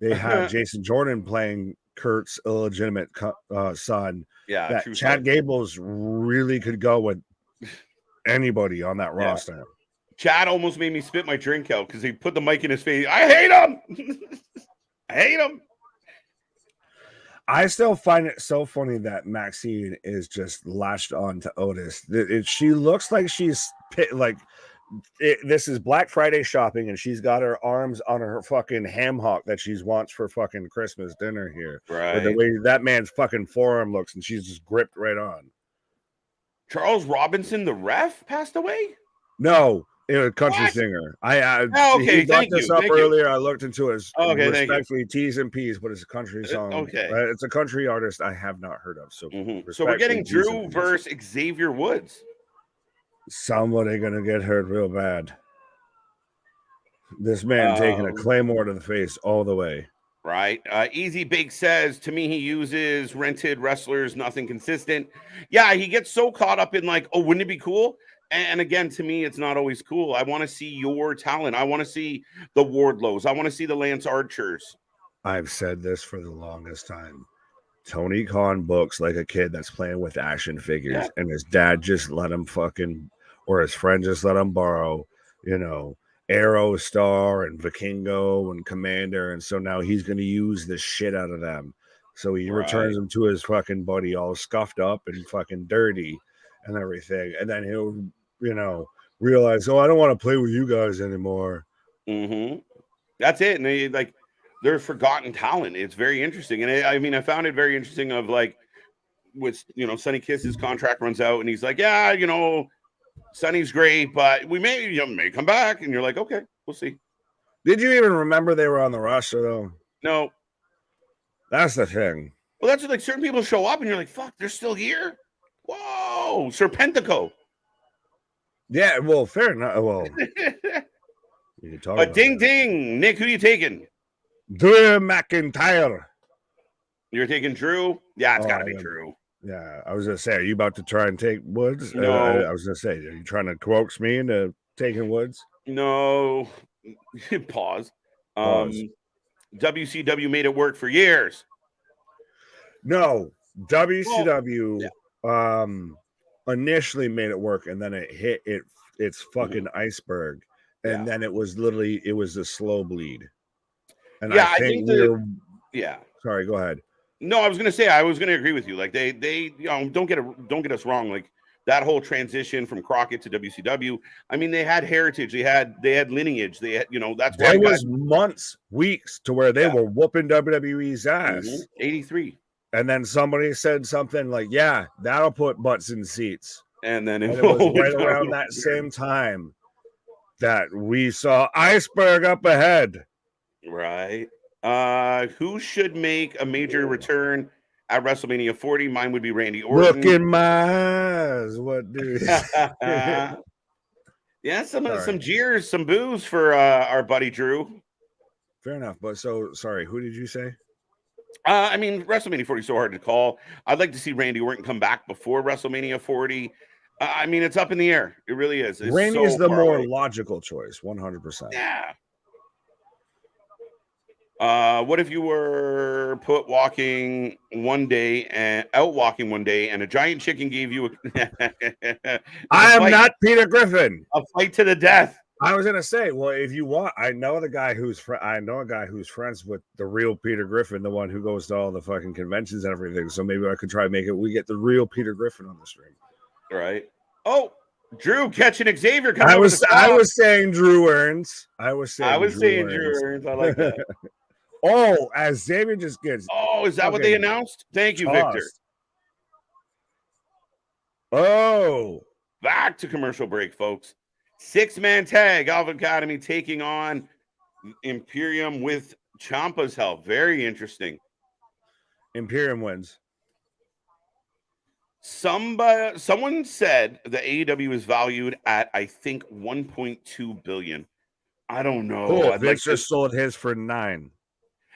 [SPEAKER 2] they had Jason Jordan playing Kurt's illegitimate son.
[SPEAKER 1] Yeah,
[SPEAKER 2] that Chad Gable's really could go with anybody on that roster.
[SPEAKER 1] Chad almost made me spit my drink out because he put the mic in his face. I hate him. I hate him.
[SPEAKER 2] I still find it so funny that Maxine is just latched on to Otis. She looks like she's like this is Black Friday shopping, and she's got her arms on her fucking ham hock that she wants for fucking Christmas dinner here.
[SPEAKER 1] Right.
[SPEAKER 2] But the way that man's fucking forearm looks, and she's just gripped right on.
[SPEAKER 1] Charles Robinson, the ref, passed away?
[SPEAKER 2] No. A country singer. He brought this up earlier. I looked into his respectfully T's and P's, but it's a country song.
[SPEAKER 1] Okay.
[SPEAKER 2] It's a country artist I have not heard of. So,
[SPEAKER 1] so we're getting Drew versus Xavier Woods.
[SPEAKER 2] Somebody gonna get hurt real bad. This man taking a claymore to the face all the way.
[SPEAKER 1] Right. Easy Bake says, to me, he uses rented wrestlers, nothing consistent. Yeah, he gets so caught up in like, oh, wouldn't it be cool? And again, to me, it's not always cool. I want to see your talent. I want to see the Wardlows. I want to see the Lance Archers.
[SPEAKER 2] I've said this for the longest time. Tony Khan books like a kid that's playing with action figures, and his dad just let him or his friend just let him borrow, Arrow Star and Vikingo and Commander. And so now he's going to use the shit out of them. So he returns them to his fucking buddy all scuffed up and fucking dirty and everything. And then he'll, realize, I don't want to play with you guys anymore.
[SPEAKER 1] That's it. And they're forgotten talent. It's very interesting. And I found it very interesting of like, with, Sonny Kiss's contract runs out and he's like, yeah, Sonny's great, but we may come back. And you're like, okay, we'll see.
[SPEAKER 2] Did you even remember they were on the roster though?
[SPEAKER 1] No.
[SPEAKER 2] That's the thing.
[SPEAKER 1] Well, that's like certain people show up and you're like, fuck, they're still here. Whoa, Serpentico.
[SPEAKER 2] Yeah, well, fair enough. Well, you can talk about
[SPEAKER 1] ding ding. Nick, who you taking?
[SPEAKER 2] Drew McIntyre.
[SPEAKER 1] You're taking Drew? Yeah, it's gotta be Drew.
[SPEAKER 2] Yeah, I was gonna say, are you about to try and take Woods?
[SPEAKER 1] No.
[SPEAKER 2] I was gonna say, are you trying to coax me into taking Woods?
[SPEAKER 1] No. Pause. WCW made it work for years.
[SPEAKER 2] No, WCW initially made it work, and then it hit its fucking iceberg, and then it was a slow bleed. And I think sorry, go ahead.
[SPEAKER 1] No, I was gonna say I was gonna agree with you. Like they don't get us wrong. Like that whole transition from Crockett to WCW. I mean, they had heritage, they had lineage. They had, that's why
[SPEAKER 2] there was months, weeks to where they were whooping WWE's ass.
[SPEAKER 1] 83.
[SPEAKER 2] And then somebody said something like, yeah, that'll put butts in seats.
[SPEAKER 1] And then
[SPEAKER 2] it was right around that same time that we saw Iceberg up ahead.
[SPEAKER 1] Right. Who should make a major return at WrestleMania 40? Mine would be Randy Orton.
[SPEAKER 2] Look in my eyes. What do you
[SPEAKER 1] Yeah, some
[SPEAKER 2] Sorry.
[SPEAKER 1] jeers, some boos for our buddy Drew.
[SPEAKER 2] Fair enough. But so sorry, who did you say?
[SPEAKER 1] I mean, WrestleMania 40 is so hard to call. I'd like to see Randy Orton come back before WrestleMania 40. I mean, it's up in the air. It really is. It's
[SPEAKER 2] Randy
[SPEAKER 1] so
[SPEAKER 2] is the
[SPEAKER 1] far
[SPEAKER 2] more
[SPEAKER 1] away.
[SPEAKER 2] logical choice, 100%.
[SPEAKER 1] Yeah. What if you were out walking one day and a giant chicken gave you
[SPEAKER 2] I am not Peter Griffin.
[SPEAKER 1] A fight to the death.
[SPEAKER 2] I was gonna say, well, if you want, I know a guy who's friends with the real Peter Griffin, the one who goes to all the fucking conventions and everything. So maybe I could try to make it. We get the real Peter Griffin on the stream.
[SPEAKER 1] All right. Oh, Drew catching Xavier.
[SPEAKER 2] I was saying Drew Earns. I was saying
[SPEAKER 1] Drew Earns. I like that.
[SPEAKER 2] Oh, as Xavier just gets.
[SPEAKER 1] Oh, is that what they announced? Thank you,
[SPEAKER 2] tossed.
[SPEAKER 1] Victor.
[SPEAKER 2] Oh,
[SPEAKER 1] back to commercial break, folks. 6-man tag, Alpha Academy taking on Imperium with Ciampa's help. Very interesting.
[SPEAKER 2] Imperium wins.
[SPEAKER 1] Someone said the AEW is valued at, I think, 1.2 billion. I don't know.
[SPEAKER 2] Cool. Victor sold his for 9.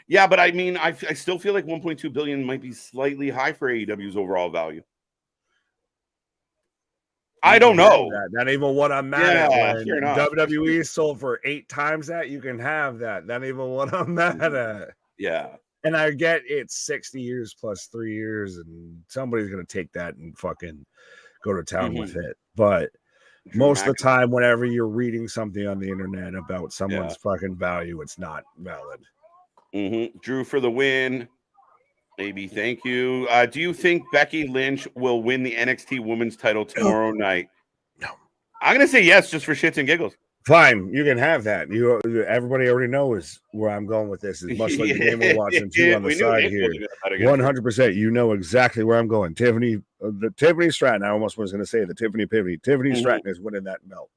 [SPEAKER 1] Yeah, but I mean, I still feel like 1.2 billion might be slightly high for AEW's overall value. I don't know.
[SPEAKER 2] Not even what I'm mad at. When WWE sold for 8 times that, you can have that. Not even what I'm mad at.
[SPEAKER 1] Yeah.
[SPEAKER 2] And I get it's 60 years plus 3 years, and somebody's going to take that and fucking go to town with it. But most of the time, whenever you're reading something on the internet about someone's fucking value, it's not valid.
[SPEAKER 1] Drew for the win. Maybe. Thank you. Do you think Becky Lynch will win the NXT Women's title tomorrow night?
[SPEAKER 2] No.
[SPEAKER 1] I'm going to say yes, just for shits and giggles.
[SPEAKER 2] Fine, you can have that. Everybody already knows where I'm going with this. It's much like the game we're watching too on the side here. 100%. You know exactly where I'm going. Tiffany Stratton. I almost was going to say the Tiffany Stratton is winning that belt.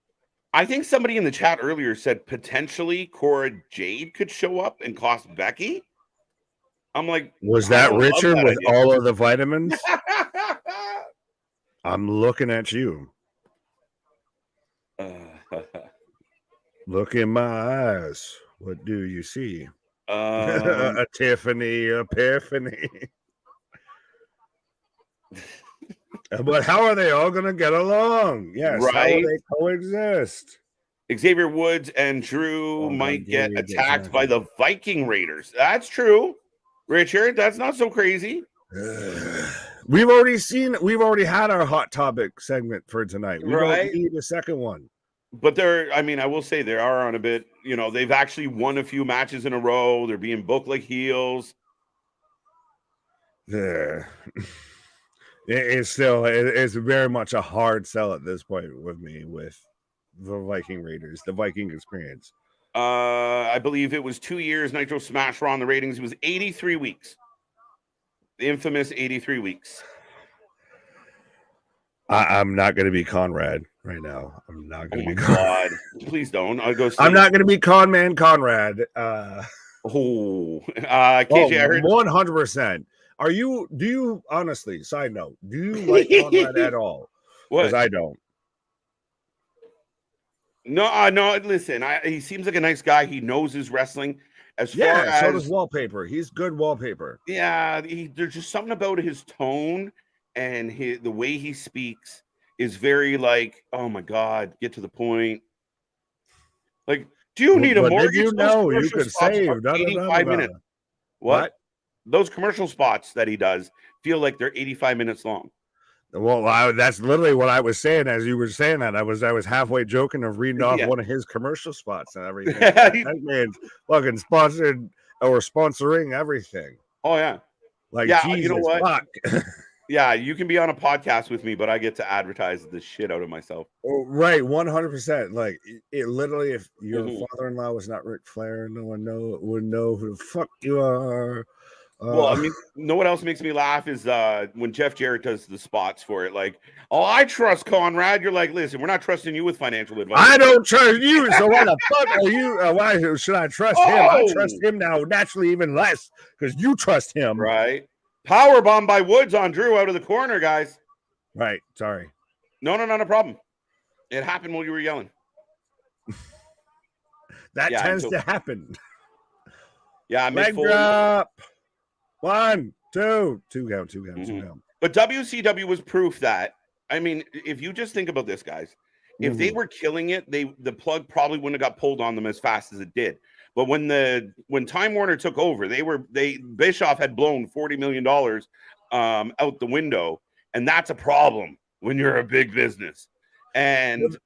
[SPEAKER 1] I think somebody in the chat earlier said potentially Cora Jade could show up and cost Becky. I'm like,
[SPEAKER 2] was that Richard with all of the vitamins? I'm looking at you. Look in my eyes. What do you see? A Tiffany epiphany. But how are they all going to get along? Yes, right. How will they coexist?
[SPEAKER 1] Xavier Woods and Drew might get attacked by the Viking Raiders. That's true, Richard. That's not so crazy.
[SPEAKER 2] We've already had our hot topic segment for tonight. We don't need a second one.
[SPEAKER 1] But I will say they are on a bit, they've actually won a few matches in a row. They're being booked like heels.
[SPEAKER 2] It's very much a hard sell at this point with me with the Viking Raiders, the Viking experience.
[SPEAKER 1] I believe it was 2 years. Nitro Smash Raw on the ratings. It was 83 weeks. The infamous 83 weeks.
[SPEAKER 2] I'm not going to be Conrad right now. I'm not going to be
[SPEAKER 1] God. Please don't. I'll go.
[SPEAKER 2] I'm not going to be Con Man Conrad.
[SPEAKER 1] KJ, I heard
[SPEAKER 2] 100%. Do you honestly? Side note, do you like Conrad at all? Because I don't.
[SPEAKER 1] No. Listen, he seems like a nice guy. He knows his wrestling. So
[SPEAKER 2] does Wallpaper. He's good Wallpaper.
[SPEAKER 1] Yeah, there's just something about his tone and the way he speaks is very like, oh my God, get to the point. Like, do you need a mortgage?
[SPEAKER 2] You could save
[SPEAKER 1] 85 minutes. What? Those commercial spots that he does feel like they're 85 minutes long.
[SPEAKER 2] Well, that's literally what I was saying as you were saying that. I was halfway joking of reading off one of his commercial spots and everything. That man's fucking sponsored or sponsoring everything.
[SPEAKER 1] Oh yeah, Jesus, you know what? Fuck. Yeah, you can be on a podcast with me, but I get to advertise the shit out of myself.
[SPEAKER 2] Oh, right, 100%. Like it literally, if your father-in-law was not Ric Flair, no one would know who the fuck you are.
[SPEAKER 1] Well, I mean, know what else makes me laugh is when Jeff Jarrett does the spots for it. Like, oh, I trust Conrad. You're like, listen, we're not trusting you with financial advice.
[SPEAKER 2] I don't trust you. So why the fuck are you? Why should I trust him? I trust him now naturally even less because you trust him.
[SPEAKER 1] Right. Power bomb by Woods on Drew out of the corner, guys.
[SPEAKER 2] Right. Sorry.
[SPEAKER 1] No, not a problem. It happened while you were yelling.
[SPEAKER 2] That
[SPEAKER 1] Yeah,
[SPEAKER 2] tends
[SPEAKER 1] so-
[SPEAKER 2] to happen.
[SPEAKER 1] Yeah,
[SPEAKER 2] Leg
[SPEAKER 1] mid-Foley.
[SPEAKER 2] drop. 1, 2, 2 count, 2 count, 2
[SPEAKER 1] Mhm.
[SPEAKER 2] count.
[SPEAKER 1] But WCW was proof that, I mean, if you just think about this, guys, if they
[SPEAKER 2] Mhm.
[SPEAKER 1] were killing it, the plug probably wouldn't have got pulled on them as fast as it did. But when Time Warner took over, Bischoff had blown $40 million out the window, and that's a problem when you're a big business. And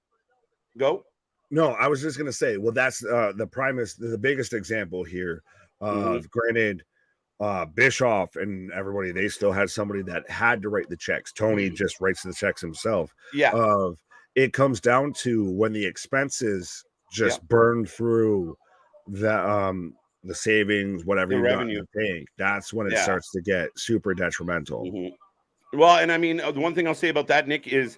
[SPEAKER 1] go.
[SPEAKER 2] No, I was just gonna say, well, that's the biggest example here of granted. Bischoff and everybody, they still had somebody that had to write the checks. Tony just writes the checks himself.
[SPEAKER 1] Yeah.
[SPEAKER 2] It comes down to when the expenses just burn through the savings, whatever
[SPEAKER 1] The
[SPEAKER 2] you got in
[SPEAKER 1] revenue.
[SPEAKER 2] the bank. That's when it starts to get super detrimental.
[SPEAKER 1] Well, and I mean, the one thing I'll say about that, Nick, is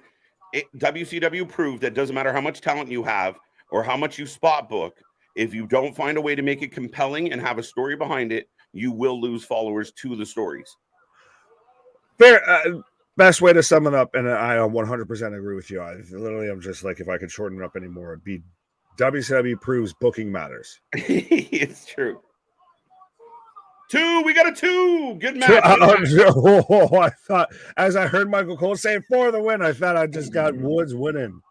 [SPEAKER 1] WCW proved that doesn't matter how much talent you have or how much you spot book, if you don't find a way to make it compelling and have a story behind it, you will lose followers to the stories.
[SPEAKER 2] Fair, best way to sum it up, and I 100% agree with you. I'm just like, if I could shorten it up anymore, it'd be WCW proves booking matters.
[SPEAKER 1] It's true. 2, we got a 2. Good match.
[SPEAKER 2] I thought, as I heard Michael Cole say 4 the win, I thought I just got Woods winning.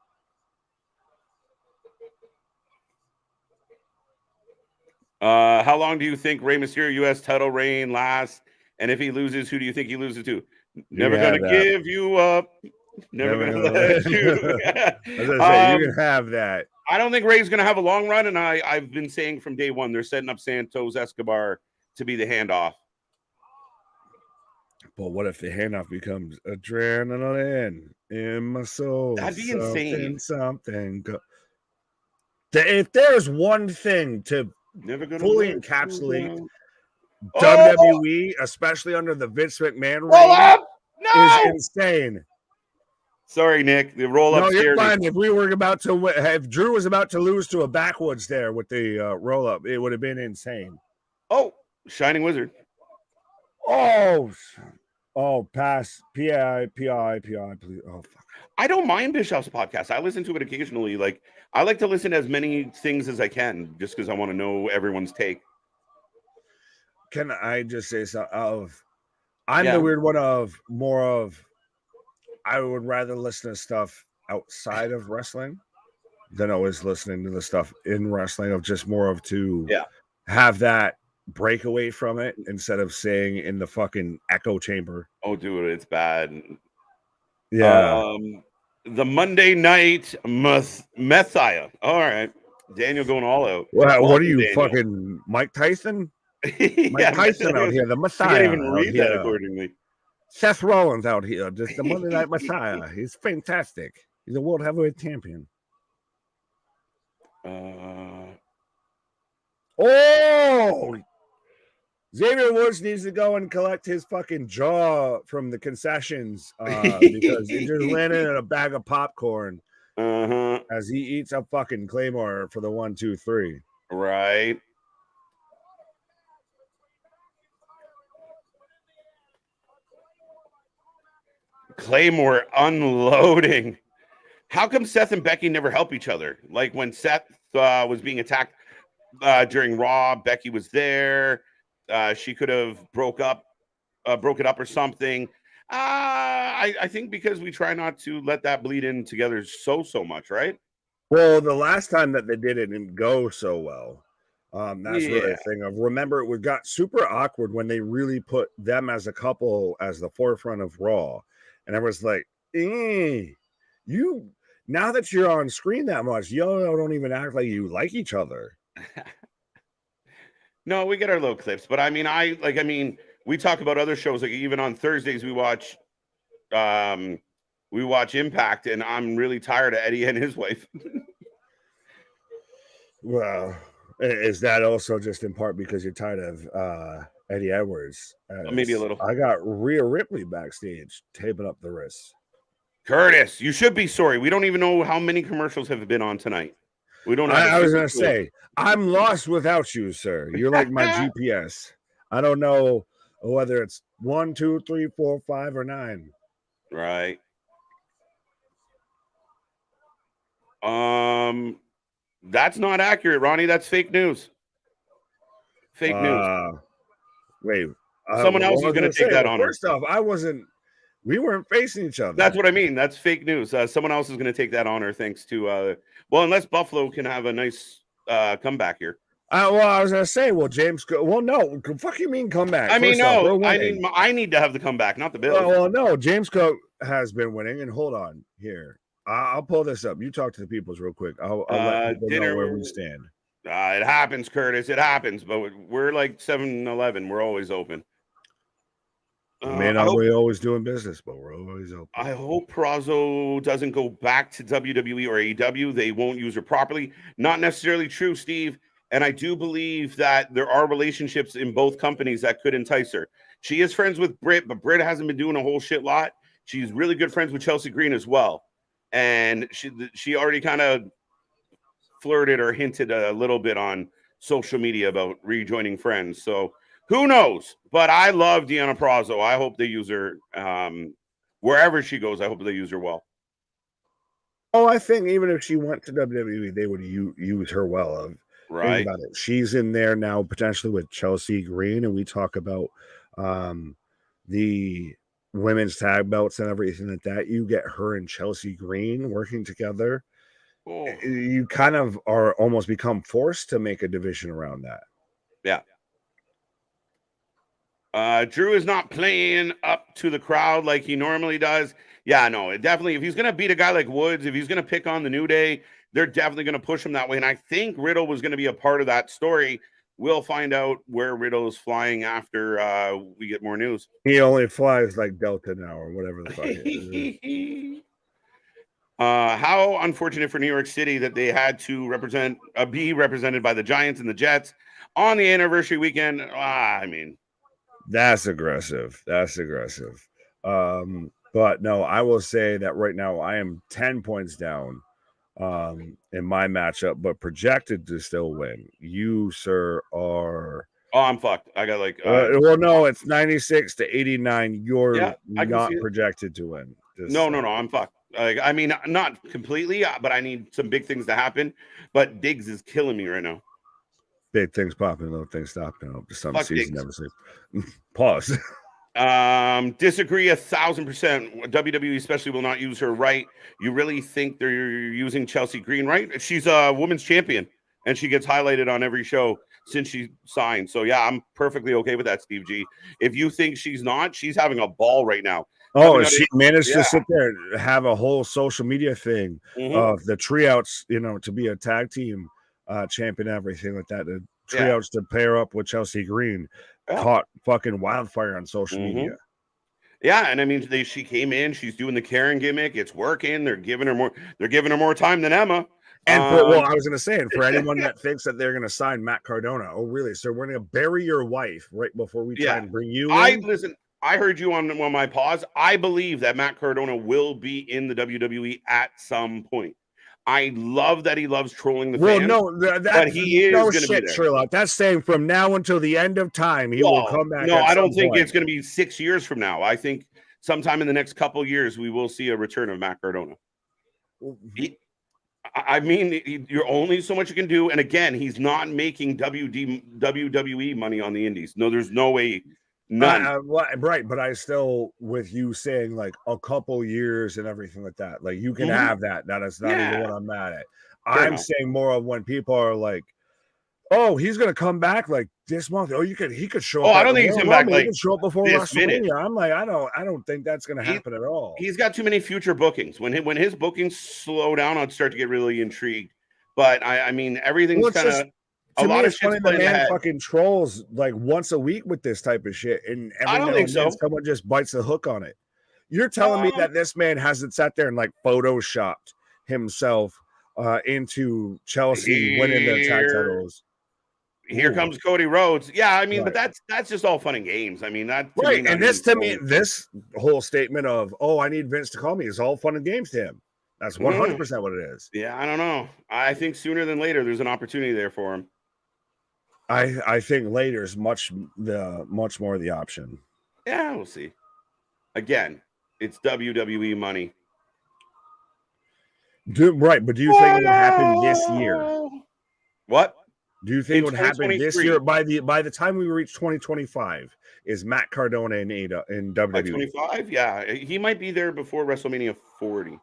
[SPEAKER 1] How long do you think Rey Mysterio U.S. title reign lasts? And if he loses, who do you think he loses to? Never gonna give you up. Never gonna let you.
[SPEAKER 2] As I say, you can have that.
[SPEAKER 1] I don't think Rey's gonna have a long run, and I've been saying from day one they're setting up Santos Escobar to be the handoff.
[SPEAKER 2] But what if the handoff becomes adrenaline in my soul?
[SPEAKER 1] That'd be insane.
[SPEAKER 2] If there's one thing to fully encapsulate WWE, especially under the Vince McMahon reign, is insane.
[SPEAKER 1] Sorry, Nick. The roll up.
[SPEAKER 2] No, you're fine. If we were about to, if Drew was about to lose to a backwoods there with the roll up, it would have been insane.
[SPEAKER 1] Oh, Shining Wizard.
[SPEAKER 2] Oh, pass. PI, please. Oh, fuck.
[SPEAKER 1] I don't mind Bischoff's podcast. I listen to it occasionally. Like, I like to listen to as many things as I can just because I want to know everyone's take.
[SPEAKER 2] Can I just say something? I'm the weird one of I would rather listen to stuff outside of wrestling than always listening to the stuff in wrestling, of just more of to have that break away from it instead of staying in the fucking echo chamber.
[SPEAKER 1] Oh, dude, it's bad.
[SPEAKER 2] Yeah.
[SPEAKER 1] The Monday Night Messiah. All right. Daniel going all out.
[SPEAKER 2] Well, what are you, Daniel? Fucking Mike Tyson? Mike Tyson out here, the Messiah.
[SPEAKER 1] I can't even read that accordingly.
[SPEAKER 2] Seth Rollins out here, just the Monday Night Messiah. He's fantastic. He's a world heavyweight champion. Xavier Woods needs to go and collect his fucking jaw from the concessions because he just landed in a bag of popcorn as he eats a fucking Claymore for the 1, 2, 3.
[SPEAKER 1] Right. Claymore unloading. How come Seth and Becky never help each other? Like when Seth was being attacked during Raw, Becky was there. She could have broke it up or something. I think because we try not to let that bleed in together so much, right?
[SPEAKER 2] Well, the last time that they did it didn't go so well. That's really a thing of, remember, it got super awkward when they really put them as a couple as the forefront of Raw. And I was like, you, now that you're on screen that much, you don't even act like you like each other.
[SPEAKER 1] No, we get our little clips, but I mean, we talk about other shows, like even on Thursdays we watch Impact, and I'm really tired of Eddie and his wife.
[SPEAKER 2] Well, is that also just in part because you're tired of Eddie Edwards?
[SPEAKER 1] Maybe a little.
[SPEAKER 2] I got Rhea Ripley backstage taping up the wrists.
[SPEAKER 1] Curtis, you should be sorry. We don't even know how many commercials have been on tonight. We don't.
[SPEAKER 2] I was going to say, I'm lost without you, sir. You're like my GPS. I don't know whether it's 1, 2, 3, 4, 5, or 9.
[SPEAKER 1] Right. That's not accurate, Ronnie. That's fake news. Fake news.
[SPEAKER 2] Wait.
[SPEAKER 1] Someone else is going to take that honor.
[SPEAKER 2] First off, we weren't facing each other.
[SPEAKER 1] That's what I mean. That's fake news. Someone else is going to take that honor thanks to, unless Buffalo can have a nice comeback here.
[SPEAKER 2] Well, I was going to say, James, no, fuck you mean comeback?
[SPEAKER 1] I mean, no, I need to have the comeback, not the Bills.
[SPEAKER 2] Well, no, James Cook has been winning, and hold on here. I'll pull this up. You talk to the peoples real quick. I'll let people know where we stand.
[SPEAKER 1] It happens, Curtis. It happens, but we're like 7-Eleven. We're always open.
[SPEAKER 2] We're always doing business, but we're always open.
[SPEAKER 1] I hope Prazzo doesn't go back to WWE or AEW. They won't use her properly. Not necessarily true, Steve. And I do believe that there are relationships in both companies that could entice her. She is friends with Britt, but Britt hasn't been doing a whole shit lot. She's really good friends with Chelsea Green as well. And she already kind of flirted or hinted a little bit on social media about rejoining Friends. So who knows? But I love Deonna Purrazzo. I hope they use her wherever she goes. I hope they use her well.
[SPEAKER 2] Oh, I think even if she went to WWE, they would use her well.
[SPEAKER 1] Right.
[SPEAKER 2] Think about it. She's in there now potentially with Chelsea Green, and we talk about the women's tag belts and everything like that. You get her and Chelsea Green working together. Oh. You kind of are almost become forced to make a division around that.
[SPEAKER 1] Yeah. Drew is not playing up to the crowd like he normally does. Yeah, no, definitely. If he's going to beat a guy like Woods, if he's going to pick on the New Day, they're definitely going to push him that way. And I think Riddle was going to be a part of that story. We'll find out where Riddle is flying after we get more news.
[SPEAKER 2] He only flies like Delta now or whatever the fuck it is.
[SPEAKER 1] How unfortunate for New York City that they had to be represented by the Giants and the Jets on the anniversary weekend. I mean,
[SPEAKER 2] that's aggressive. But no, I will say that right now I am 10 points down in my matchup, but projected to still win. You, sir, are.
[SPEAKER 1] Oh, I'm fucked. I got like.
[SPEAKER 2] No, it's 96 to 89. You're not projected to win.
[SPEAKER 1] No, I'm fucked. Like, I mean, not completely, but I need some big things to happen. But Diggs is killing me right now.
[SPEAKER 2] Big things popping, little things stopping. Some season never sleep. Pause.
[SPEAKER 1] Disagree 1,000%. WWE especially will not use her right. You really think they're using Chelsea Green right? She's a women's champion, and she gets highlighted on every show since she signed. So yeah, I'm perfectly okay with that, Steve G. If you think she's not, she's having a ball right now.
[SPEAKER 2] Oh, she managed to sit there and have a whole social media thing of the triouts, to be a tag team champion, everything like that. The triouts to pair up with Chelsea Green caught fucking wildfire on social media.
[SPEAKER 1] Yeah, and I mean, she came in, she's doing the Karen gimmick, it's working. They're giving her more time than Emma.
[SPEAKER 2] And I was going to say, and for anyone that thinks that they're going to sign Matt Cardona, oh really? So we're going to bury your wife right before we try and bring you in?
[SPEAKER 1] Listen. I heard you on my pause. I believe that Matt Cardona will be in the WWE at some point. I love that he loves trolling the fans.
[SPEAKER 2] Well, no, but he is going to be there. Sherlock. That's saying from now until the end of time, he will come back.
[SPEAKER 1] No, I don't think it's going to be 6 years from now. I think sometime in the next couple of years, we will see a return of Matt Cardona. You're only so much you can do. And again, he's not making WWE money on the indies. No, there's no way. None.
[SPEAKER 2] Right, but I still, with you saying like a couple years and everything like that, like you can have that. That is not even what I'm mad at. I'm saying more of when people are like, "Oh, he's gonna come back like this month." Oh, he could show up.
[SPEAKER 1] Oh, I don't think he's coming back. Like,
[SPEAKER 2] he could show up before WrestleMania. I'm like, I don't think that's gonna happen at all.
[SPEAKER 1] He's got too many future bookings. When his bookings slow down, I'd start to get really intrigued. But I mean, everything's kind of.
[SPEAKER 2] To me, it's funny the man fucking trolls like once a week with this type of shit, and
[SPEAKER 1] I don't think so.
[SPEAKER 2] Someone just bites the hook on it. You're telling me that this man hasn't sat there and like photoshopped himself into Chelsea winning the tag titles?
[SPEAKER 1] Here comes Cody Rhodes. Yeah, I mean, but that's just all fun and games. I mean, that
[SPEAKER 2] right. And this whole statement of I need Vince to call me is all fun and games to him. That's 100% what it is.
[SPEAKER 1] Yeah, I don't know. I think sooner than later, there's an opportunity there for him.
[SPEAKER 2] I think later is much more the option.
[SPEAKER 1] Yeah, we'll see. Again, it's WWE money.
[SPEAKER 2] Right, but do you think it'll happen this year?
[SPEAKER 1] What?
[SPEAKER 2] Do you think
[SPEAKER 1] In
[SPEAKER 2] it would happen this
[SPEAKER 1] 2023.
[SPEAKER 2] year? By the time we reach 2025, is Matt Cardona in WWE?
[SPEAKER 1] By 25? Yeah, he might be there before WrestleMania 40.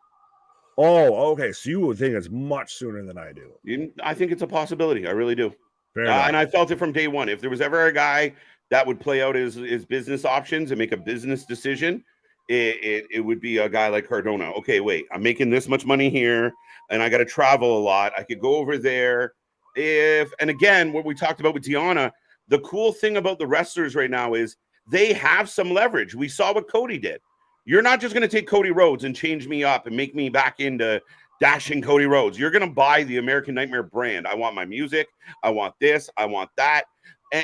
[SPEAKER 2] Oh, okay. So you would think it's much sooner than I do.
[SPEAKER 1] I think it's a possibility. I really do.
[SPEAKER 2] Fair enough.
[SPEAKER 1] And I felt it from day one. If there was ever a guy that would play out his business options and make a business decision, it would be a guy like Cardona. Okay, wait, I'm making this much money here, and I got to travel a lot. I could go over there. And again, what we talked about with Deonna, the cool thing about the wrestlers right now is they have some leverage. We saw what Cody did. You're not just going to take Cody Rhodes and change me up and make me back into dashing Cody Rhodes. You're going to buy the American Nightmare brand. I want my music. I want this. I want that.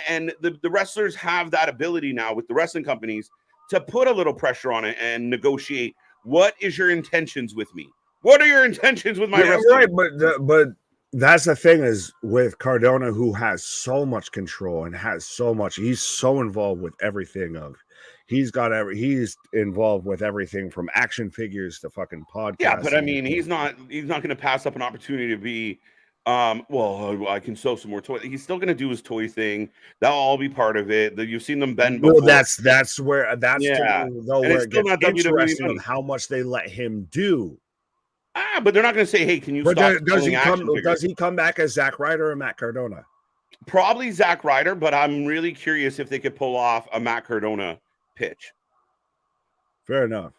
[SPEAKER 1] And the wrestlers have that ability now with the wrestling companies to put a little pressure on it and negotiate. What is your intentions with me? What are your intentions with my wrestling?
[SPEAKER 2] Right, but that's the thing is with Cardona, who has so much control and has so much. He's so involved with everything. He's involved with everything from action figures to fucking podcasts.
[SPEAKER 1] Yeah, but I mean, he's not going to pass up an opportunity to be. I can sell some more toys. He's still going to do his toy thing. That'll all be part of it. You've seen them bend before.
[SPEAKER 2] Well, that's where
[SPEAKER 1] yeah.
[SPEAKER 2] where it gets interesting of how much they let him do.
[SPEAKER 1] But they're not going to say, "Hey, can you stop?"
[SPEAKER 2] Does he come back as Zack Ryder or Matt Cardona?
[SPEAKER 1] Probably Zack Ryder, but I'm really curious if they could pull off a Matt Cardona pitch.
[SPEAKER 2] Fair enough,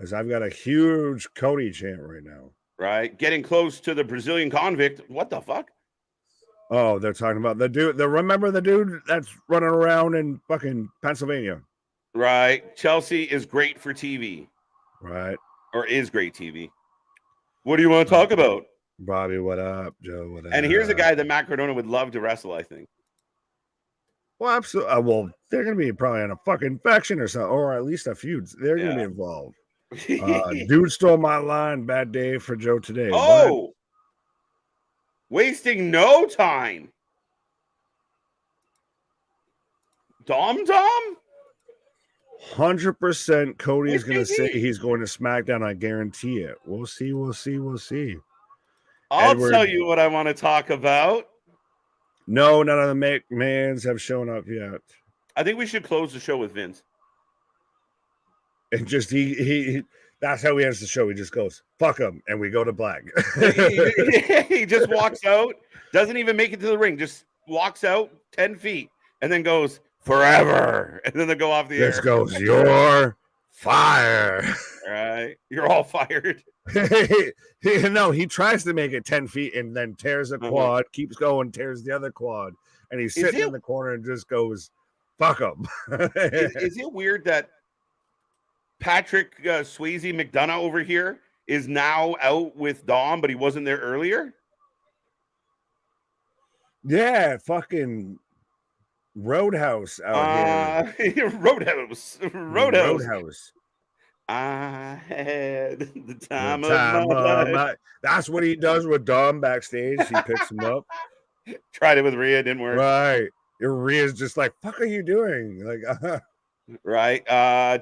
[SPEAKER 2] as I've got a huge Cody chant right now.
[SPEAKER 1] Right, getting close to the Brazilian convict. What the fuck?
[SPEAKER 2] Oh, they're talking about the dude. Remember the dude that's running around in fucking Pennsylvania?
[SPEAKER 1] Right. Chelsea is great for TV.
[SPEAKER 2] Right.
[SPEAKER 1] Or is great TV. What do you want to talk about?
[SPEAKER 2] Bobby, what up? Joe, what up?
[SPEAKER 1] And here's a guy that Matt Cardona would love to wrestle, I think.
[SPEAKER 2] Well, absolutely. Well, they're going to be probably in a fucking faction or something, or at least a feud. They're going to be involved. Dude stole my line. Bad day for Joe today.
[SPEAKER 1] Oh, wasting no time. Dom?
[SPEAKER 2] 100% Cody is going to say he's going to SmackDown. I guarantee it. We'll see.
[SPEAKER 1] I'll tell you what I want to talk about.
[SPEAKER 2] No, none of the McMahons have shown up yet.
[SPEAKER 1] I think we should close the show with Vince.
[SPEAKER 2] And just he that's how he ends the show. He just goes, fuck him, and we go to black.
[SPEAKER 1] He just walks out, doesn't even make it to the ring, just walks out 10 feet and then goes, forever. And then they go off the air.
[SPEAKER 2] Just goes, you're fired.
[SPEAKER 1] All right. You're all fired.
[SPEAKER 2] No, he tries to make it 10 feet and then tears a quad, keeps going, tears the other quad, and he's sitting in the corner and just goes, fuck him.
[SPEAKER 1] Is it weird that Patrick Swayze McDonough over here is now out with Dom, but he wasn't there earlier?
[SPEAKER 2] Yeah, fucking Roadhouse out
[SPEAKER 1] here. Roadhouse. I had the time of my life.
[SPEAKER 2] That's what he does with Dom backstage. He picks him up.
[SPEAKER 1] Tried it with Rhea, didn't work.
[SPEAKER 2] Right. Rhea's just like, fuck are you doing? Like,
[SPEAKER 1] right.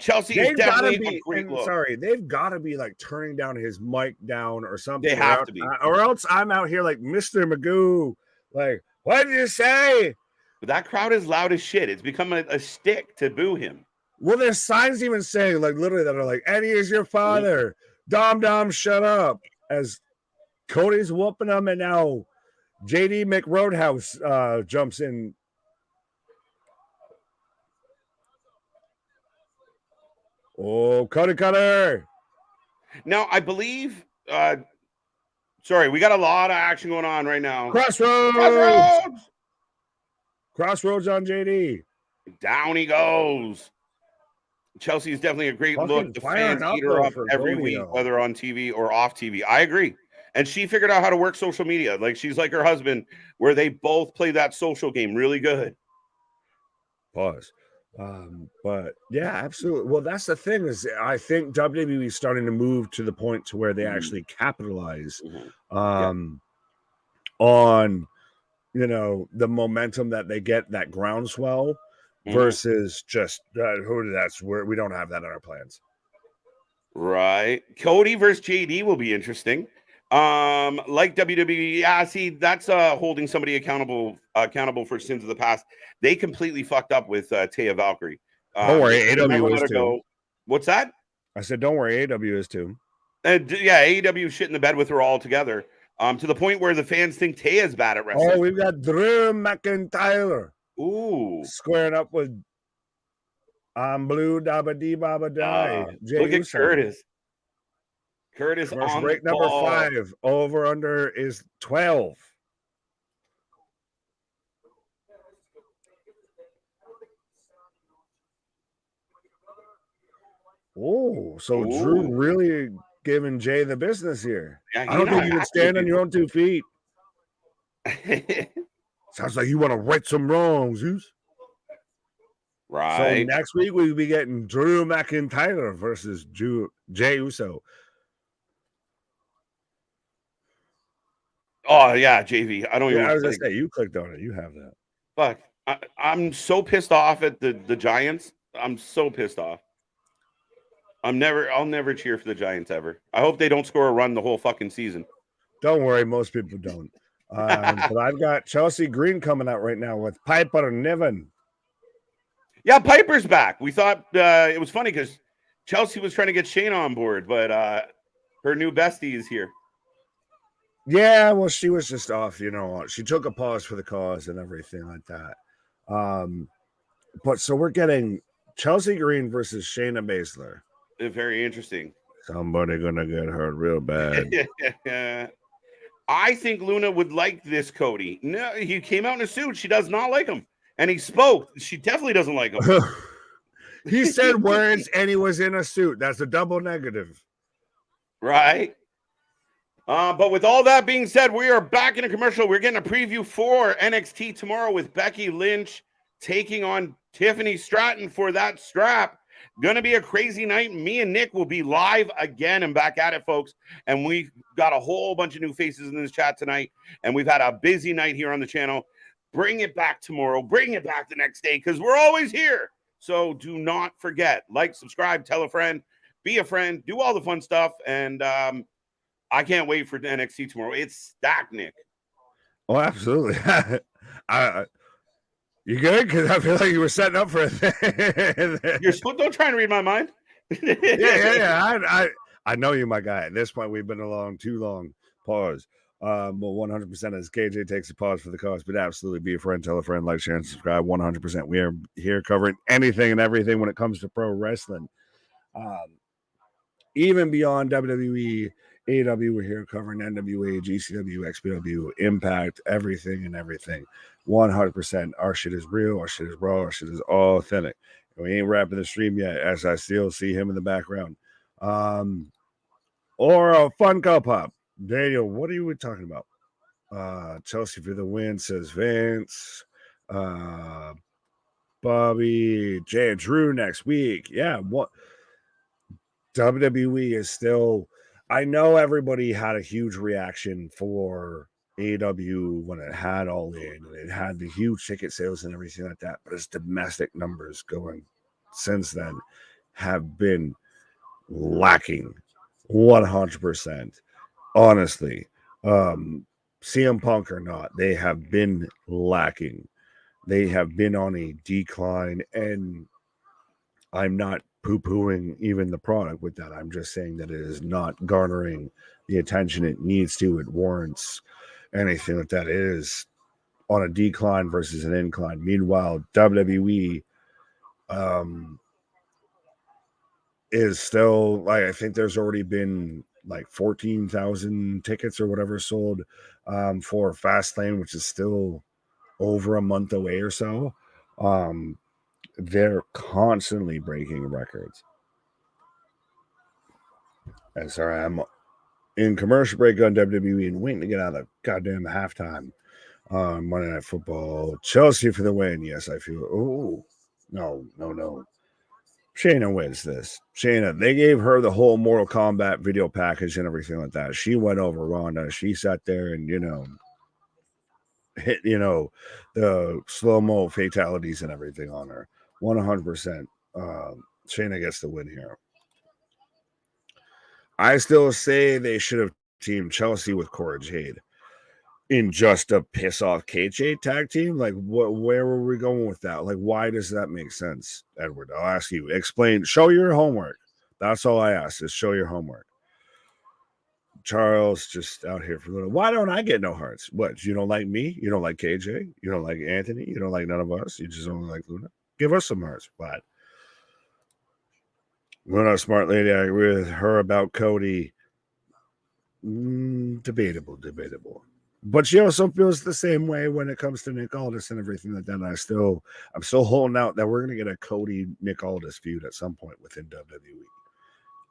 [SPEAKER 1] Chelsea is definitely a great look.
[SPEAKER 2] Sorry, they've got to be like turning down his mic down or something.
[SPEAKER 1] They have to be.
[SPEAKER 2] Or else I'm out here like Mr. Magoo. Like, what did you say?
[SPEAKER 1] But that crowd is loud as shit. It's become a stick to boo him.
[SPEAKER 2] Well, there's signs even saying, like, literally that are like, Eddie is your father. Dom, shut up. As Cody's whooping him, and now JD McRoadhouse jumps in. Oh, Cody Cutter.
[SPEAKER 1] Now, I believe, sorry, we got a lot of action going on right now.
[SPEAKER 2] Crossroads on JD.
[SPEAKER 1] Down he goes. Chelsea is definitely a great look. The fans eat her up every week, whether on TV or off TV. I agree. And she figured out how to work social media. Like, she's like her husband, where they both play that social game really good.
[SPEAKER 2] Pause. But yeah, absolutely. Well, that's the thing is I think WWE is starting to move to the point to where they actually capitalize on, you know, the momentum that they get, that groundswell versus just that's where we don't have that in our plans.
[SPEAKER 1] Right. Cody versus JD will be interesting. Like WWE, yeah, see, that's holding somebody accountable for sins of the past. They completely fucked up with Taya Valkyrie.
[SPEAKER 2] Don't worry,
[SPEAKER 1] They never
[SPEAKER 2] AW
[SPEAKER 1] let
[SPEAKER 2] is
[SPEAKER 1] her
[SPEAKER 2] too.
[SPEAKER 1] go. What's that?
[SPEAKER 2] I said, don't worry, AW is too.
[SPEAKER 1] Yeah, AEW shit in the bed with her all together. To the point where the fans think Taya's bad at wrestling.
[SPEAKER 2] Oh, we've got Drew McIntyre
[SPEAKER 1] Ooh,
[SPEAKER 2] squaring up with Blue Dabba Dee Baba Die.
[SPEAKER 1] look at Curtis. Curtis
[SPEAKER 2] Commercial
[SPEAKER 1] on
[SPEAKER 2] break
[SPEAKER 1] the
[SPEAKER 2] number
[SPEAKER 1] ball.
[SPEAKER 2] 5. Over under is 12. Oh, so Drew
[SPEAKER 1] Ooh.
[SPEAKER 2] really giving Jay the business here.
[SPEAKER 1] Yeah,
[SPEAKER 2] I don't think you can stand on your own 2 feet. Sounds like you want to right some wrongs, Zeus.
[SPEAKER 1] Right.
[SPEAKER 2] So next week we'll be getting Drew McIntyre versus Jay Uso.
[SPEAKER 1] Oh yeah, JV. I don't even.
[SPEAKER 2] I was gonna say you clicked on it. You have that.
[SPEAKER 1] Fuck. I'm so pissed off at the Giants. I'm so pissed off. I'll never cheer for the Giants ever. I hope they don't score a run the whole fucking season.
[SPEAKER 2] Don't worry, most people don't. But I've got Chelsea Green coming out right now with Piper Niven.
[SPEAKER 1] Yeah, Piper's back. We thought it was funny because Chelsea was trying to get Shayna on board, but her new bestie is here.
[SPEAKER 2] Yeah, well, she was just off, she took a pause for the cause and everything like that. But so we're getting Chelsea Green versus Shayna Baszler.
[SPEAKER 1] Very interesting.
[SPEAKER 2] Somebody gonna get hurt real bad.
[SPEAKER 1] I think Luna would like this Cody. No, he came out in a suit. She does not like him. And he spoke. She definitely doesn't like him.
[SPEAKER 2] He said words and he was in a suit. That's a double negative.
[SPEAKER 1] Right. But with all that being said, we are back in a commercial. We're getting a preview for NXT tomorrow with Becky Lynch taking on Tiffany Stratton for that strap. Gonna be a crazy night. Me and Nick will be live again and back at it, folks. And we've got a whole bunch of new faces in this chat tonight. And we've had a busy night here on the channel. Bring it back tomorrow. Bring it back the next day because we're always here. So do not forget, like, subscribe, tell a friend, be a friend, do all the fun stuff. And I can't wait for NXT tomorrow. It's stacked, Nick.
[SPEAKER 2] Oh, absolutely. You good? Because I feel like you were setting up for it.
[SPEAKER 1] Don't try and read my mind.
[SPEAKER 2] Yeah. I know you, my guy. At this point, we've been along too long. Pause. Well, 100% as KJ takes a pause for the cause, but absolutely be a friend, tell a friend, like, share, and subscribe. 100%. We are here covering anything and everything when it comes to pro wrestling. Even beyond WWE, AEW, we're here covering NWA, GCW, XPW, Impact, everything and everything. 100%. Our shit is real. Our shit is raw. Our shit is authentic. And we ain't wrapping the stream yet, as I still see him in the background. Or a Funko Pop. Daniel, what are you talking about? Chelsea for the win, says Vince. Bobby, Jay and Drew next week. Yeah, what? WWE is still. I know everybody had a huge reaction for AEW when it had All In and it had the huge ticket sales and everything like that, but its domestic numbers going since then have been lacking 100%. Honestly, CM Punk or not, they have been lacking. They have been on a decline, and I'm not poo-pooing even the product with that. I'm just saying that it is not garnering the attention it needs to. It warrants anything like that. It is on a decline versus an incline. Meanwhile, WWE is still, like, I think there's already been like 14,000 tickets or whatever sold for Fastlane, which is still over a month away or so. They're constantly breaking records. And sorry, I'm in commercial break on WWE and waiting to get out of goddamn halftime. Monday Night Football. Chelsea for the win. Yes, I feel. Oh, no. Shayna wins this. Shayna, they gave her the whole Mortal Kombat video package and everything like that. She went over Ronda. She sat there and, hit, the slow-mo fatalities and everything on her. 100%. Shayna gets the win here. I still say they should have Team Chelsea with Cora Jade in just a piss off KJ tag team? Like, where were we going with that? Like, why does that make sense, Edward? I'll ask you. Explain. Show your homework. That's all I ask is show your homework. Charles just out here for a little. Why don't I get no hearts? What? You don't like me? You don't like KJ? You don't like Anthony? You don't like none of us? You just only like Luna? Give us some hearts. What? Luna, smart lady. I agree with her about Cody. Debatable. But she also feels the same way when it comes to Nick Aldis and everything like that. And I'm still holding out that we're gonna get a Cody Nick Aldis feud at some point within WWE.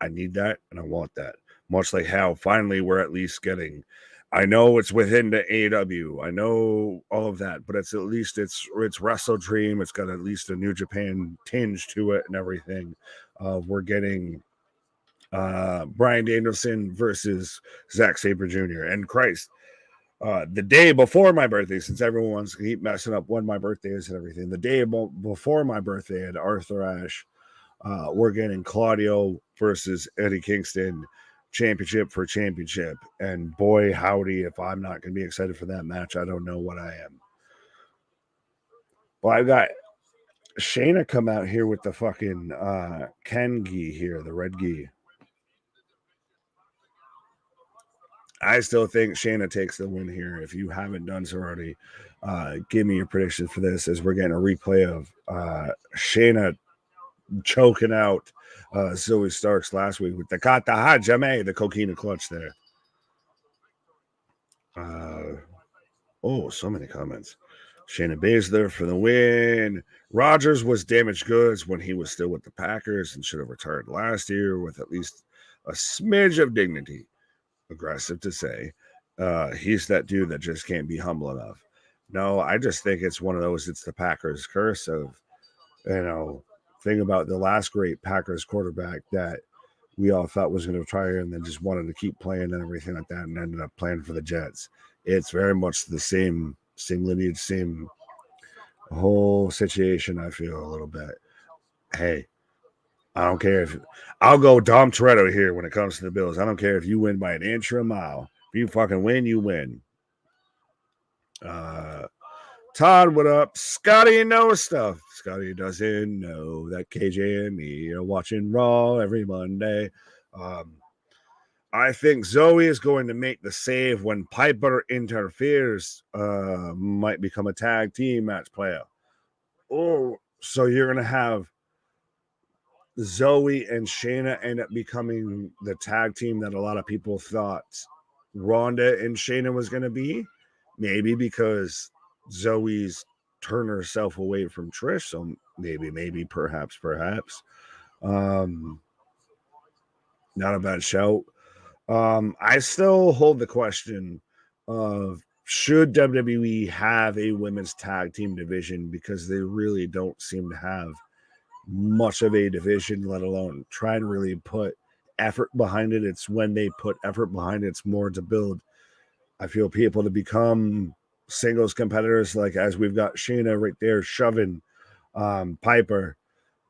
[SPEAKER 2] I need that and I want that. Much like how finally we're at least getting. I know it's within the AEW. I know all of that, but it's at least it's Wrestle Dream. It's got at least a New Japan tinge to it and everything. We're getting Bryan Danielson versus Zack Sabre Jr. And Christ, the day before my birthday, since everyone wants to keep messing up when my birthday is and everything, the day before my birthday at Arthur Ashe, we're getting Claudio versus Eddie Kingston championship for championship. And boy, howdy, if I'm not going to be excited for that match, I don't know what I am. Well, I've got Shayna come out here with the fucking Ken gi here, the red gi. I still think Shayna takes the win here. If you haven't done so already, give me your prediction for this as we're getting a replay of Shayna choking out Zoe Starks last week with the Kata Hajime, the coquina clutch there. So many comments. Shayna Baszler for the win. Rogers was damaged goods when he was still with the Packers and should have retired last year with at least a smidge of dignity. Aggressive to say. He's that dude that just can't be humble enough. No, I just think it's one of those, it's the Packers curse of, thing about the last great Packers quarterback that we all thought was going to retire and then just wanted to keep playing and everything like that and ended up playing for the Jets. It's very much the same lineage, same whole situation, I feel a little bit. Hey, I don't care if I'll go Dom Toretto here when it comes to the Bills. I don't care if you win by an inch or a mile. If you fucking win, you win. Todd, what up? Scotty knows stuff. Scotty doesn't know that KJ and me are watching Raw every Monday. I think Zoe is going to make the save when Piper interferes. Might become a tag team match player. Oh, so you're going to have Zoe and Shayna end up becoming the tag team that a lot of people thought Ronda and Shayna was going to be. Maybe because Zoe's turned herself away from Trish. So maybe, perhaps. Not a bad shout. I still hold the question of should WWE have a women's tag team division, because they really don't seem to have much of a division, let alone try and really put effort behind it. It's when they put effort behind it, it's more to build, I feel, people to become singles competitors, like as we've got Shayna right there shoving Piper.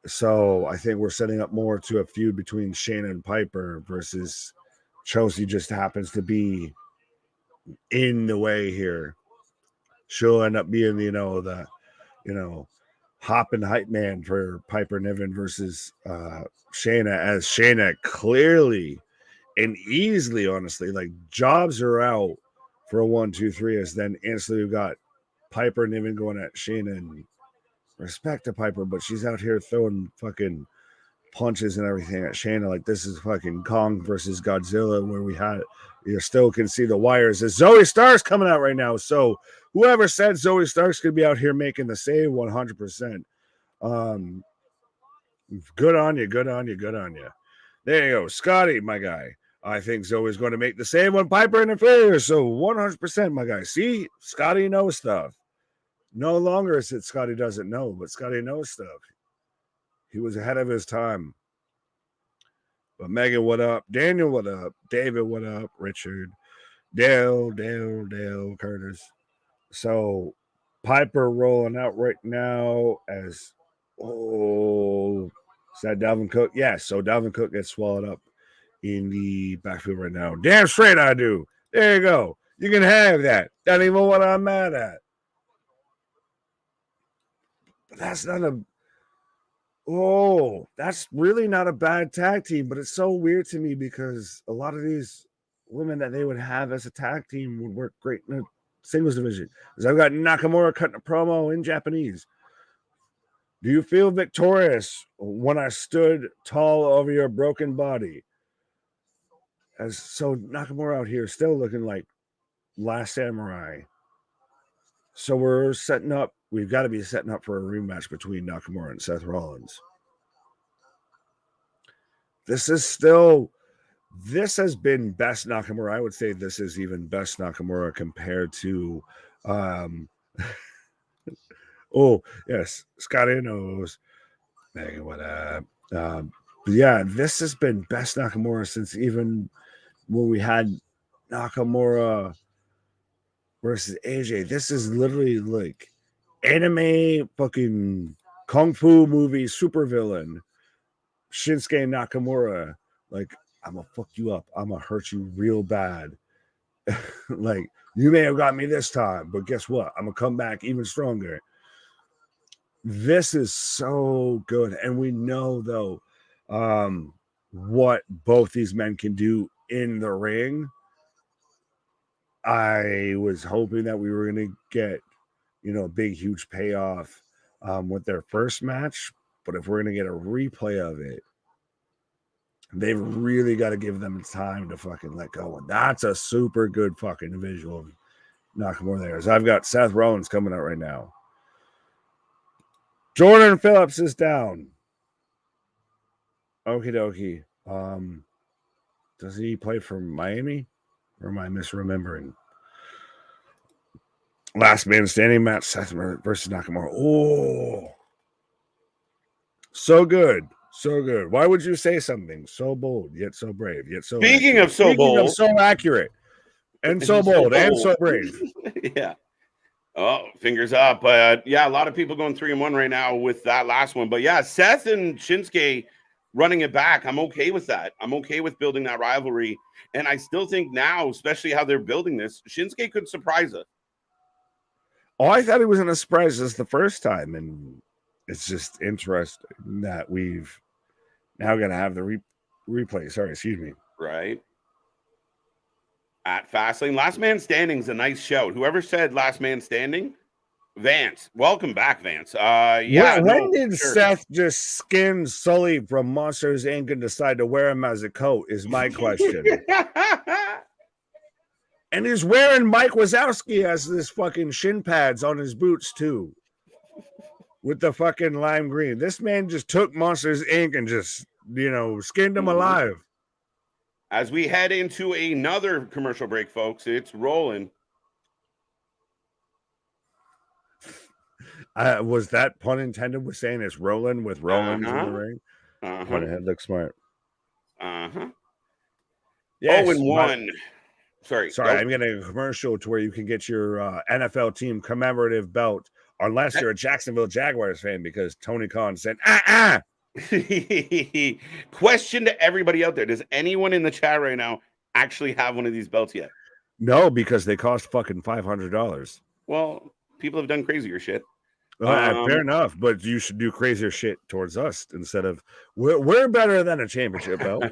[SPEAKER 2] So I think we're setting up more to a feud between Shayna and Piper versus Chelsea just happens to be in the way here. She'll end up being, the hop and hype man for Piper Niven versus Shayna, as Shayna clearly and easily, honestly, like jobs her out for a 1-2-3, as then instantly we've got Piper Niven going at Shayna, and respect to Piper, but she's out here throwing fucking punches and everything at Shayna like this is fucking Kong versus Godzilla, where you still can see the wires. As Zoe Starks coming out right now, so whoever said Zoe Starks could be out here making the save, 100%. Good on you. There you go, Scotty, my guy. I think Zoe's going to make the save when Piper interferes. So 100%, my guy. See, Scotty knows stuff. No longer is it Scotty doesn't know, but Scotty knows stuff. He was ahead of his time. But Megan, what up? Daniel, what up? David, what up? Richard, Dale, Curtis. So Piper rolling out right now as, is that Dalvin Cook? Yeah, so Dalvin Cook gets swallowed up in the backfield right now. Damn straight I do. There you go. You can have that. That ain't even what I'm mad at. But that's not a. Oh, that's really not a bad tag team, but it's so weird to me because a lot of these women that they would have as a tag team would work great in a singles division. Because I've got Nakamura cutting a promo in Japanese. Do you feel victorious when I stood tall over your broken body? So Nakamura out here still looking like Last Samurai. So we're setting up. We've got to be setting up for a rematch between Nakamura and Seth Rollins. This has been best Nakamura. I would say this is even best Nakamura compared to oh yes, Scotty knows. Hey, what up? Yeah, this has been best Nakamura since even when we had Nakamura versus AJ. This is literally like anime fucking kung fu movie supervillain Shinsuke Nakamura. Like, I'm gonna fuck you up. I'm gonna hurt you real bad. Like, you may have got me this time, but guess what? I'm gonna come back even stronger. This is so good. And we know though what both these men can do in the ring. I was hoping that we were going to get, a big, huge payoff with their first match. But if we're going to get a replay of it, they've really got to give them time to fucking let go. And that's a super good fucking visual of Nakamura there. So I've got Seth Rollins coming out right now. Jordan Phillips is down. Okie dokie. Does he play for Miami? Or am I misremembering? Last man standing match, Seth versus Nakamura. Oh, so good. So good. Why would you say something so bold, yet so brave, yet so
[SPEAKER 1] Speaking
[SPEAKER 2] accurate?
[SPEAKER 1] of so bold,
[SPEAKER 2] so accurate, and so bold, and so brave.
[SPEAKER 1] Yeah. Oh, fingers up. Yeah, a lot of people going 3-1 right now with that last one. But yeah, Seth and Shinsuke running it back. I'm okay with that. I'm okay with building that rivalry. And I still think now, especially how they're building this, Shinsuke could surprise us.
[SPEAKER 2] Oh, I thought he was going to surprise us the first time. And it's just interesting that we've now going to have the replay. Sorry, excuse me.
[SPEAKER 1] Right. At Fastlane. Last Man Standing is a nice shout. Whoever said Last Man Standing, Vance. Welcome back, Vance. Yeah.
[SPEAKER 2] When did Seth just skin Sully from Monsters Inc. and decide to wear him as a coat is my question. And he's wearing Mike Wazowski as this fucking shin pads on his boots too. With the fucking lime green. This man just took Monsters Inc. and just, skinned him alive.
[SPEAKER 1] As we head into another commercial break, folks, it's rolling.
[SPEAKER 2] Was that pun intended with saying it's rolling with Rollins in the ring? Pun ahead, looks smart.
[SPEAKER 1] Yes, 0-1. Sorry,
[SPEAKER 2] I'm getting a commercial to where you can get your NFL team commemorative belt, unless you're a Jacksonville Jaguars fan, because Tony Khan said,
[SPEAKER 1] Question to everybody out there: does anyone in the chat right now actually have one of these belts yet?
[SPEAKER 2] No, because they cost fucking $500.
[SPEAKER 1] Well, people have done crazier shit.
[SPEAKER 2] Fair enough, but you should do crazier shit towards us instead of we're better than a championship belt.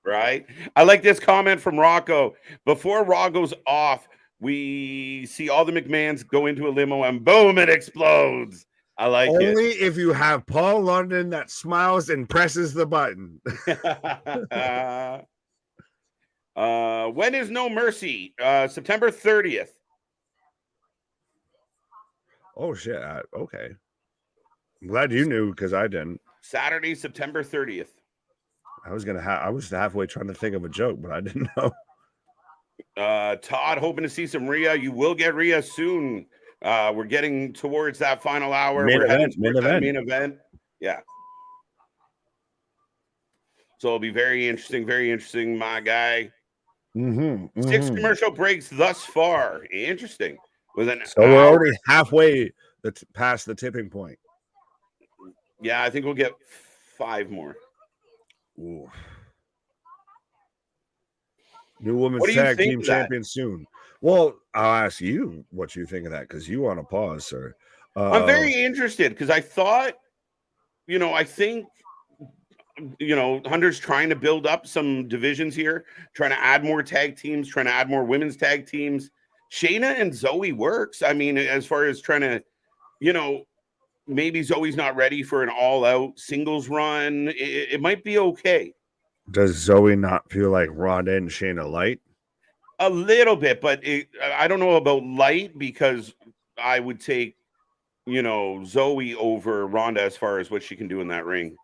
[SPEAKER 1] Right? I like this comment from Rocco. Before Raw goes off, we see all the McMahons go into a limo and boom, it explodes. I like it.
[SPEAKER 2] Only if you have Paul London that smiles and presses the button.
[SPEAKER 1] When is No Mercy? September 30th.
[SPEAKER 2] Oh shit! Okay, I'm glad you knew because I didn't.
[SPEAKER 1] Saturday, September 30th.
[SPEAKER 2] I was halfway trying to think of a joke, but I didn't know.
[SPEAKER 1] Todd, hoping to see some Rhea. You will get Rhea soon. We're getting towards that final hour. We're heading towards that main event. Yeah. So it'll be very interesting, my guy. 6 commercial breaks thus far. Interesting.
[SPEAKER 2] We're already halfway past the tipping point.
[SPEAKER 1] Yeah, I think we'll get 5 more.
[SPEAKER 2] Ooh. New women's
[SPEAKER 1] What do you
[SPEAKER 2] tag
[SPEAKER 1] think
[SPEAKER 2] team
[SPEAKER 1] of that?
[SPEAKER 2] champion soon. Well, I'll ask you what you think of that because you on a pause, sir.
[SPEAKER 1] I'm very interested because I thought, I think, Hunter's trying to build up some divisions here, trying to add more tag teams, trying to add more women's tag teams. Shayna and Zoe works. I mean, as far as trying to, maybe Zoe's not ready for an all-out singles run. It might be okay.
[SPEAKER 2] Does Zoe not feel like Ronda and Shayna light?
[SPEAKER 1] A little bit, but I don't know about light because I would take, Zoe over Ronda as far as what she can do in that ring.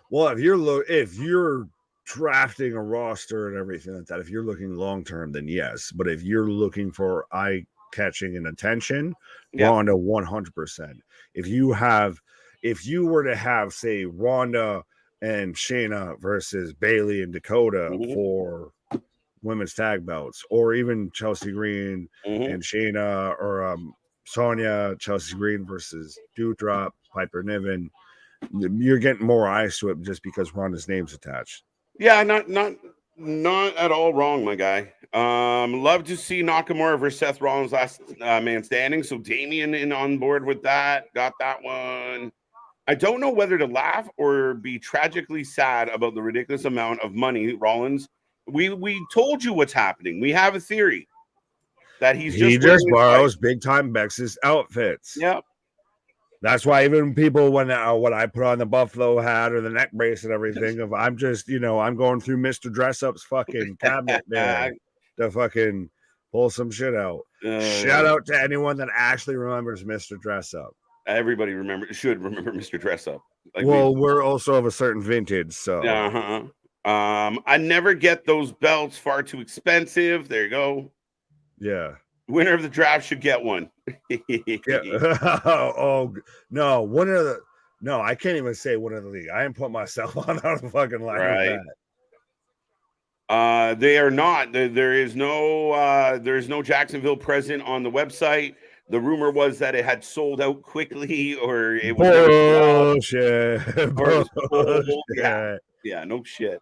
[SPEAKER 2] Well, if you're drafting a roster and everything like that, if you're looking long term, then yes. But if you're looking for eye catching and attention, Ronda 100%. If you were to have, say, Ronda and Shayna versus Bailey and Dakota for women's tag belts, or even Chelsea Green and Shayna, or Sonya, Chelsea Green versus Doudrop, Piper Niven, you're getting more eyes to it just because Ronda's name's attached.
[SPEAKER 1] Yeah, not at all wrong, my guy. Love to see Nakamura versus Seth Rollins last man standing. So Damian in on board with that. Got that one. I don't know whether to laugh or be tragically sad about the ridiculous amount of money Rollins. We told you what's happening. We have a theory that he just
[SPEAKER 2] borrows big time Bex's outfits.
[SPEAKER 1] Yep.
[SPEAKER 2] That's why even people when I put on the buffalo hat or the neck brace and everything, I'm just I'm going through Mr. Dress Up's fucking cabinet there to fucking pull some shit out. Shout out to anyone that actually remembers Mr. Dress Up.
[SPEAKER 1] Everybody should remember Mr. Dress Up.
[SPEAKER 2] We're also of a certain vintage, so
[SPEAKER 1] I never get those belts, far too expensive. There you go.
[SPEAKER 2] Yeah.
[SPEAKER 1] Winner of the draft should get one.
[SPEAKER 2] Oh no, no, I can't even say winner of the league. I ain't put myself on the fucking line with
[SPEAKER 1] that. They are not. There's no Jacksonville present on the website. The rumor was that it had sold out quickly, or it was
[SPEAKER 2] bullshit.
[SPEAKER 1] Yeah, no shit.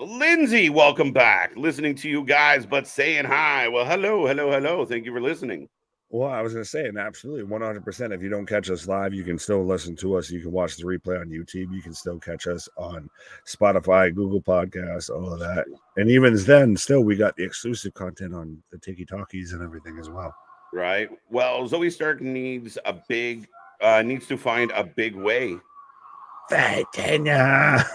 [SPEAKER 1] Lindsay, welcome back. Listening to you guys, but saying hi. Well, hello. Thank you for listening.
[SPEAKER 2] Well, I was going to say, and absolutely 100%. If you don't catch us live, you can still listen to us. You can watch the replay on YouTube. You can still catch us on Spotify, Google Podcasts, all of that. And even then, still, we got the exclusive content on the Tiki Talkies and everything as well.
[SPEAKER 1] Right. Well, Zoe Stark needs to find a big way.
[SPEAKER 2] Virginia.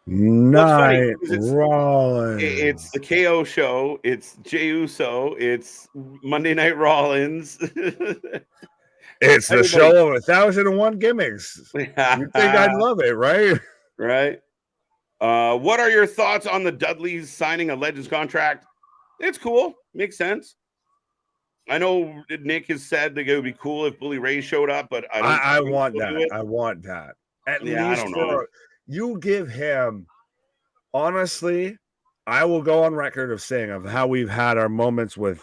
[SPEAKER 2] Night Rollins.
[SPEAKER 1] It's the KO show. It's Jey Uso. It's Monday Night Rollins.
[SPEAKER 2] It's the show of 1,001 gimmicks. You think I'd love it, right?
[SPEAKER 1] Right. What are your thoughts on the Dudleys signing a Legends contract? It's cool. Makes sense. I know Nick has said that it would be cool if Bully Ray showed up, but
[SPEAKER 2] I want that. I want that. At least
[SPEAKER 1] I don't know.
[SPEAKER 2] You give him, honestly, I will go on record of saying of how we've had our moments with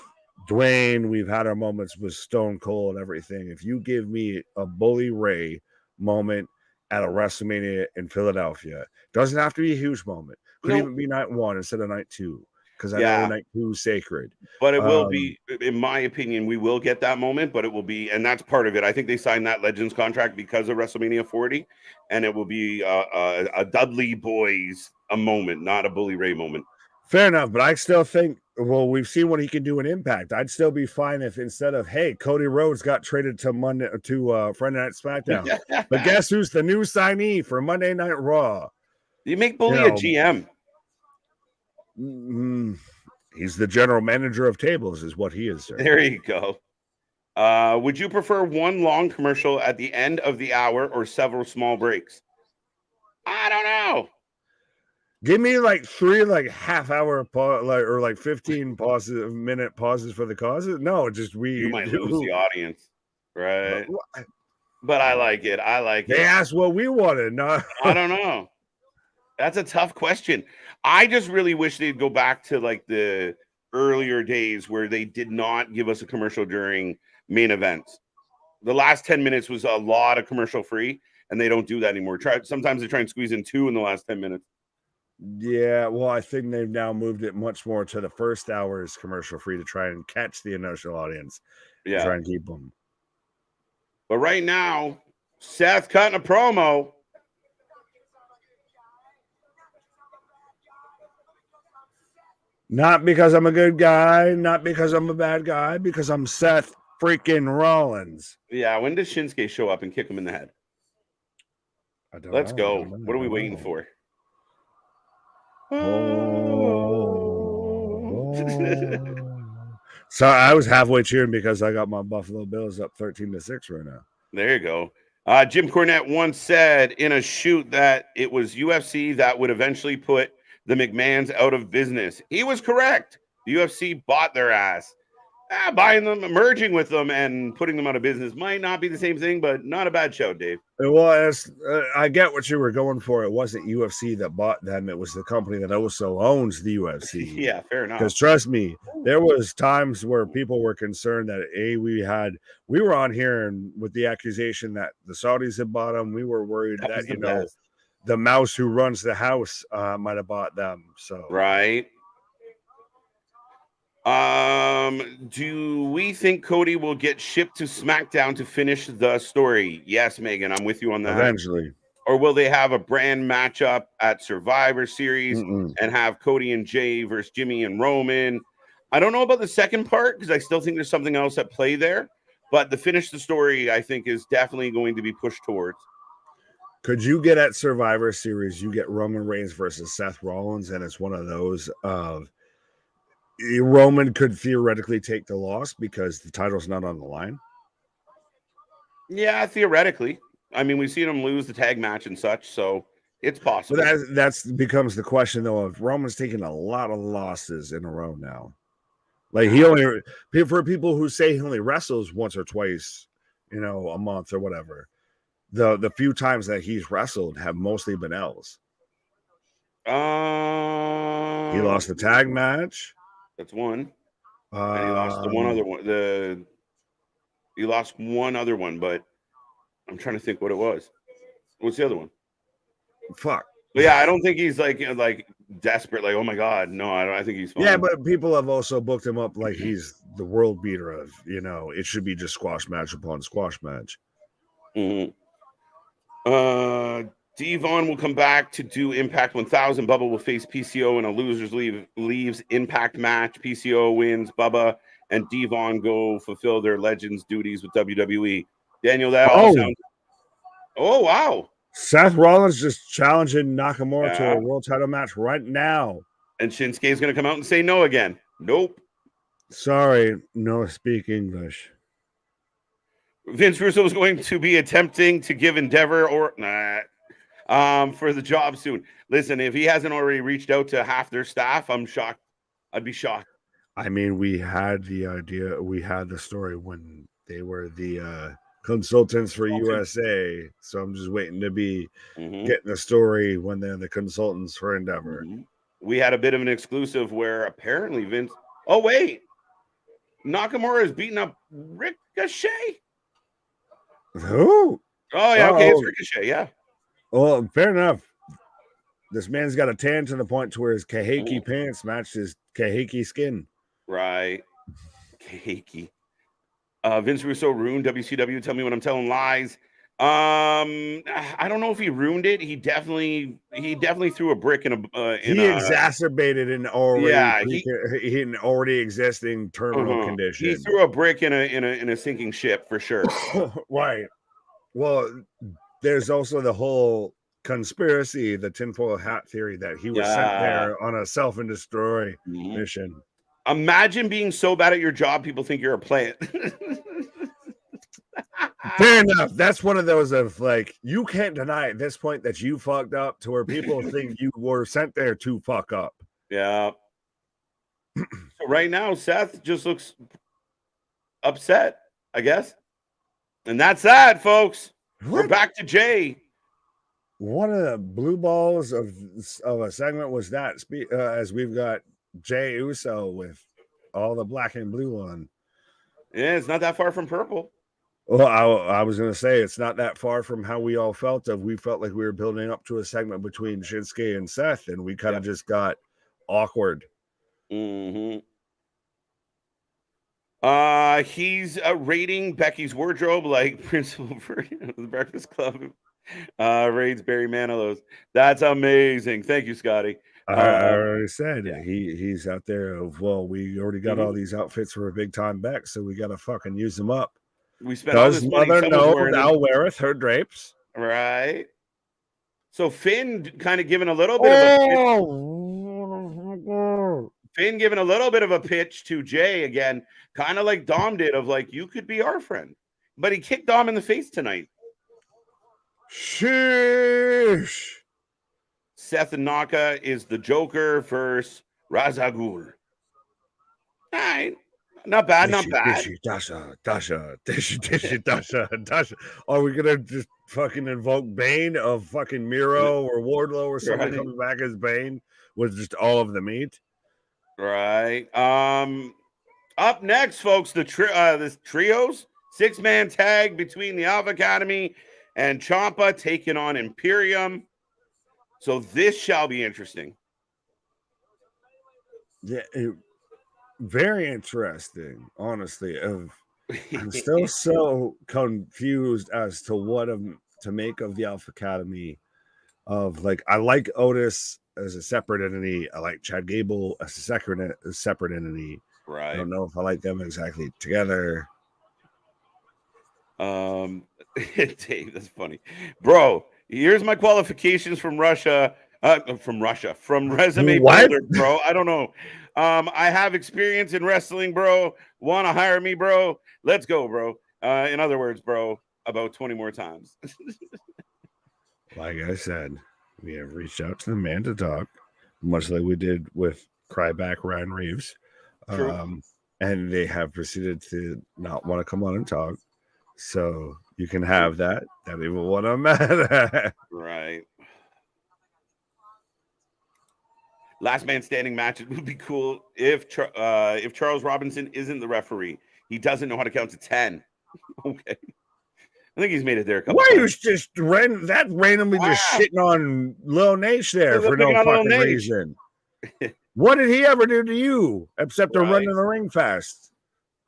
[SPEAKER 2] Dwayne, we've had our moments with Stone Cold and everything. If you give me a Bully Ray moment at a WrestleMania in Philadelphia, doesn't have to be a huge moment. Could even be night 1 instead of night 2. Because I know night 2 is sacred.
[SPEAKER 1] But it will be, in my opinion, we will get that moment, but it will be, and that's part of it. I think they signed that Legends contract because of WrestleMania 40, and it will be a Dudley Boys a moment, not a Bully Ray moment.
[SPEAKER 2] Fair enough, but I still think, well, we've seen what he can do in Impact. I'd still be fine if instead of, hey, Cody Rhodes got traded to Friday Night SmackDown. But guess who's the new signee for Monday Night Raw?
[SPEAKER 1] You make Bully a GM.
[SPEAKER 2] He's the general manager of tables is what he is, sir.
[SPEAKER 1] There you go. Would you prefer one long commercial at the end of the hour or several small breaks? I don't know.
[SPEAKER 2] Give me like 3 half-hour or 15 minute pauses for the causes. No, just
[SPEAKER 1] you might lose the audience, right? But I like it.
[SPEAKER 2] They asked what we wanted. No,
[SPEAKER 1] I don't know. That's a tough question. I just really wish they'd go back to the earlier days where they did not give us a commercial during main events. The last 10 minutes was a lot of commercial free, and they don't do that anymore. Sometimes they try and squeeze in 2 in the last 10 minutes.
[SPEAKER 2] Yeah, well, I think they've now moved it much more to the first hour is commercial free to try and catch the initial audience and try
[SPEAKER 1] Yeah.
[SPEAKER 2] and keep them.
[SPEAKER 1] But right now, Seth cutting a promo.
[SPEAKER 2] Not because I'm a good guy, not because I'm a bad guy, because I'm Seth freaking Rollins.
[SPEAKER 1] Yeah, when does Shinsuke show up and kick him in the head?
[SPEAKER 2] I don't
[SPEAKER 1] Let's
[SPEAKER 2] know.
[SPEAKER 1] go. What are we waiting for?
[SPEAKER 2] So I was halfway cheering because I got my Buffalo Bills up 13-6 right now.
[SPEAKER 1] There you go. Jim Cornette once said in a shoot that it was UFC that would eventually put the McMahons out of business. He was correct. The UFC bought their ass. Buying them, merging with them, and putting them out of business might not be the same thing, but not a bad show, Dave.
[SPEAKER 2] It was. I get what you were going for. It wasn't UFC that bought them. It was the company that also owns the UFC.
[SPEAKER 1] Yeah, fair enough.
[SPEAKER 2] Because trust me, there was times where people were concerned that we were on here and with the accusation that the Saudis had bought them. We were worried that the mouse who runs the house might have bought them. So
[SPEAKER 1] right. Do we think Cody will get shipped to SmackDown to finish the story? Yes, Megan, I'm with you on that.
[SPEAKER 2] Eventually.
[SPEAKER 1] Or will they have a brand matchup at Survivor Series and have Cody and Jay versus Jimmy and Roman? I don't know about the second part because I still think there's something else at play there. But the finish the story, I think, is definitely going to be pushed towards.
[SPEAKER 2] Could you get at Survivor Series, you get Roman Reigns versus Seth Rollins, and it's one of those of Roman could theoretically take the loss because the title's not on the line?
[SPEAKER 1] Yeah, theoretically. I mean, we've seen him lose the tag match and such, so it's possible.
[SPEAKER 2] But that's becomes the question, though, of Roman's taking a lot of losses in a row now. Like he only, for people who say he only wrestles once or twice, a month or whatever, the few times that he's wrestled have mostly been L's. He lost the tag match.
[SPEAKER 1] That's one. And he lost the one other one. He lost one other one, but I'm trying to think what it was. What's the other one?
[SPEAKER 2] Fuck.
[SPEAKER 1] But yeah, I don't think he's like desperate. Like, oh my god, no, I think he's fine.
[SPEAKER 2] Yeah, but people have also booked him up like he's the world beater of. It should be just squash match upon squash match.
[SPEAKER 1] Mm-hmm. Devon will come back to do Impact 1000. Bubba will face PCO in a losers leaves Impact match. PCO wins. Bubba and Devon go fulfill their Legends duties with WWE. Daniel, that all sounds. Oh wow!
[SPEAKER 2] Seth Rollins just challenging Nakamura to a world title match right now.
[SPEAKER 1] And Shinsuke is going to come out and say no again. Nope.
[SPEAKER 2] Sorry, no speak English.
[SPEAKER 1] Vince Russo is going to be attempting to give Endeavor for the job soon. Listen, if he hasn't already reached out to half their staff, I'm shocked. I'd be shocked.
[SPEAKER 2] I mean, we had the idea. We had the story when they were the consultants for USA. So I'm just waiting to be getting the story when they're the consultants for Endeavor.
[SPEAKER 1] We had a bit of an exclusive where apparently Vince. Oh, wait. Nakamura is beating up Ricochet.
[SPEAKER 2] Who?
[SPEAKER 1] Oh, yeah. Okay. It's Ricochet. Yeah.
[SPEAKER 2] Well, fair enough. This man's got a tan to the point to where his kahiki pants match his kahiki skin.
[SPEAKER 1] Right. Kahiki. Vince Russo ruined WCW. Tell me when I'm telling lies. I don't know if he ruined it. He definitely threw a brick in a.
[SPEAKER 2] He exacerbated an already existing terminal condition.
[SPEAKER 1] He threw a brick in a sinking ship for sure.
[SPEAKER 2] Right. Well, there's also the whole conspiracy, the tinfoil hat theory that he was sent there on a self and destroy mission.
[SPEAKER 1] Imagine being so bad at your job, people think you're a plant.
[SPEAKER 2] Fair enough. That's one of those of like, you can't deny at this point that you fucked up to where people think you were sent there to fuck up.
[SPEAKER 1] Yeah. So right now, Seth just looks upset, I guess. And that's that, folks. We're back to Jay.
[SPEAKER 2] One of the blue balls of a segment was that as we've got Jay Uso with all the black and blue on.
[SPEAKER 1] Yeah, it's not that far from purple.
[SPEAKER 2] Well, I was going to say it's not that far from how we all felt. We felt like we were building up to a segment between Shinsuke and Seth, and we kind of just got awkward.
[SPEAKER 1] Mm-hmm. He's raiding Becky's wardrobe like Principal for the Breakfast Club. Raids Barry Manilow's. That's amazing. Thank you, Scotty.
[SPEAKER 2] I already said
[SPEAKER 1] yeah.
[SPEAKER 2] he's out there. Well, we already got all these outfits for a big time Beck, so we got to fucking use them up.
[SPEAKER 1] We spent all this money.
[SPEAKER 2] Mother know thou weareth her drapes?
[SPEAKER 1] Right. So Finn kind of giving a little bit of a pitch. Finn giving a little bit of a pitch to Jay again, kind of like Dom did, of like, you could be our friend. But he kicked Dom in the face tonight.
[SPEAKER 2] Sheesh.
[SPEAKER 1] Seth and Naka is the Joker versus Razagul. All right. Not bad, not bad.
[SPEAKER 2] Dasha. Are we gonna just fucking invoke Bane of fucking Miro or Wardlow or somebody coming back as Bane with just all of the meat?
[SPEAKER 1] Right. Up next, folks, this trios 6-man tag between the Alpha Academy and Ciampa taking on Imperium. So this shall be interesting.
[SPEAKER 2] Yeah. Very interesting, honestly. I'm still so confused as to what to make of the Alpha Academy. Of like, I like Otis as a separate entity. I like Chad Gable as a separate entity.
[SPEAKER 1] Right.
[SPEAKER 2] I don't know if I like them exactly together.
[SPEAKER 1] Dave, that's funny, bro. Here's my qualifications from Russia. From Resume Builder, bro. I don't know. I have experience in wrestling, bro. Want to hire me, bro? Let's go, bro. In other words, bro, about 20 more times.
[SPEAKER 2] Like I said, we have reached out to the man to talk, much like we did with Cryback Ryan Reeves.
[SPEAKER 1] True.
[SPEAKER 2] And they have proceeded to not want to come on and talk. So you can have that. That even what I'm mad at.
[SPEAKER 1] Right. Last man standing match. It would be cool if Charles Robinson isn't the referee. He doesn't know how to count to 10. Okay. I think he's made it there a couple times.
[SPEAKER 2] Why was just randomly just shitting on Lil Nate there for no fucking reason? What did he ever do to you except to run in the ring fast?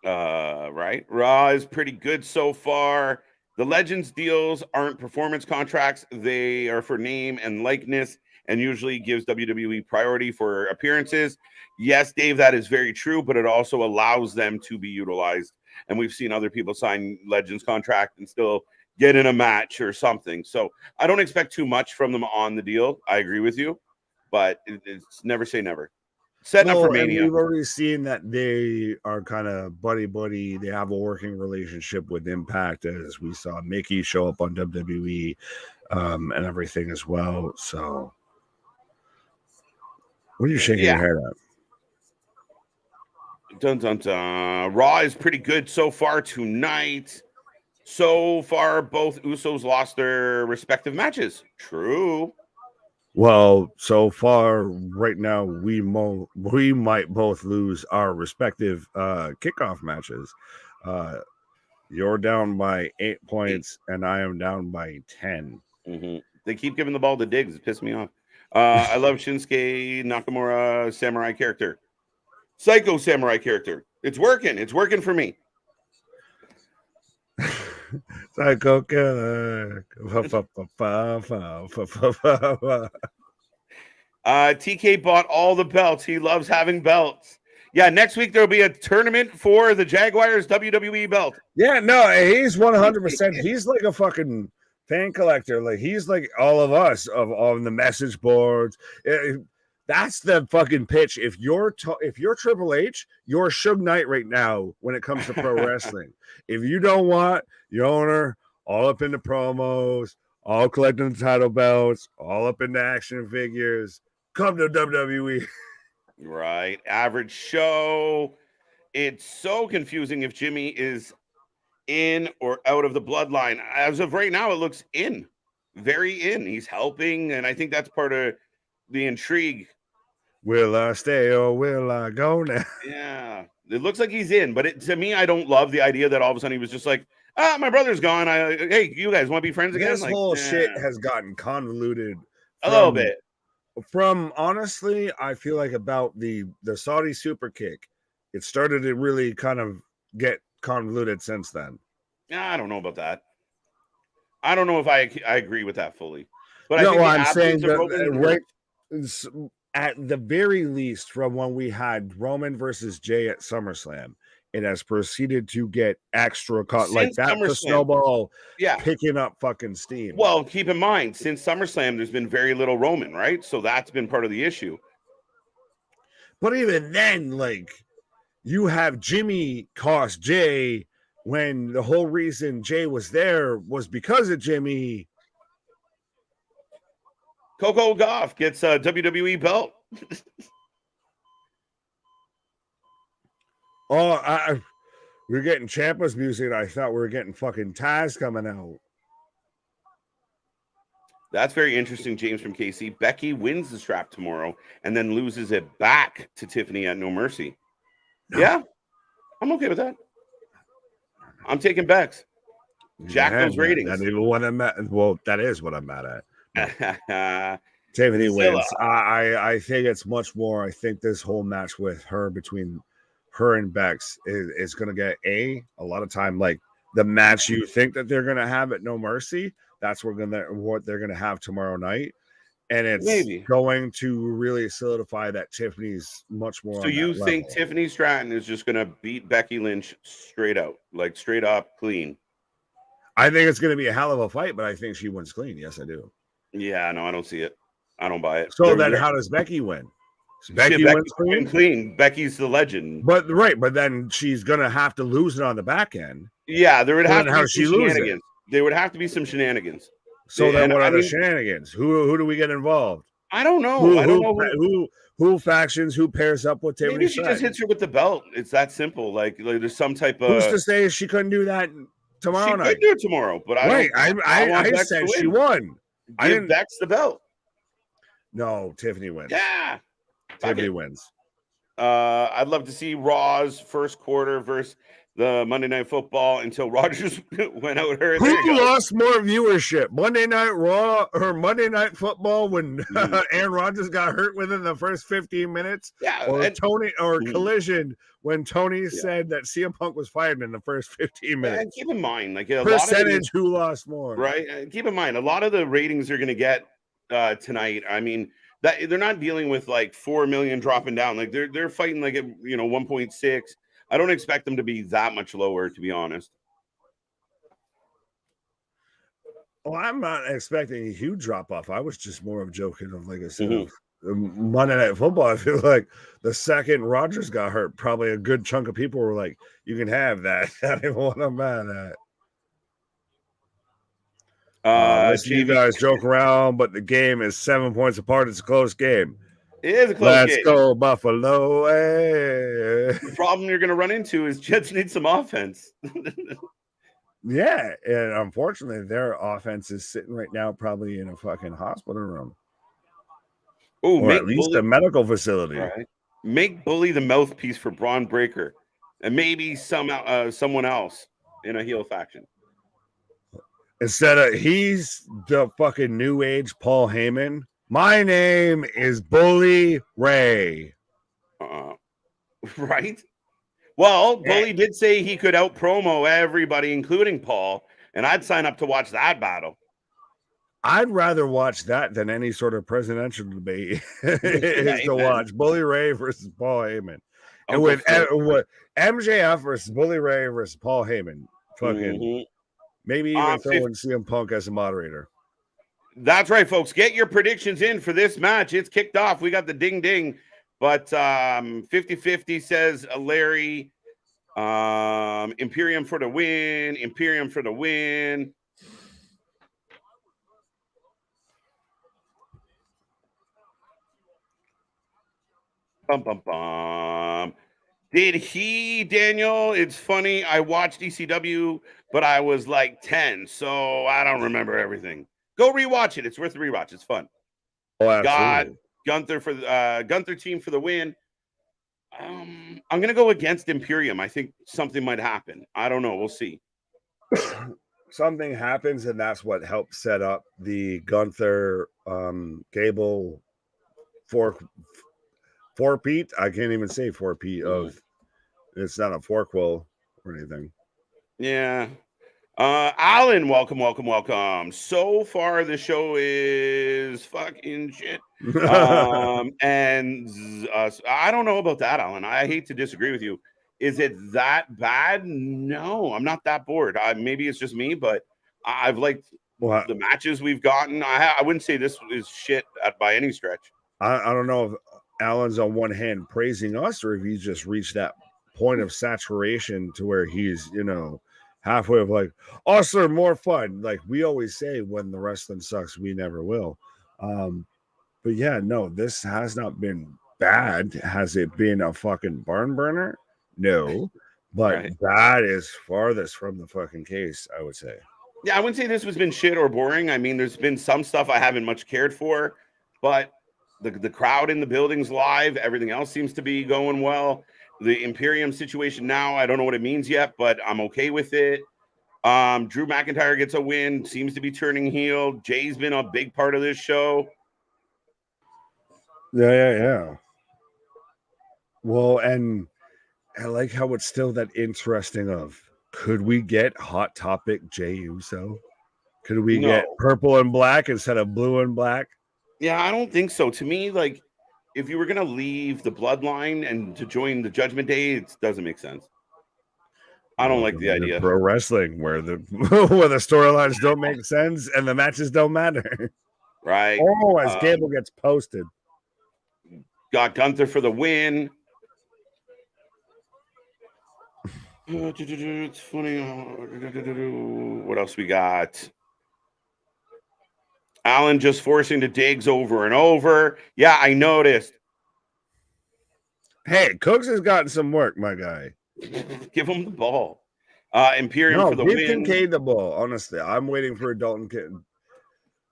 [SPEAKER 1] Right. Raw is pretty good so far. The Legends deals aren't performance contracts. They are for name and likeness and usually gives WWE priority for appearances. Yes, Dave, that is very true, but it also allows them to be utilized. And we've seen other people sign Legends contract and still get in a match or something. So I don't expect too much from them on the deal. I agree with you, but it's never say never. Setting up for Mania.
[SPEAKER 2] We've already seen that they are kind of buddy. They have a working relationship with Impact, as we saw Mickey show up on WWE and everything as well. So what are you shaking your head at?
[SPEAKER 1] Dun, dun, dun. Raw is pretty good so far tonight. So far, both Usos lost their respective matches. True.
[SPEAKER 2] Well, so far, right now, we might both lose our respective kickoff matches. You're down by 8 points, and I am down by 10.
[SPEAKER 1] Mm-hmm. They keep giving the ball to Diggs. It pissed me off. I love Shinsuke Nakamura samurai character. Psycho samurai character. It's working. It's working for me.
[SPEAKER 2] Psycho killer.
[SPEAKER 1] TK bought all the belts. He loves having belts. Yeah, next week there'll be a tournament for the Jaguars WWE belt.
[SPEAKER 2] Yeah, no, he's 100%. He's like a fucking fan collector. Like he's like all of us on the message boards. That's the fucking pitch. If you're Triple H, you're Suge Knight right now when it comes to pro wrestling. If you don't want your owner all up in the promos, all collecting the title belts, all up in the action figures, come to WWE.
[SPEAKER 1] Right. Average show. It's so confusing if Jimmy is in or out of the bloodline. As of right now, it looks in. Very in. He's helping, and I think that's part of the intrigue.
[SPEAKER 2] Will I stay or will I go now?
[SPEAKER 1] Yeah. It looks like he's in, but to me, I don't love the idea that all of a sudden he was just like, My brother's gone. Hey, you guys want to be friends again?
[SPEAKER 2] This
[SPEAKER 1] Like,
[SPEAKER 2] whole shit has gotten convoluted
[SPEAKER 1] a little bit.
[SPEAKER 2] From honestly, I feel like about the Saudi super kick, it started to really kind of get convoluted since then.
[SPEAKER 1] I don't know about that. I don't know if I agree with that fully. But
[SPEAKER 2] No,
[SPEAKER 1] I think
[SPEAKER 2] I'm saying that
[SPEAKER 1] Roman
[SPEAKER 2] at the very least, from when we had Roman versus Jay at SummerSlam, it has proceeded to get extra like that to snowball, picking up fucking steam.
[SPEAKER 1] Well, keep in mind, since SummerSlam, there's been very little Roman, right? So that's been part of the issue.
[SPEAKER 2] But even then, like, you have Jimmy cost Jay when the whole reason Jay was there was because of Jimmy.
[SPEAKER 1] Coco Gauff gets a WWE belt.
[SPEAKER 2] We're getting Ciampa's music, and I thought we were getting fucking Taz coming out.
[SPEAKER 1] That's very interesting, James from KC. Becky wins the strap tomorrow and then loses it back to Tiffany at No Mercy. No. Yeah, I'm okay with that. I'm taking Bex. Jack those ratings.
[SPEAKER 2] That is what I'm at. Well, that is what I'm mad at. No. Tiffany wins. I think it's much more. I think this whole match with her between her and Bex is going to get a lot of time. Like the match you think that they're going to have at No Mercy, that's what they're going to have tomorrow night, and it's going to really solidify that Tiffany's much more.
[SPEAKER 1] So you think Tiffany Stratton is just going to beat Becky Lynch straight out, like straight up clean?
[SPEAKER 2] I think it's going to be a hell of a fight, but I think she wins clean. Yes, I do.
[SPEAKER 1] Yeah, no, I don't see it. I don't buy it.
[SPEAKER 2] So then how does Becky win? Becky wins
[SPEAKER 1] clean. Becky's the legend.
[SPEAKER 2] But then she's going to have to lose it on the back end.
[SPEAKER 1] Yeah, there would have to be some shenanigans. There would have to be some shenanigans.
[SPEAKER 2] So then what are the shenanigans? Who do we get involved?
[SPEAKER 1] I don't know. I don't know
[SPEAKER 2] who factions, who pairs up with Tiffany.
[SPEAKER 1] Maybe she just hits her with the belt. It's that simple. Like there's some type of.
[SPEAKER 2] Who's to say she couldn't do that tomorrow night?
[SPEAKER 1] She could do it tomorrow, but
[SPEAKER 2] I said she won.
[SPEAKER 1] I didn't Bex the belt.
[SPEAKER 2] No, Tiffany wins.
[SPEAKER 1] Yeah,
[SPEAKER 2] Tiffany wins.
[SPEAKER 1] I'd love to see Raw's first quarter versus the Monday Night Football until Rogers went out her.
[SPEAKER 2] Who lost more viewership, Monday Night Raw or Monday Night Football when Aaron Rodgers got hurt within the first 15 minutes?
[SPEAKER 1] Yeah,
[SPEAKER 2] or Collision when Tony said that CM Punk was fired in the first 15 minutes.
[SPEAKER 1] And keep in mind, like
[SPEAKER 2] percentage who lost more,
[SPEAKER 1] right? And keep in mind, a lot of the ratings are going to get tonight. I mean, that they're not dealing with like 4 million dropping down. Like they're fighting like 1.6. I don't expect them to be that much lower, to be honest.
[SPEAKER 2] Well, I'm not expecting a huge drop off. I was just more of joking of, like I said, Monday Night Football. I feel like the second Rodgers got hurt, probably a good chunk of people were like, "You can have that." I didn't want to mad at. You guys joke around, but the game is 7 points apart. It's a close game.
[SPEAKER 1] It is a close game.
[SPEAKER 2] Let's go, Buffalo. Hey.
[SPEAKER 1] The problem you're going to run into is Jets need some offense.
[SPEAKER 2] Yeah, and unfortunately, their offense is sitting right now probably in a fucking hospital room. Or at least a medical facility.
[SPEAKER 1] Right. Make Bully the mouthpiece for Braun Breaker and maybe someone else in a heel faction.
[SPEAKER 2] Instead of he's the fucking new age Paul Heyman. My name is Bully Ray.
[SPEAKER 1] Right? Well, Bully did say he could out promo everybody, including Paul, and I'd sign up to watch that battle.
[SPEAKER 2] I'd rather watch that than any sort of presidential debate to watch Bully Ray versus Paul Heyman. And with MJF versus Bully Ray versus Paul Heyman. Fucking maybe even throw in CM Punk as a moderator.
[SPEAKER 1] That's right, folks. Get your predictions in for this match. It's kicked off. We got the ding-ding. But 50-50 says Larry. Imperium for the win. Imperium for the win. Bum, bum, bum. Did he, Daniel? It's funny. I watched ECW, but I was like 10, so I don't remember everything. Go rewatch it. It's worth the rewatch. It's fun.
[SPEAKER 2] Oh, absolutely.
[SPEAKER 1] Gunther team for the win. I'm gonna go against Imperium. I think something might happen. I don't know. We'll see.
[SPEAKER 2] something happens, and that's what helped set up the Gunther Gable four-peat. I can't even say four-peat of it's not a forkwell or anything.
[SPEAKER 1] Yeah. Alan, welcome. So far, the show is fucking shit. And I don't know about that, Alan. I hate to disagree with you. Is it that bad? No, I'm not that bored. Maybe it's just me, but I've liked
[SPEAKER 2] Well,
[SPEAKER 1] the matches we've gotten. I wouldn't say this is shit by any stretch.
[SPEAKER 2] I don't know if Alan's on one hand praising us or if he's just reached that point of saturation to where he's, halfway of like, us are more fun. Like we always say, when the wrestling sucks, we never will. But yeah, no, this has not been bad. Has it been a fucking barn burner? No, but
[SPEAKER 1] Right.
[SPEAKER 2] that is farthest from the fucking case, I would say.
[SPEAKER 1] Yeah, I wouldn't say this has been shit or boring. I mean, there's been some stuff I haven't much cared for, but the crowd in the building's live. Everything else seems to be going well. The Imperium situation now, I don't know what it means yet, but I'm okay with it. Drew McIntyre gets a win, seems to be turning heel. Jay's been a big part of this show.
[SPEAKER 2] Yeah. Well, and I like how it's still that interesting of, could we get Hot Topic Jey Uso? Could we get purple and black instead of blue and black?
[SPEAKER 1] Yeah, I don't think so. To me, like, if you were going to leave the bloodline and to join the Judgment Day, it doesn't make sense. I don't like the idea.
[SPEAKER 2] Pro wrestling where the where the storylines don't make sense and the matches don't matter.
[SPEAKER 1] Right.
[SPEAKER 2] Oh, as Gable gets posted.
[SPEAKER 1] Got Gunther for the win. It's funny. What else we got? Alan just forcing the digs over and over. Yeah, I noticed.
[SPEAKER 2] Hey, Cooks has gotten some work, my guy.
[SPEAKER 1] Give him the ball. Imperium for the win.
[SPEAKER 2] Kincaid the ball. Honestly, I'm waiting for a Dalton Kid.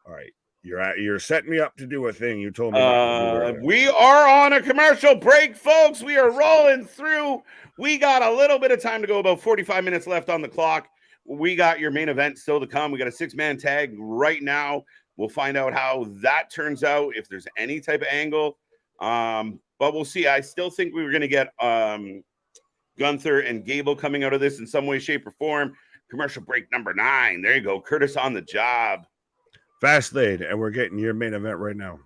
[SPEAKER 2] All right, you're setting me up to do a thing you told me not to do.
[SPEAKER 1] We are on a commercial break, folks. We are rolling through. We got a little bit of time to go, about 45 minutes left on the clock. We got your main event still to come. We got a 6-man tag right now. We'll find out how that turns out, if there's any type of angle. But we'll see. I still think we were going to get Gunther and Gable coming out of this in some way, shape, or form. Commercial break number 9. There you go. Curtis on the job.
[SPEAKER 2] Fast lane, and we're getting your main event right now.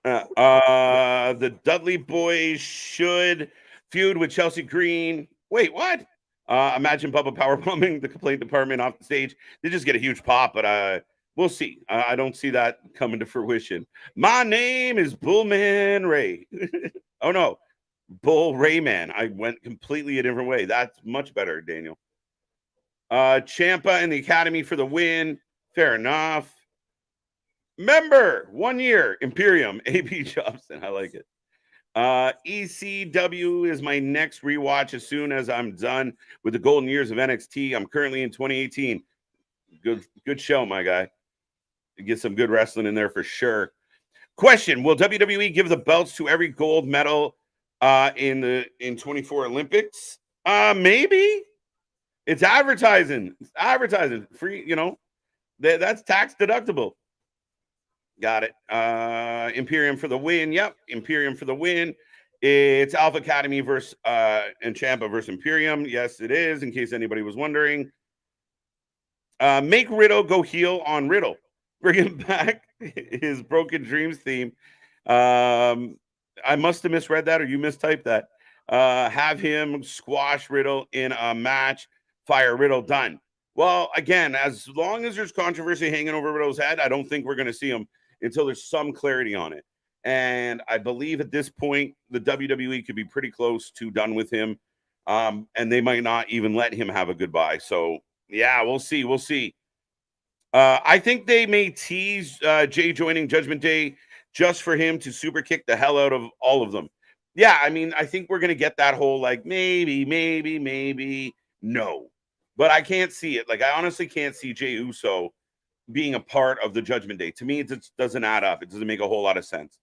[SPEAKER 1] The Dudley Boys should feud with Chelsea Green. Wait, what? Imagine Bubba powerbombing the complaint department off the stage. They just get a huge pop, but we'll see. I don't see that coming to fruition. My name is Bullman Ray. Oh, no. Bull Rayman. I went completely a different way. That's much better, Daniel. Ciampa and the Academy for the win. Fair enough. Member, 1 year, Imperium, AB Jobson. I like it. ECW is my next rewatch as soon as I'm done with the golden years of NXT. I'm currently in 2018. Good show, my guy. You get some good wrestling in there for sure. Question: will WWE give the belts to every gold medal in 24 Olympics? Maybe. It's advertising. It's advertising. Free, that's tax deductible. Got it. Imperium for the win. Yep. Imperium for the win. It's Alpha Academy versus and Ciampa versus Imperium. Yes, it is, in case anybody was wondering. Make Riddle go heel on Riddle. Bring him back his Broken Dreams theme. I must have misread that, or you mistyped that. Have him squash Riddle in a match. Fire Riddle. Done. Well, again, as long as there's controversy hanging over Riddle's head, I don't think we're going to see him until there's some clarity on it. And I believe at this point, the WWE could be pretty close to done with him. And they might not even let him have a goodbye. So, yeah, we'll see. We'll see. I think they may tease Jay joining Judgment Day just for him to super kick the hell out of all of them. Yeah, I mean, I think we're going to get that whole, like, maybe, no. But I can't see it. Like, I honestly can't see Jey Uso being a part of the Judgment Day. To me, it just doesn't add up. It doesn't make a whole lot of sense.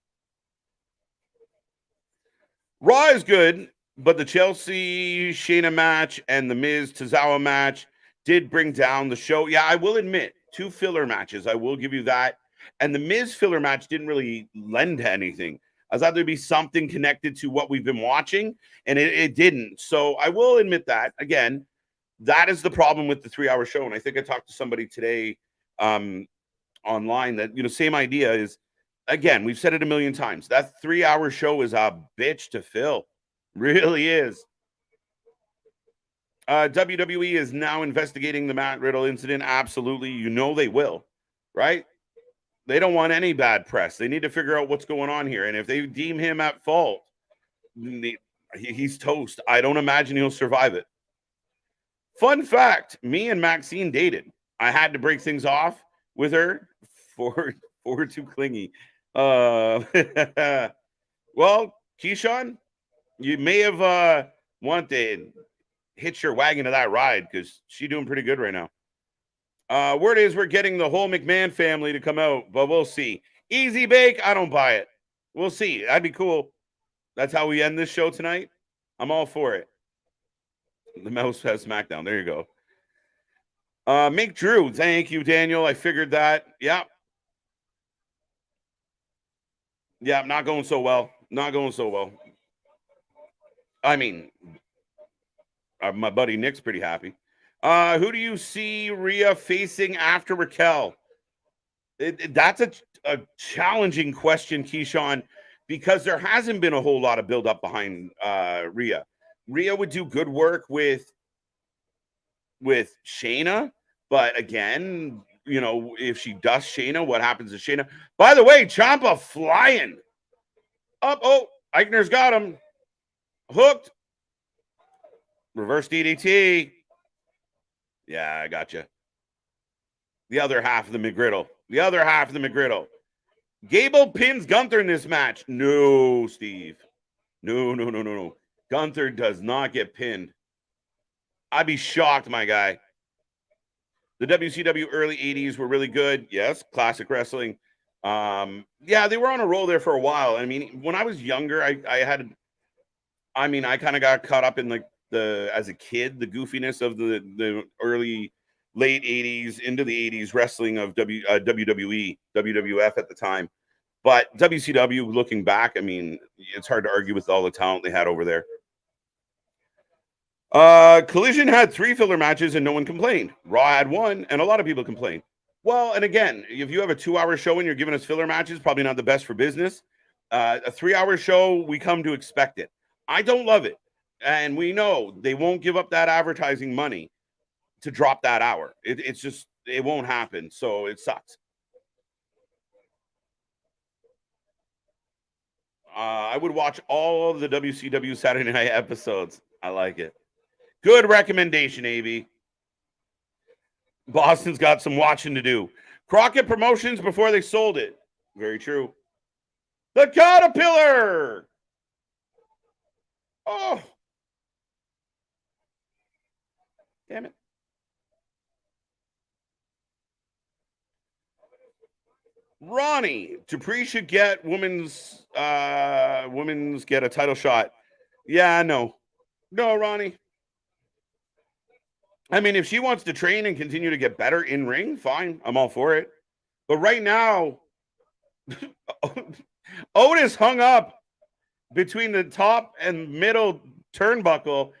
[SPEAKER 1] Raw is good, but the Chelsea Shayna match and the Miz Tozawa match did bring down the show. Yeah, I will admit, 2 filler matches. I will give you that. And the Miz filler match didn't really lend to anything. I thought there'd be something connected to what we've been watching, and it didn't. So I will admit that. Again, that is the problem with the 3-hour show. And I think I talked to somebody today online that, same idea is, again, we've said it a million times. That 3-hour show is a bitch to fill. Really is. WWE is now investigating the Matt Riddle incident. Absolutely. They will, right? They don't want any bad press. They need to figure out what's going on here. And if they deem him at fault, he's toast. I don't imagine he'll survive it. Fun fact, me and Maxine dated. I had to break things off with her for too clingy. Well, Keyshawn, you may have wanted to hitch your wagon to that ride because she's doing pretty good right now. Word is we're getting the whole McMahon family to come out, but we'll see. Easy bake, I don't buy it. We'll see. That'd be cool. That's how we end this show tonight. I'm all for it. The mouse has SmackDown. There you go. Make Drew. Thank you, Daniel. I figured that. Yeah. Yeah, not going so well. Not going so well. I mean, my buddy Nick's pretty happy. Who do you see Rhea facing after Raquel? That's a challenging question, Keyshawn, because there hasn't been a whole lot of build-up behind Rhea. Rhea would do good work with Shayna, but again, if she dusts Shayna, what happens to Shayna? By the way, Ciampa flying up. Oh, Eichner's got him hooked. Reverse DDT. Yeah, I got you. The other half of the McGriddle. Gable pins Gunther in this match. No, Steve. No. Gunther does not get pinned. I'd be shocked, my guy. The WCW early 80s were really good. Yes, classic wrestling. Yeah, they were on a roll there for a while. I mean, when I was younger, I kind of got caught up in as a kid, the goofiness of the early late 80s into the 80s wrestling of WWE, WWF at the time. But WCW, looking back, I mean, it's hard to argue with all the talent they had over there. Collision had 3 filler matches and no one complained. Raw had 1 and a lot of people complained. Well, and again, if you have a 2-hour show and you're giving us filler matches, probably not the best for business. A 3-hour show, we come to expect it. I don't love it. And we know they won't give up that advertising money to drop that hour. It's just, it won't happen. So it sucks. I would watch all of the WCW Saturday Night episodes. I like it. Good recommendation, AB. Boston's got some watching to do. Crockett Promotions before they sold it. Very true. The Caterpillar. Oh. Damn it. Ronnie, Dupree should get women's get a title shot. Yeah, no, Ronnie. I mean, if she wants to train and continue to get better in ring, fine. I'm all for it. But right now, Otis hung up between the top and middle turnbuckle,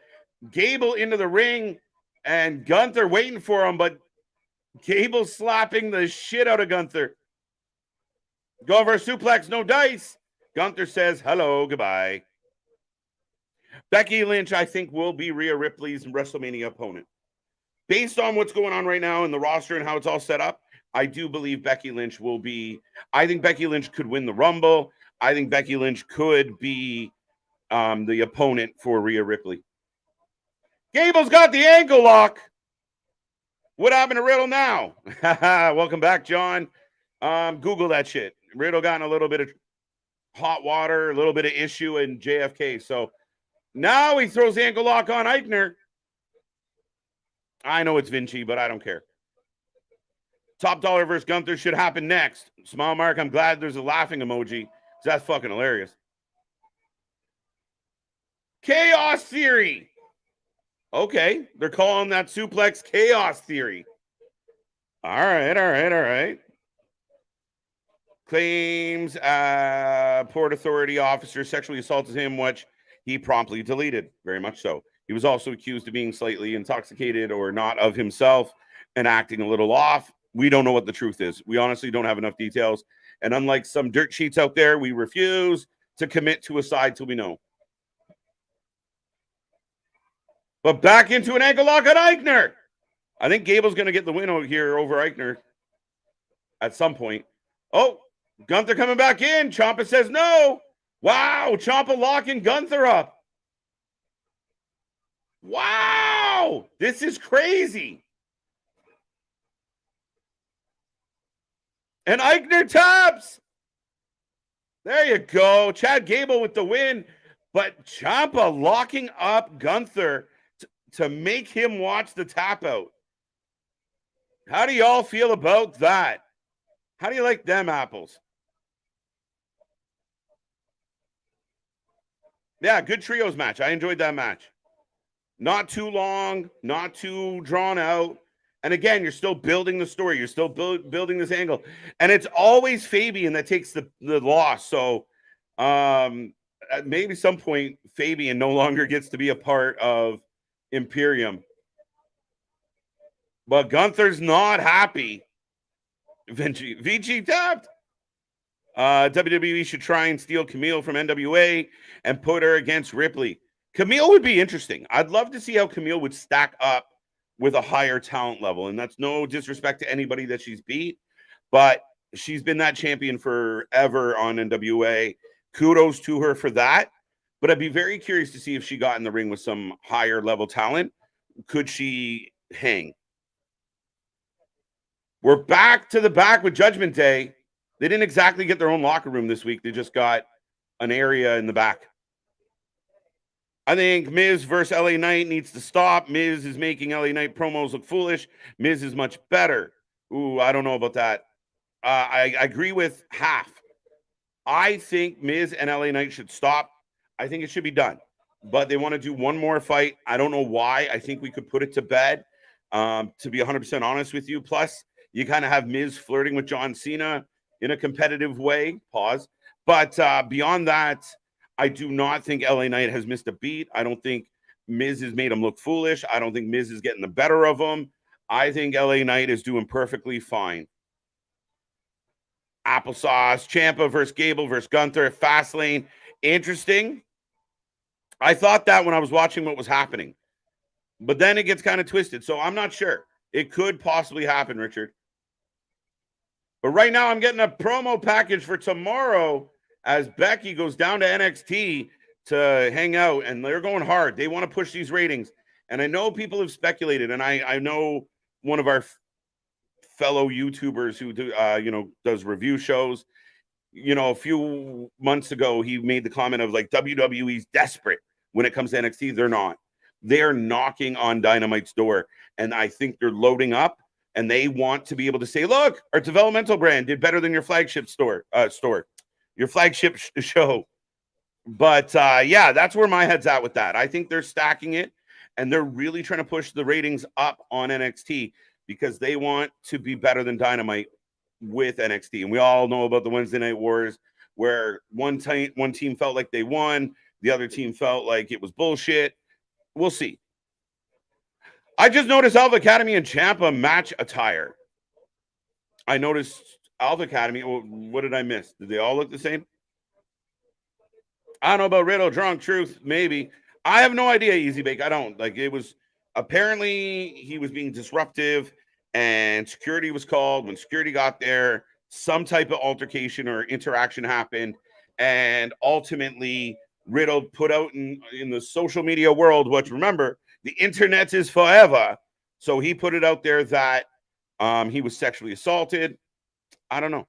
[SPEAKER 1] Gable into the ring, and Gunther waiting for him, but Gable slapping the shit out of Gunther. Go over a suplex, no dice. Gunther says, hello, goodbye. Becky Lynch, I think, will be Rhea Ripley's WrestleMania opponent. Based on what's going on right now in the roster and how it's all set up, I do believe Becky Lynch will be. I think Becky Lynch could win the Rumble. I think Becky Lynch could be the opponent for Rhea Ripley. Gable's got the ankle lock. What happened to Riddle now? Welcome back, John. Google that shit. Riddle got in a little bit of hot water, a little bit of issue in JFK. So now he throws the ankle lock on Eichner. I know it's Vinci, but I don't care. Top Dollar versus Gunther should happen next. Smile mark. I'm glad there's a laughing emoji. That's fucking hilarious. Chaos Theory. Okay, they're calling that suplex chaos theory. All right. Claims Port Authority officer sexually assaulted him, which he promptly deleted. Very much so. He was also accused of being slightly intoxicated or not of himself and acting a little off. We don't know what the truth is. We honestly don't have enough details. And unlike some dirt sheets out there, we refuse to commit to a side till we know. But back into an ankle lock on Eichner. I think Gable's going to get the win out here over Eichner at some point. Oh, Gunther coming back in. Ciampa says no. Wow, Ciampa locking Gunther up. Wow, this is crazy. And Eichner taps. There you go. Chad Gable with the win. But Ciampa locking up Gunther to make him watch the tap out. How do y'all feel about that? How do you like them apples? Yeah, good trios match. I enjoyed that match. Not too long, not too drawn out. And again, you're still building the story. You're still building this angle. And it's always Fabian that takes the loss. So at maybe some point, Fabian no longer gets to be a part of Imperium. But Gunther's not happy. Vici tapped. WWE should try and steal Camille from NWA and put her against Ripley. Camille would be interesting. I'd love to see how Camille would stack up with a higher talent level. And that's no disrespect to anybody that she's beat, but she's been that champion forever on NWA. Kudos to her for that. But I'd be very curious to see if she got in the ring with some higher level talent. Could she hang? We're back to the back with Judgment Day. They didn't exactly get their own locker room this week. They just got an area in the back. I think Miz versus LA Knight needs to stop. Miz is making LA Knight promos look foolish. Miz is much better. Ooh, I don't know about that. I agree with half. I think Miz and LA Knight should stop. I think it should be done. But they want to do one more fight. I don't know why. I think we could put it to bed, to be 100% honest with you. Plus, you kind of have Miz flirting with John Cena in a competitive way. Pause. But beyond that, I do not think LA Knight has missed a beat. I don't think Miz has made him look foolish. I don't think Miz is getting the better of him. I think LA Knight is doing perfectly fine. Applesauce, Ciampa versus Gable versus Gunther, Fastlane. Interesting. I thought that when I was watching what was happening. But then it gets kind of twisted. So I'm not sure. It could possibly happen, Richard. But right now I'm getting a promo package for tomorrow as Becky goes down to NXT to hang out, and they're going hard. They want to push these ratings. And I know people have speculated, and I know one of our fellow YouTubers who does review shows, a few months ago, he made the comment of like WWE's desperate when it comes to NXT. They're not. They're knocking on Dynamite's door, and I think they're loading up, and they want to be able to say, look, our developmental brand did better than your flagship your flagship show. But yeah, that's where my head's at with that. I think they're stacking it, and they're really trying to push the ratings up on NXT because they want to be better than Dynamite with NXT. And we all know about the Wednesday Night Wars where one team felt like they won, the other team felt like it was bullshit. We'll see. I just noticed Alpha Academy and Ciampa match attire. I noticed Alpha Academy. What did I miss? Did they all look the same? I don't know about Riddle, Drunk, Truth, maybe. I have no idea, Easy Bake. I don't. Like, it was apparently he was being disruptive and security was called. When security got there, some type of altercation or interaction happened. And ultimately, Riddle put out in the social media world, which, remember, the internet is forever. So he put it out there that he was sexually assaulted. I don't know.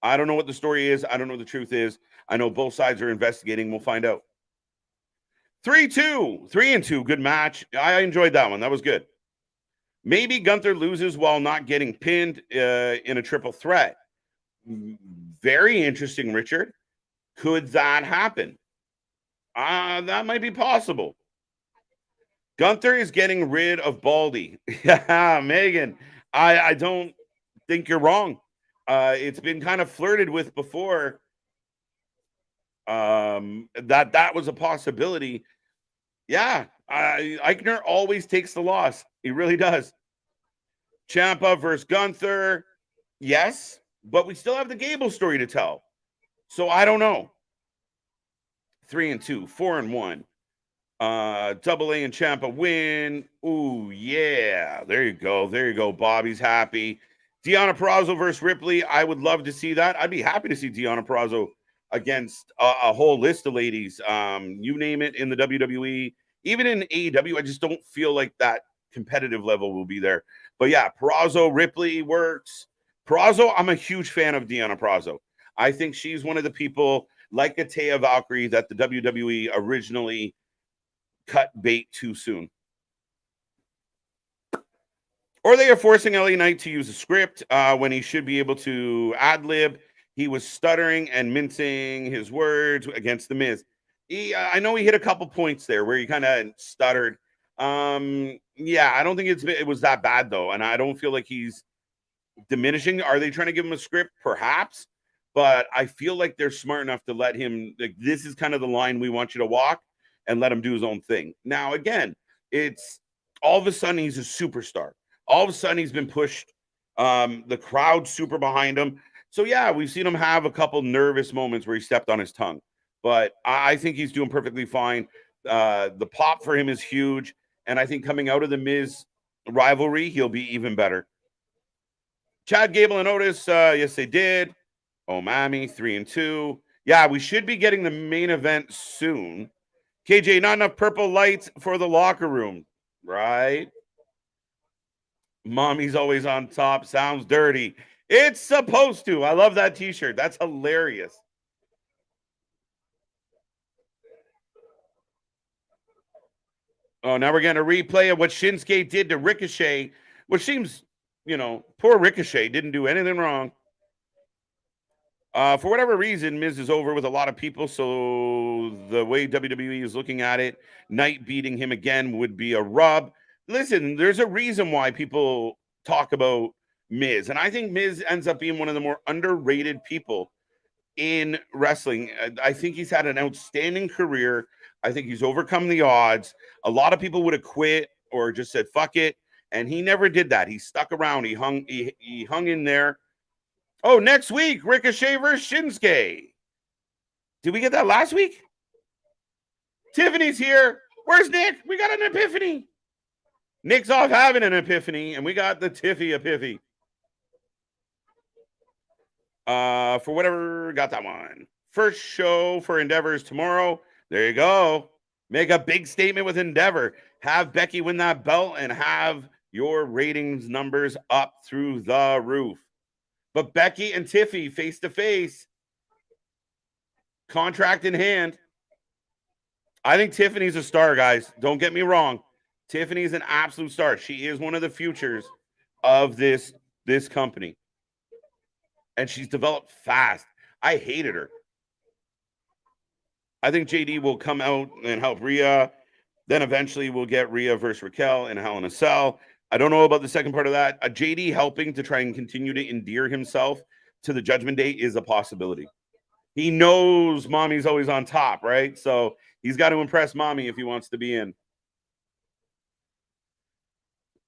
[SPEAKER 1] I don't know what the story is. I don't know what the truth is. I know both sides are investigating. We'll find out. 3-2. Good match. I enjoyed that one. That was good. Maybe Gunther loses while not getting pinned in a triple threat. Very interesting, Richard. Could that happen? That might be possible. Gunther is getting rid of Baldy. Yeah, Megan. I don't think you're wrong. It's been kind of flirted with before. That was a possibility. Yeah, Eichner always takes the loss. He really does. Ciampa versus Gunther. Yes, but we still have the Gable story to tell. So I don't know. 3-2, 4-1. Double A and Ciampa win. Ooh, yeah. There you go. There you go. Bobby's happy. Deonna Purrazzo versus Ripley. I would love to see that. I'd be happy to see Deonna Purrazzo against a whole list of ladies. You name it in the WWE, even in AEW. I just don't feel like that competitive level will be there. But yeah, Purrazzo, Ripley works. Purrazzo, I'm a huge fan of Deonna Purrazzo. I think she's one of the people like a Taya Valkyrie that the WWE originally cut bait too soon. Or they are forcing LA Knight to use a script when he should be able to ad-lib. He was stuttering and mincing his words against The Miz. I know he hit a couple points there where he kind of stuttered. Yeah, I don't think it was that bad, though. And I don't feel like he's diminishing. Are they trying to give him a script? Perhaps. But I feel like they're smart enough to let him, like, this is kind of the line we want you to walk, and let him do his own thing. Now, again, it's all of a sudden he's a superstar. All of a sudden he's been pushed. The crowd's super behind him. So, yeah, we've seen him have a couple nervous moments where he stepped on his tongue. But I think he's doing perfectly fine. The pop for him is huge. And I think coming out of the Miz rivalry, he'll be even better. Chad Gable and Otis, yes, they did. Oh, Mammy, 3-2. Yeah, we should be getting the main event soon. KJ, not enough purple lights for the locker room, right? Mommy's always on top. Sounds dirty. It's supposed to. I love that t-shirt. That's hilarious. Oh, now we're getting a replay of what Shinsuke did to Ricochet, which seems, poor Ricochet didn't do anything wrong. For whatever reason, Miz is over with a lot of people, so the way WWE is looking at it, Knight beating him again would be a rub. Listen, there's a reason why people talk about Miz, and I think Miz ends up being one of the more underrated people in wrestling. I think he's had an outstanding career. I think he's overcome the odds. A lot of people would have quit or just said, fuck it, and he never did that. He stuck around. He hung in there. Oh, next week, Ricochet versus Shinsuke. Did we get that last week? Tiffany's here. Where's Nick? We got an epiphany. Nick's off having an epiphany, and we got the Tiffy epiphany. For whatever, got that one. First show for Endeavor's tomorrow. There you go. Make a big statement with Endeavor. Have Becky win that belt and have your ratings numbers up through the roof. But Becky and Tiffy face to face, contract in hand. I think Tiffany's a star, guys. Don't get me wrong. Tiffany's an absolute star. She is one of the futures of this company. And she's developed fast. I hated her. I think JD will come out and help Rhea. Then eventually we'll get Rhea versus Raquel in Hell in a Cell. I don't know about the second part of that. JD helping to try and continue to endear himself to the Judgment Day is a possibility. He knows Mommy's always on top, right? So he's got to impress Mommy if he wants to be in.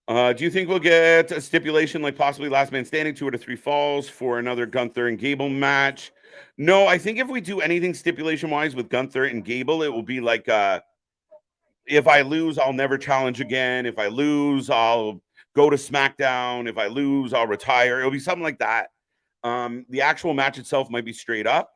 [SPEAKER 1] Do you think we'll get a stipulation like possibly Last Man Standing, 2 out of 3 falls for another Gunther and Gable match? No, I think if we do anything stipulation-wise with Gunther and Gable, it will be like if I lose, I'll never challenge again. If I lose, I'll go to SmackDown. If I lose, I'll retire. It'll be something like that. The actual match itself might be straight up.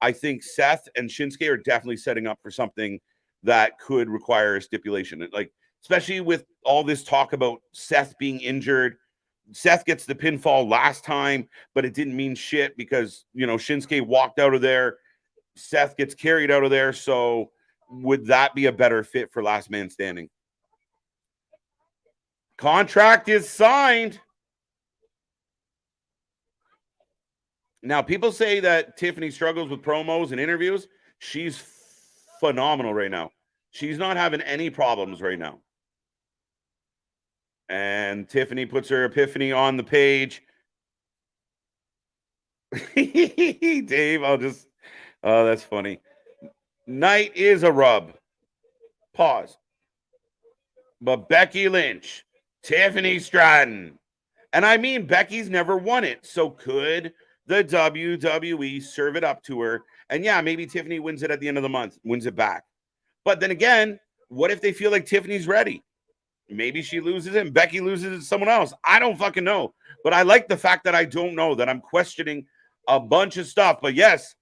[SPEAKER 1] I think Seth and Shinsuke are definitely setting up for something that could require a stipulation. Like, especially with all this talk about Seth being injured. Seth gets the pinfall last time, but it didn't mean shit because, Shinsuke walked out of there. Seth gets carried out of there. So would that be a better fit for Last Man Standing? Contract is signed. Now, people say that Tiffany struggles with promos and interviews. She's phenomenal right now. She's not having any problems right now. And Tiffany puts her epiphany on the page. Dave, oh, that's funny. Night is a rub. Pause. But Becky Lynch, Tiffany Stratton. And I mean, Becky's never won it. So could the WWE serve it up to her? And yeah, maybe Tiffany wins it at the end of the month, wins it back. But then again, what if they feel like Tiffany's ready? Maybe she loses it and Becky loses it to someone else. I don't fucking know. But I like the fact that I don't know, that I'm questioning a bunch of stuff. But yes,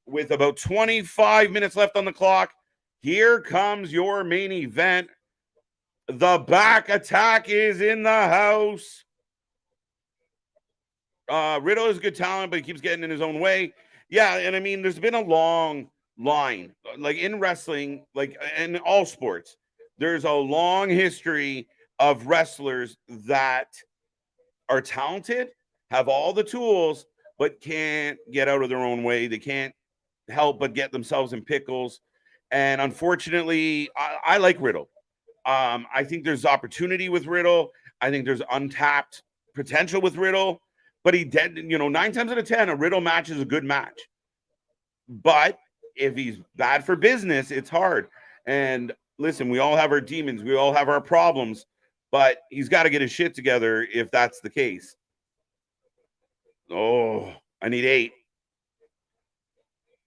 [SPEAKER 1] with about 25 minutes left on the clock, here comes your main event. The Back Attack is in the house. Riddle is good talent, but he keeps getting in his own way. Yeah, and I mean, there's been a long line, like in wrestling, like in all sports. There's a long history of wrestlers that are talented, have all the tools, but can't get out of their own way. They can't help but get themselves in pickles. And unfortunately, I like Riddle. I think there's opportunity with Riddle. I think there's untapped potential with Riddle. But 9 times out of 10, a Riddle match is a good match. But if he's bad for business, it's hard. And listen, we all have our demons. We all have our problems. But he's got to get his shit together if that's the case. Oh, I need 8.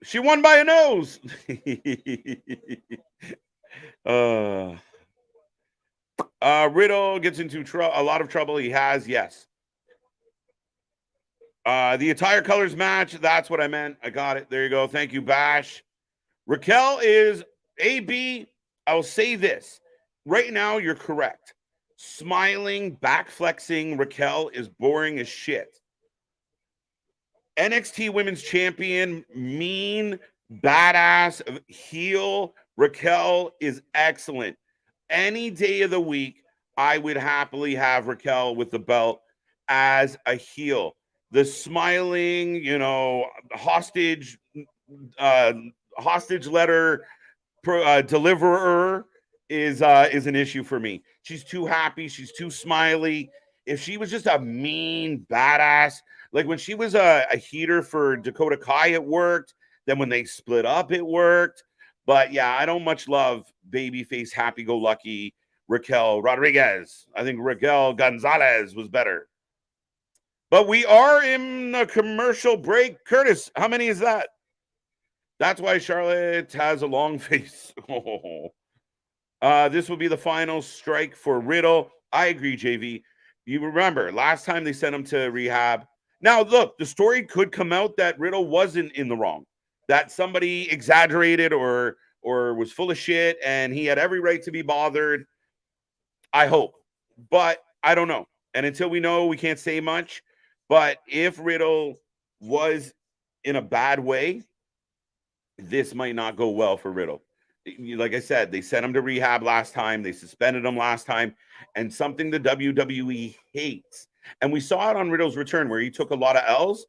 [SPEAKER 1] She won by a nose. Riddle gets into a lot of trouble. He has, yes. The attire colors match. That's what I meant. I got it. There you go. Thank you, Bash. Raquel is AB. I'll say this. Right now, you're correct. Smiling, back flexing Raquel is boring as shit. NXT Women's Champion, mean, badass, heel Raquel is excellent. Any day of the week, I would happily have Raquel with the belt as a heel. The smiling, hostage letter deliverer is an issue for me. She's too happy. She's too smiley. If she was just a mean badass, like when she was a heater for Dakota Kai, it worked. Then when they split up, it worked. But yeah, I don't much love babyface, happy-go-lucky Raquel Rodriguez. I think Raquel Gonzalez was better. But we are in a commercial break. Curtis, how many is that? That's why Charlotte has a long face. This will be the final strike for Riddle. I agree, JV. You remember, last time they sent him to rehab. Now, look, the story could come out that Riddle wasn't in the wrong, that somebody exaggerated or was full of shit, and he had every right to be bothered. I hope. But I don't know. And until we know, we can't say much. But if Riddle was in a bad way, this might not go well for Riddle. Like I said, they sent him to rehab last time. They suspended him last time. And something the WWE hates. And we saw it on Riddle's return where he took a lot of L's.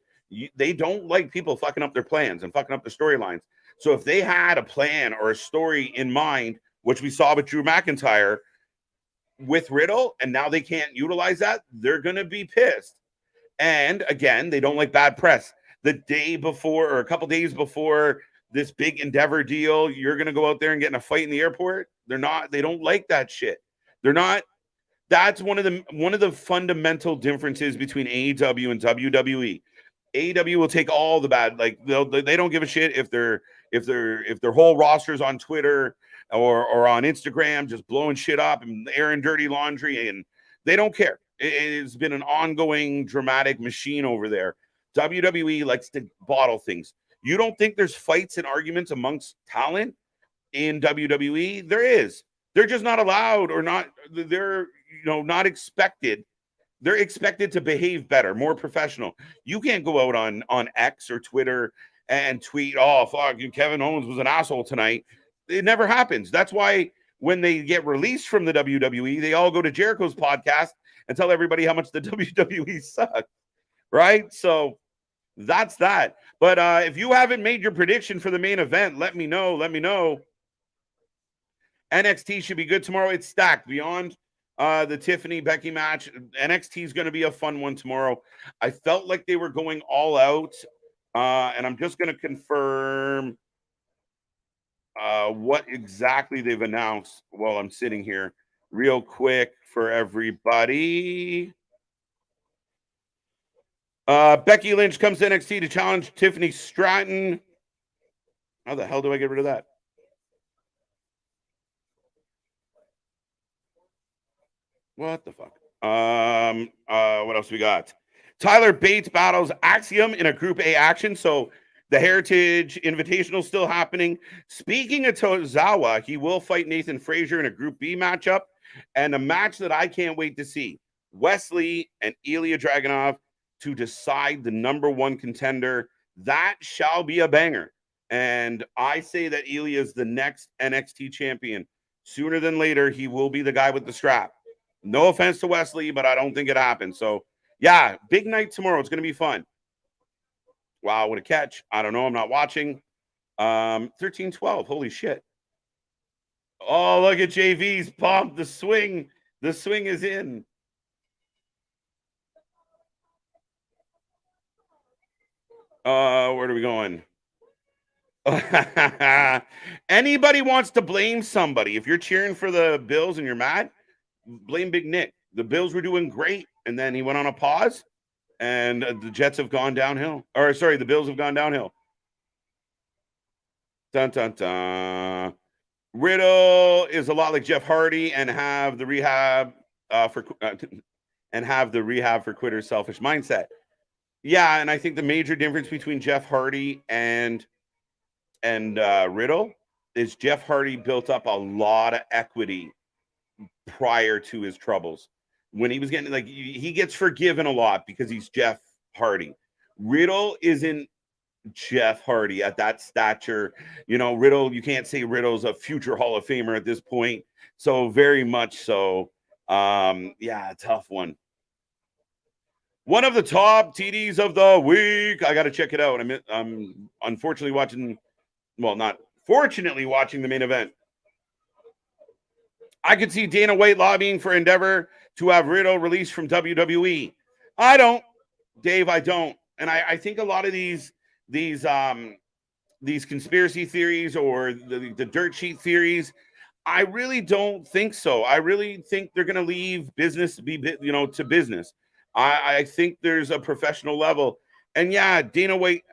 [SPEAKER 1] They don't like people fucking up their plans and fucking up their storylines. So if they had a plan or a story in mind, which we saw with Drew McIntyre with Riddle, and now they can't utilize that, they're going to be pissed. And again, they don't like bad press. The day before or a couple days before this big Endeavor deal, you're going to go out there and get in a fight in the airport. They don't like that shit. That's one of the fundamental differences between AEW and WWE. AEW will take all the bad, like they don't give a shit if their whole roster's on Twitter or on Instagram just blowing shit up and airing dirty laundry, and they don't care. It's been an ongoing dramatic machine over there. WWE likes to bottle things. You don't think there's fights and arguments amongst talent in WWE? There is. They're just not allowed, or not. They're not expected. They're expected to behave better, more professional. You can't go out on X or Twitter and tweet, "Oh fuck, Kevin Owens was an asshole tonight." It never happens. That's why when they get released from the WWE, they all go to Jericho's podcast and tell everybody how much the WWE sucks, right? So that's that. But if you haven't made your prediction for the main event, let me know. NXT should be good tomorrow. It's stacked beyond The Tiffany Becky match. NXT is going to be a fun one tomorrow. I felt like they were going all out, and I'm just going to confirm what exactly they've announced while I'm sitting here real quick for everybody. Becky Lynch comes to NXT to challenge Tiffany Stratton. How the hell do I get rid of that? What the fuck? What else we got? Tyler Bates battles Axiom in a Group A action. So the Heritage Invitational still happening. Speaking of Tozawa, he will fight Nathan Frazier in a Group B matchup. And a match that I can't wait to see. Wesley and Ilya Dragunov to decide the #1 contender. That shall be a banger. And I say that Ilya is the next NXT champion. Sooner than later, he will be the guy with the strap. No offense to Wesley, but I don't think it happens. So, yeah, big night tomorrow. It's going to be fun. Wow, what a catch. I don't know. I'm not watching. 13-12. Holy shit. Oh, look at JV's pump. The swing. The swing is in. Where are we going? Anybody wants to blame somebody. If you're cheering for the Bills and you're mad, blame Big Nick. The Bills were doing great, and then he went on a pause, and the Jets have gone downhill. Or, sorry, the Bills have gone downhill. Dun, dun, dun. Riddle is a lot like Jeff Hardy and have the rehab for quitters' selfish mindset. Yeah, and I think the major difference between Jeff Hardy and Riddle is Jeff Hardy built up a lot of equity prior to his troubles. When he was getting, like, he gets forgiven a lot because he's Jeff Hardy. Riddle isn't Jeff Hardy at that stature. You know, Riddle, you can't say Riddle's a future Hall of Famer at this point. So very much so. Yeah, tough one. One of the top TDs of the week. I got to check it out. I'm unfortunately watching, well, not fortunately watching the main event. I could see Dana White lobbying for Endeavor to have Riddle released from WWE. I don't, Dave. I don't, and I think a lot of these conspiracy theories or the dirt sheet theories, I really don't think so. I really think they're going to leave business to be, to business. I think there's a professional level, and yeah, Dana White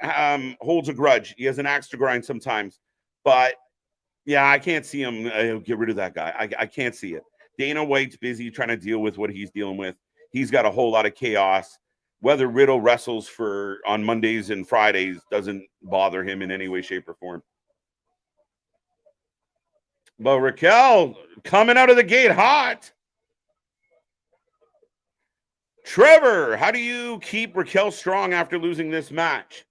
[SPEAKER 1] holds a grudge. He has an axe to grind sometimes, but. Yeah, I can't see him get rid of that guy. I can't see it. Dana White's busy trying to deal with what he's dealing with. He's got a whole lot of chaos. Whether Riddle wrestles on Mondays and Fridays doesn't bother him in any way, shape, or form. But Raquel coming out of the gate hot. Trevor, how do you keep Raquel strong after losing this match?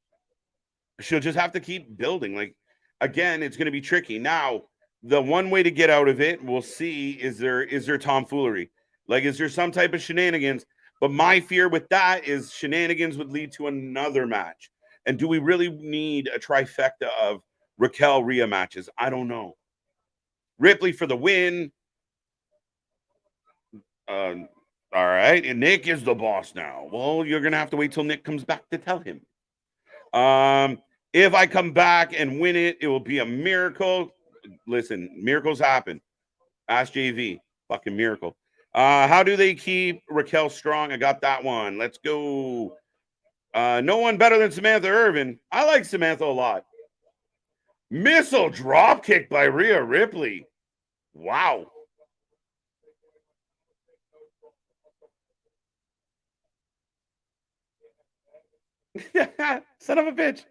[SPEAKER 1] She'll just have to keep building. Like, again, it's going to be tricky. Now, the one way to get out of it, we'll see, is there tomfoolery? Like, is there some type of shenanigans? But my fear with that is shenanigans would lead to another match. And do we really need a trifecta of Raquel Rhea matches? I don't know. Ripley for the win. All right. And Nick is the boss now. Well, you're going to have to wait till Nick comes back to tell him. If I come back and win it, it will be a miracle. Listen, miracles happen. Ask JV. Fucking miracle. How do they keep Raquel strong? I got that one. Let's go. No one better than Samantha Irvin. I like Samantha a lot. Missile drop kick by Rhea Ripley. Wow. Son of a bitch.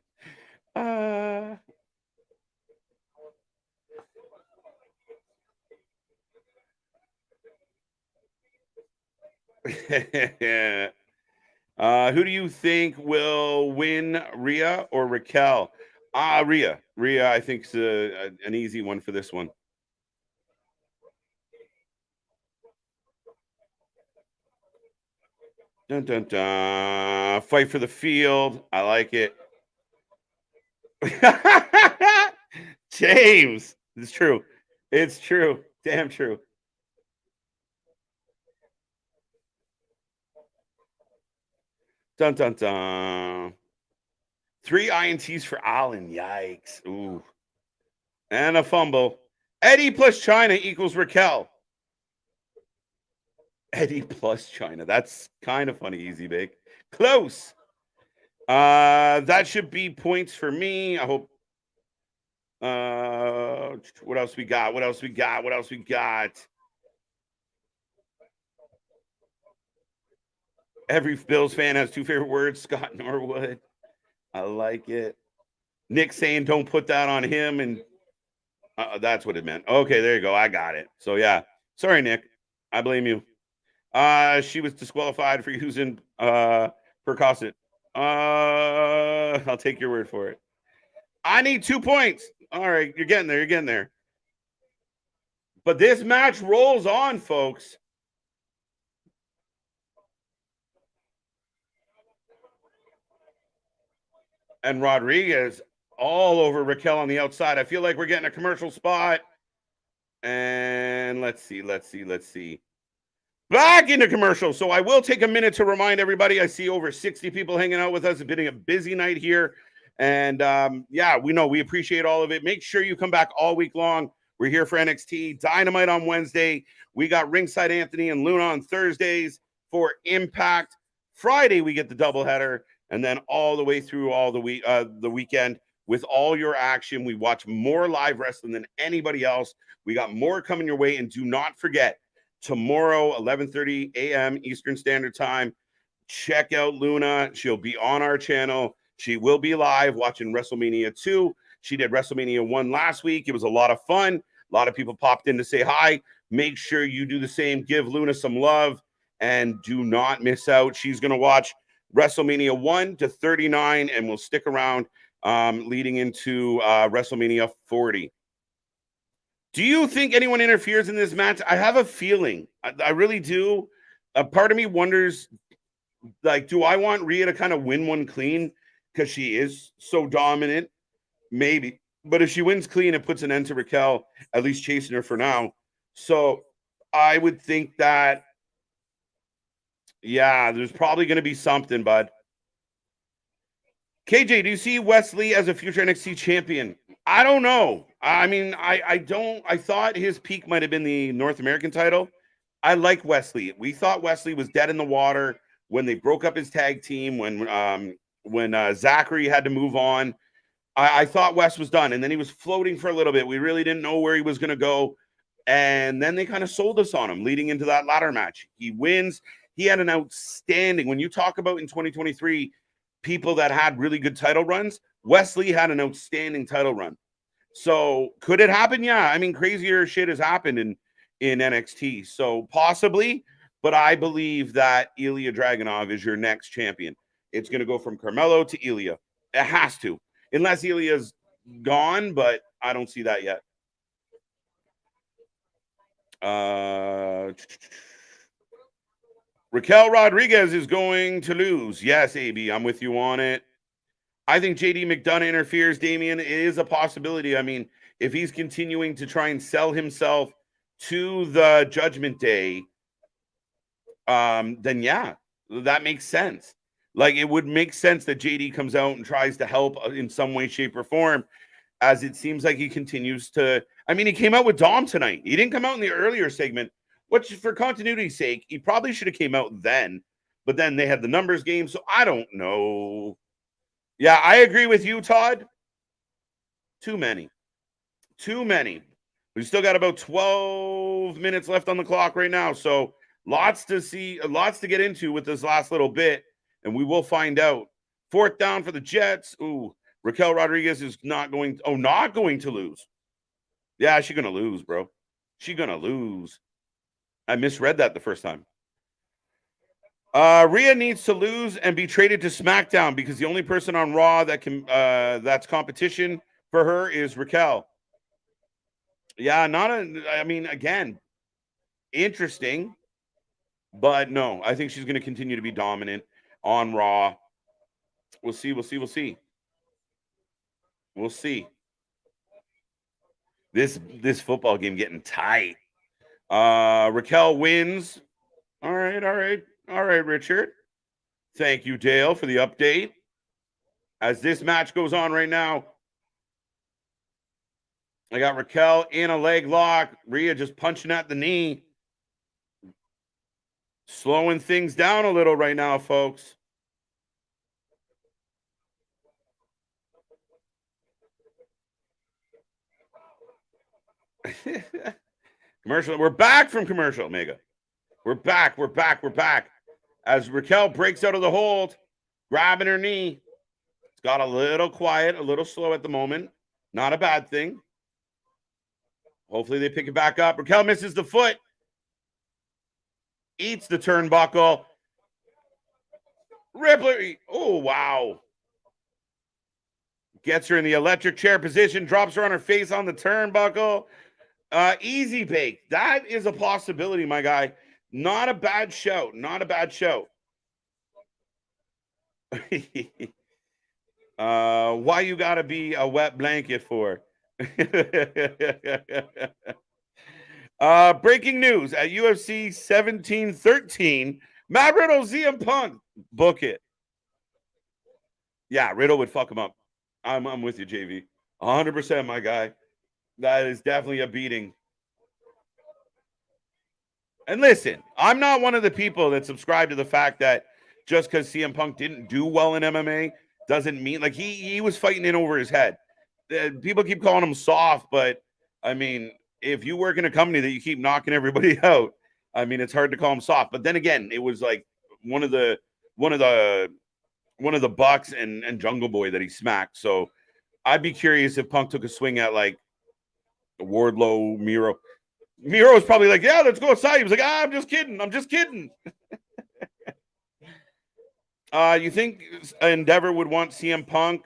[SPEAKER 1] Who do you think will win, Rhea or Raquel? Rhea. Rhea, I think, is an easy one for this one. Dun, dun, dun. Fight for the field. I like it. James. It's true. It's true. Damn true. Dun, dun, dun. 3 INTs for Allen. Yikes. Ooh. And a fumble. Eddie plus China equals Raquel. Eddie plus China. That's kind of funny, Easy Bake. Close. That should be points for me. I hope. What else we got? What else we got? What else we got? Every Bills fan has 2 favorite words. Scott Norwood. I like it. Nick saying don't put that on him, and that's what it meant. Okay, there you go. I got it. So yeah, sorry, Nick. I blame you. She was disqualified for using percocet. I'll take your word for it. I need 2 points. All right, you're getting there. You're getting there. But this match rolls on, folks. And Rodriguez all over Raquel on the outside. I feel like we're getting a commercial spot. And let's see. Back into commercial. So I will take a minute to remind everybody. I see over 60 people hanging out with us. It's been a busy night here. And yeah, we appreciate all of it. Make sure you come back all week long. We're here for NXT Dynamite on Wednesday. We got Ringside Anthony and Luna on Thursdays for Impact. Friday, we get the doubleheader. And then all the way through all the weekend with all your action. We watch more live wrestling than anybody else. We got more coming your way. And do not forget, tomorrow, 11:30 a.m. Eastern Standard Time, check out Luna. She'll be on our channel. She will be live watching WrestleMania 2. She did WrestleMania 1 last week. It was a lot of fun. A lot of people popped in to say hi. Make sure you do the same. Give Luna some love. And do not miss out. She's going to watch WrestleMania 1 to 39, and we'll stick around leading into WrestleMania 40. Do you think anyone interferes in this match? I have a feeling. I really do. A part of me wonders, like, do I want Rhea to kind of win one clean because she is so dominant? Maybe. But if she wins clean, it puts an end to Raquel, at least chasing her for now. So I would think that, yeah, there's probably going to be something, bud. KJ, do you see Wesley as a future NXT champion? I don't know. I mean, I don't. I thought his peak might have been the North American title. I like Wesley. We thought Wesley was dead in the water when they broke up his tag team, when Zachary had to move on. I thought Wes was done, and then he was floating for a little bit. We really didn't know where he was going to go. And then they kind of sold us on him leading into that ladder match. He wins. He had an outstanding, when you talk about in 2023, people that had really good title runs, Wesley had an outstanding title run. So could it happen? Yeah. I mean, crazier shit has happened in NXT. So possibly, but I believe that Ilya Dragunov is your next champion. It's going to go from Carmelo to Ilya. It has to, unless Ilya's gone, but I don't see that yet. Raquel Rodriguez is going to lose. Yes, AB, I'm with you on it. I think JD McDonough interferes, Damian. It is a possibility. I mean, if he's continuing to try and sell himself to the Judgment Day, then yeah, that makes sense. Like, it would make sense that JD comes out and tries to help in some way, shape, or form, as it seems like he continues to. I mean, he came out with Dom tonight. He didn't come out in the earlier segment, which, for continuity's sake, he probably should have came out then. But then they had the numbers game, so I don't know. Yeah, I agree with you, Todd. Too many. We still got about 12 minutes left on the clock right now, so lots to see, lots to get into with this last little bit, and we will find out. 4th down for the Jets. Ooh, Raquel Rodriguez is not going to lose. Yeah, she's going to lose, bro. She's going to lose. I misread that the first time. Rhea needs to lose and be traded to SmackDown because the only person on Raw that can that's competition for her is Raquel. Yeah, I mean, again, interesting, but no, I think she's going to continue to be dominant on Raw. We'll see. This football game getting tight. Raquel wins. All right, Richard. Thank you, Dale, for the update. As this match goes on right now, I got Raquel in a leg lock. Rhea just punching at the knee. Slowing things down a little right now, folks. Commercial. We're back from commercial, Mega. We're back. As Raquel breaks out of the hold, grabbing her knee. It's got a little quiet, a little slow at the moment. Not a bad thing. Hopefully they pick it back up. Raquel misses the foot. Eats the turnbuckle. Ripley. Oh, wow. Gets her in the electric chair position. Drops her on her face on the turnbuckle. Easy bake. That is a possibility, my guy. Not a bad show. Why you gotta be a wet blanket for? Breaking news at UFC 1713. Matt Riddle, CM Punk. Book it. Yeah, Riddle would fuck him up. I'm with you, JV. 100%, my guy. That is definitely a beating. And listen, I'm not one of the people that subscribe to the fact that just because CM Punk didn't do well in MMA doesn't mean, like, he was fighting in over his head. People keep calling him soft, but I mean, if you work in a company that you keep knocking everybody out, I mean, it's hard to call him soft. But then again, it was like one of the Bucks and Jungle Boy that he smacked. So I'd be curious if Punk took a swing at like Wardlow, Miro. Miro was probably like, yeah, let's go outside. He was like, I'm just kidding. You think Endeavor would want CM Punk,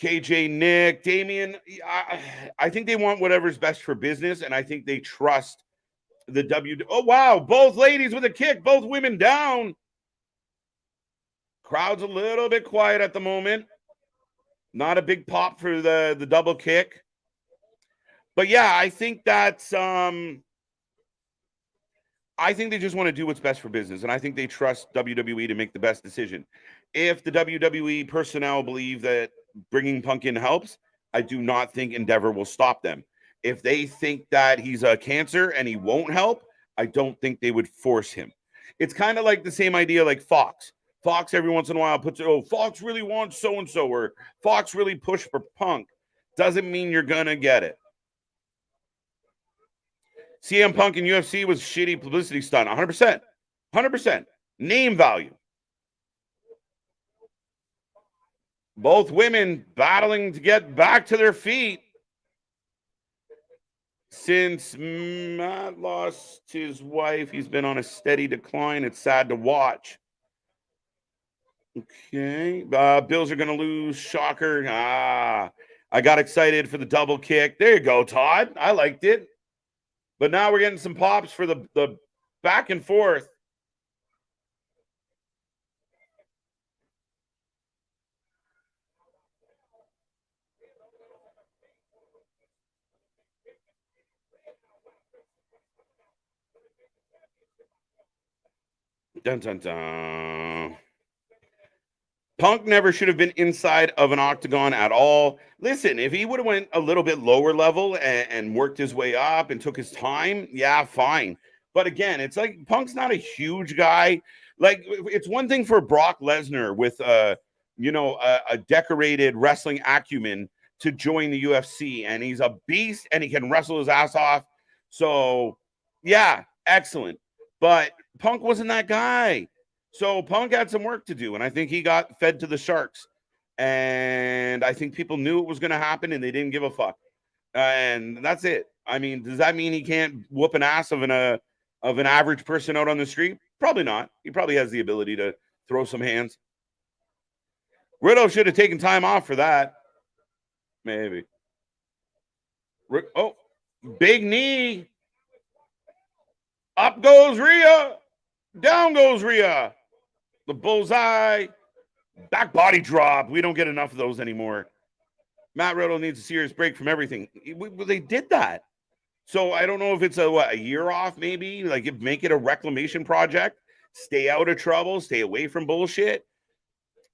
[SPEAKER 1] KJ, Nick, Damian? I think they want whatever's best for business, and I think they trust the Oh, wow. Both ladies with a kick. Both women down. Crowd's a little bit quiet at the moment. Not a big pop for the double kick. But yeah, I think that's I think they just want to do what's best for business, and I think they trust WWE to make the best decision. If the WWE personnel believe that bringing Punk in helps, I do not think Endeavor will stop them. If they think that he's a cancer and he won't help, I don't think they would force him. It's kind of like the same idea like Fox. Fox every once in a while puts, Fox really wants so-and-so, or Fox really pushed for Punk. Doesn't mean you're going to get it. CM Punk in UFC was shitty publicity stunt. 100%. 100%. Name value. Both women battling to get back to their feet. Since Matt lost his wife, he's been on a steady decline. It's sad to watch. Okay. Bills are going to lose. Shocker. I got excited for the double kick. There you go, Todd. I liked it. But now we're getting some pops for the back and forth. Dun, dun, dun. Punk never should have been inside of an octagon at all. Listen, if he would have went a little bit lower level and worked his way up and took his time, yeah, fine. But again, it's like Punk's not a huge guy. Like, it's one thing for Brock Lesnar with a decorated wrestling acumen to join the UFC, and he's a beast and he can wrestle his ass off. So yeah, excellent. But Punk wasn't that guy. So Punk had some work to do, and I think he got fed to the sharks. And I think people knew it was going to happen, and they didn't give a fuck. And that's it. I mean, does that mean he can't whoop an ass of an average person out on the street? Probably not. He probably has the ability to throw some hands. Riddle should have taken time off for that. Maybe. Oh, big knee. Up goes Rhea. Down goes Rhea. The bullseye. Back body drop. We don't get enough of those anymore. Matt Riddle needs a serious break from everything. They did that. So I don't know if it's a year off, maybe. Like, make it a reclamation project. stay out of trouble, stay away from bullshit.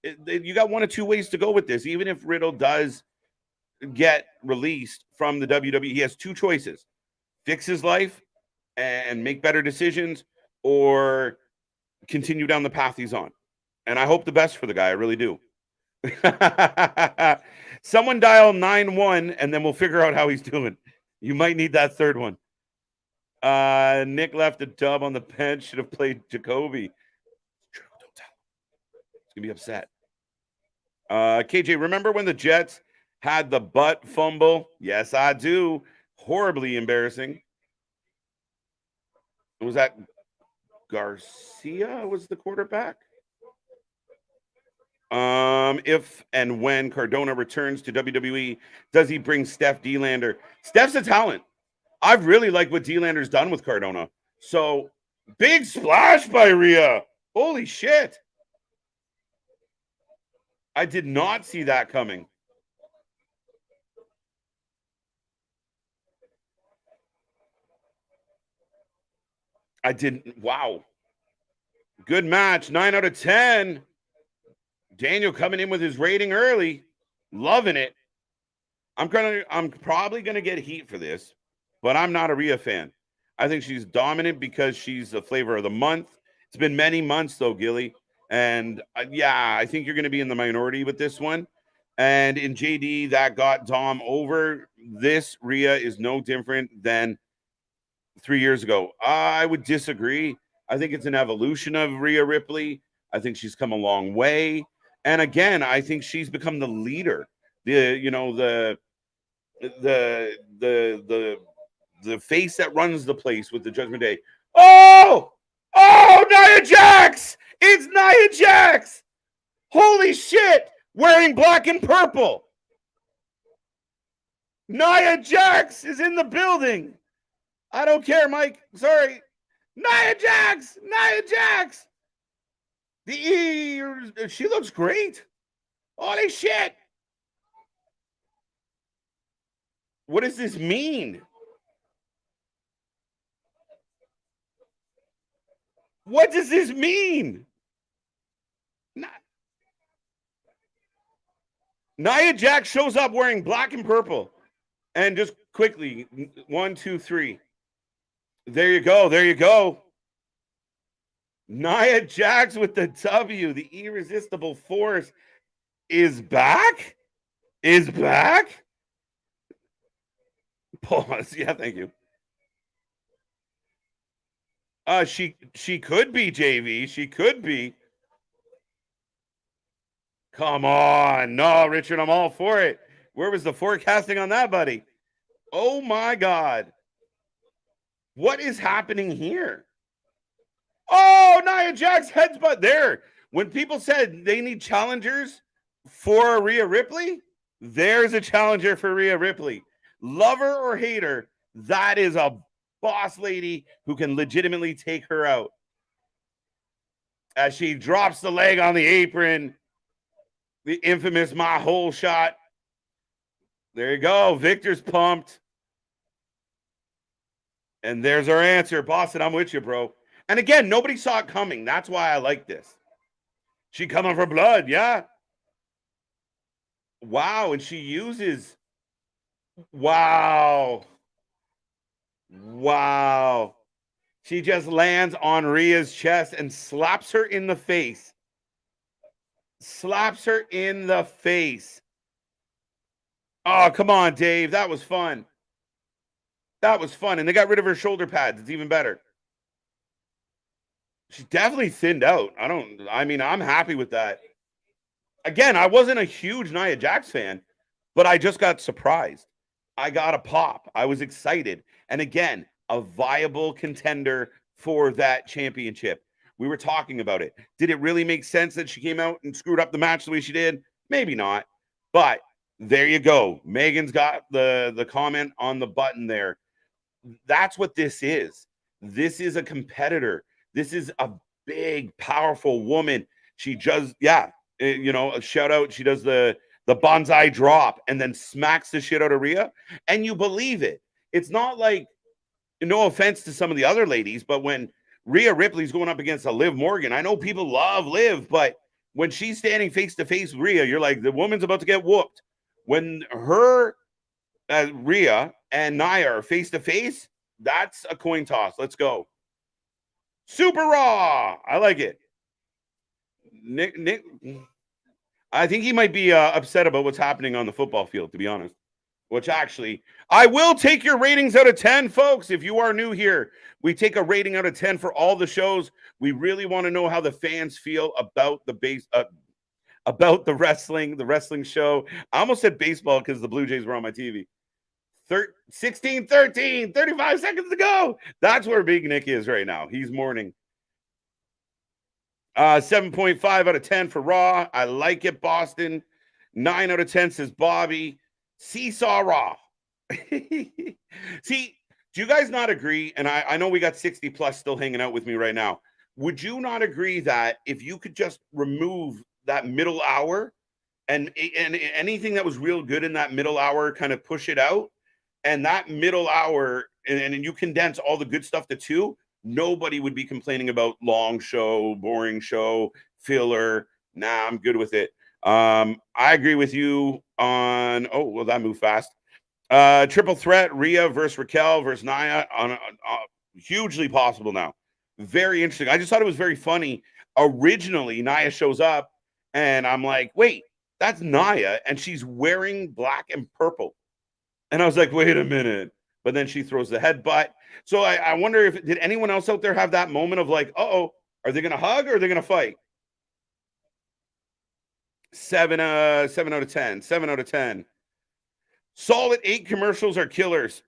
[SPEAKER 1] You got one of two ways to go with this. Even if Riddle does get released from the WWE, he has two choices: fix his life and make better decisions, or continue down the path he's on. And I hope the best for the guy. I really do. Someone dial 91 and then we'll figure out how he's doing. You might need that third one. Nick left a dub on the bench. Should have played Jacoby. Don't tell him. He's gonna be upset. KJ, remember when the Jets had the butt fumble? Yes, I do. Horribly embarrassing. Was that Garcia was the quarterback? If and when Cardona returns to WWE, does he bring Steph Delander? Steph's a talent. I've really liked what Delander's done with Cardona. So, big splash by Rhea. Holy shit. I did not see that coming. I didn't. Wow. Good match. 9 out of 10. Daniel coming in with his rating early. Loving it. I'm probably gonna get heat for this, but I'm not a Rhea fan. I think she's dominant because she's the flavor of the month. It's been many months though, Gilly. And yeah, I think you're going to be in the minority with this one. And in JD, that got Dom over. This Rhea is no different than 3 years ago. I would disagree. I think it's an evolution of Rhea Ripley. I think she's come a long way. And again, I think she's become the leader. The face that runs the place with the Judgment Day. Oh, Nia Jax! It's Nia Jax! Holy shit! Wearing black and purple. Nia Jax is in the building. I don't care, Mike. Sorry. Nia Jax! Nia Jax! She looks great. Holy shit. What does this mean? What does this mean? Nia Jax shows up wearing black and purple. And just quickly, 1, 2, 3. There you go. There you go. Nia Jax with the W. The irresistible force is back? Is back? Pause. Yeah, thank you. She could be, JV. She could be. Come on. No, Richard, I'm all for it. Where was the forecasting on that, buddy? Oh, my God. What is happening here? Oh, Nia Jax headbutt there. When people said they need challengers for Rhea Ripley, there's a challenger for Rhea Ripley. Lover or hater, that is a boss lady who can legitimately take her out. As she drops the leg on the apron, the infamous my hole shot. There you go. Victor's pumped. And there's our answer. Boston, I'm with you, bro. And again, nobody saw it coming. That's why I like this. She coming for blood, yeah. Wow, and she uses... Wow. Wow. She just lands on Rhea's chest and slaps her in the face. Slaps her in the face. Oh, come on, Dave. That was fun. That was fun. And they got rid of her shoulder pads. It's even better. She's definitely thinned out. I'm happy with that. Again, I wasn't a huge Nia Jax fan, but I just got surprised. I got a pop. I was excited. And again, a viable contender for that championship. We were talking about it. Did it really make sense that she came out and screwed up the match the way she did? Maybe not. But there you go. Megan's got the comment on the button there. That's what this is. This is a competitor. This is a big, powerful woman. She just, a shout out. She does the bonsai drop and then smacks the shit out of Rhea. And you believe it. It's not like, no offense to some of the other ladies, but when Rhea Ripley's going up against a Liv Morgan. I know people love Liv, but when she's standing face to face with Rhea, you're like, the woman's about to get whooped. When her, Rhea and Nia are face to face, that's a coin toss. Let's go. Super Raw. I like it. Nick, I think he might be upset about what's happening on the football field, to be honest. Which actually, I will take your ratings out of 10, folks. If you are new here, we take a rating out of 10 for all the shows. We really want to know how the fans feel about the about the wrestling show. I almost said baseball because the Blue Jays were on my TV. 16-13, 35 seconds to go. That's where Big Nick is right now. He's mourning. 7.5 out of 10 for Raw. I like it, Boston. 9 out of 10 says Bobby. Seesaw Raw. See, do you guys not agree? And I know we got 60 plus still hanging out with me right now. Would you not agree that if you could just remove that middle hour and anything that was real good in that middle hour, kind of push it out, and that middle hour, and you condense all the good stuff to 2, nobody would be complaining about long show, boring show, filler. Nah, I'm good with it. I agree with you on, oh, well, that moved fast. Triple threat, Rhea versus Raquel versus Nia, on hugely possible now. Very interesting. I just thought it was very funny. Originally, Nia shows up, and I'm like, wait, that's Nia, and she's wearing black and purple. And I was like, wait a minute. But then she throws the headbutt. So I wonder did anyone else out there have that moment of like, uh-oh, are they going to hug or are they going to fight? 7 out of 10. 7 out of 10. Solid 8 commercials are killers.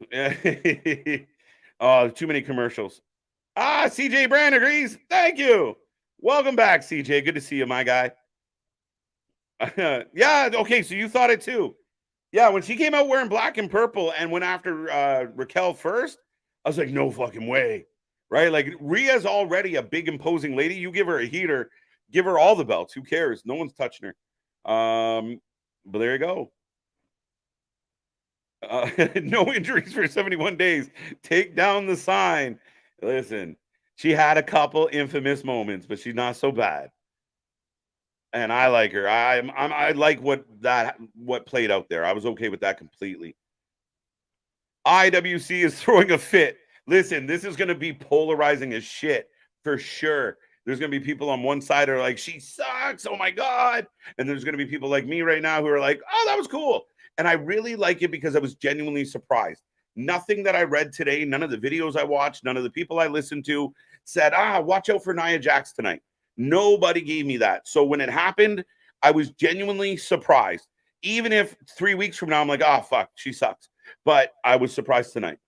[SPEAKER 1] Oh, too many commercials. CJ Brand agrees. Thank you. Welcome back, CJ. Good to see you, my guy. Yeah, okay, so you thought it too. Yeah, when she came out wearing black and purple and went after Raquel first, I was like, no fucking way. Right? Like, Rhea's already a big, imposing lady. You give her a heater, give her all the belts. Who cares? No one's touching her. But there you go. No injuries for 71 days. Take down the sign. Listen, she had a couple infamous moments, but she's not so bad. And I like her. I like what played out there. I was okay with that completely. IWC is throwing a fit. Listen, this is going to be polarizing as shit for sure. There's going to be people on one side who are like, she sucks. Oh my God. And there's going to be people like me right now who are like, oh, that was cool. And I really like it because I was genuinely surprised. Nothing that I read today, none of the videos I watched, none of the people I listened to said, watch out for Nia Jax tonight. Nobody gave me that. So when it happened, I was genuinely surprised. Even if 3 weeks from now, I'm like, fuck, she sucks. But I was surprised tonight.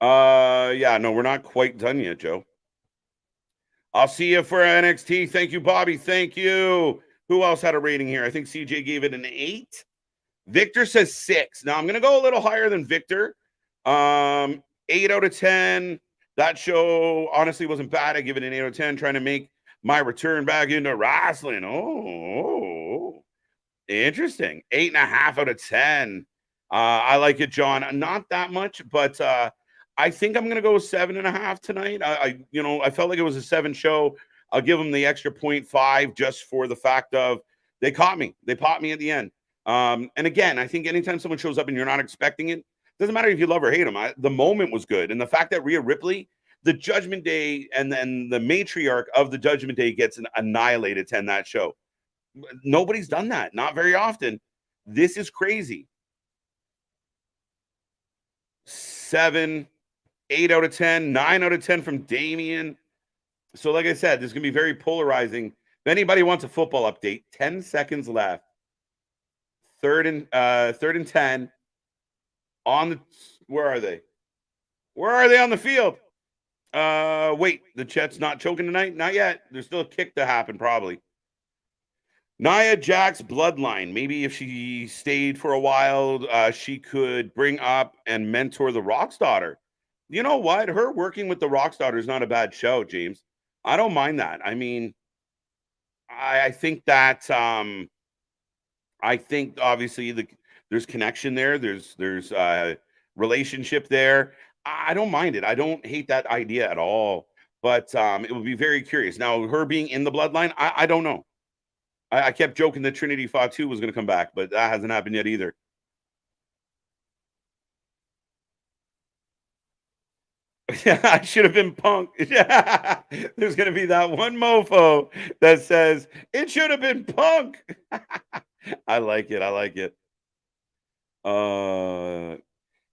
[SPEAKER 1] Yeah, no, we're not quite done yet, Joe. I'll see you for NXT. Thank you, Bobby. Thank you. Who else had a rating here? I think CJ gave it an 8. Victor says 6. Now I'm going to go a little higher than Victor. 8 out of 10. That show honestly wasn't bad. I give it an 8 out of 10, trying to make my return back into wrestling. Oh, interesting. 8.5 out of 10. I like it, John. Not that much, but I think I'm going to go 7.5 tonight. I felt like it was a 7 show. I'll give them the extra 0.5 just for the fact of they caught me. They popped me at the end. And again, I think anytime someone shows up and you're not expecting it, doesn't matter if you love or hate them. The moment was good. And the fact that Rhea Ripley, the Judgment Day, and then the matriarch of the Judgment Day gets annihilated to end that show. Nobody's done that. Not very often. This is crazy. 7, 8 out of 10, 9 out of 10 from Damien. So like I said, this is going to be very polarizing. If anybody wants a football update, 10 seconds left. Third and 10. Where are they? Where are they on the field? Wait, the Jets not choking tonight? Not yet. There's still a kick to happen, probably. Nia Jax bloodline. Maybe if she stayed for a while, she could bring up and mentor the Rock's daughter. You know what? Her working with the Rock's daughter is not a bad show, James. I don't mind that. I mean, I think that I think obviously there's connection there. There's relationship there. I don't mind it. I don't hate that idea at all. But it would be very curious. Now, her being in the bloodline, I don't know. I kept joking that Trinity Fatu was going to come back, but that hasn't happened yet either. Yeah, I should have been Punk. Yeah. There's going to be that one mofo that says, it should have been Punk. I like it. I like it.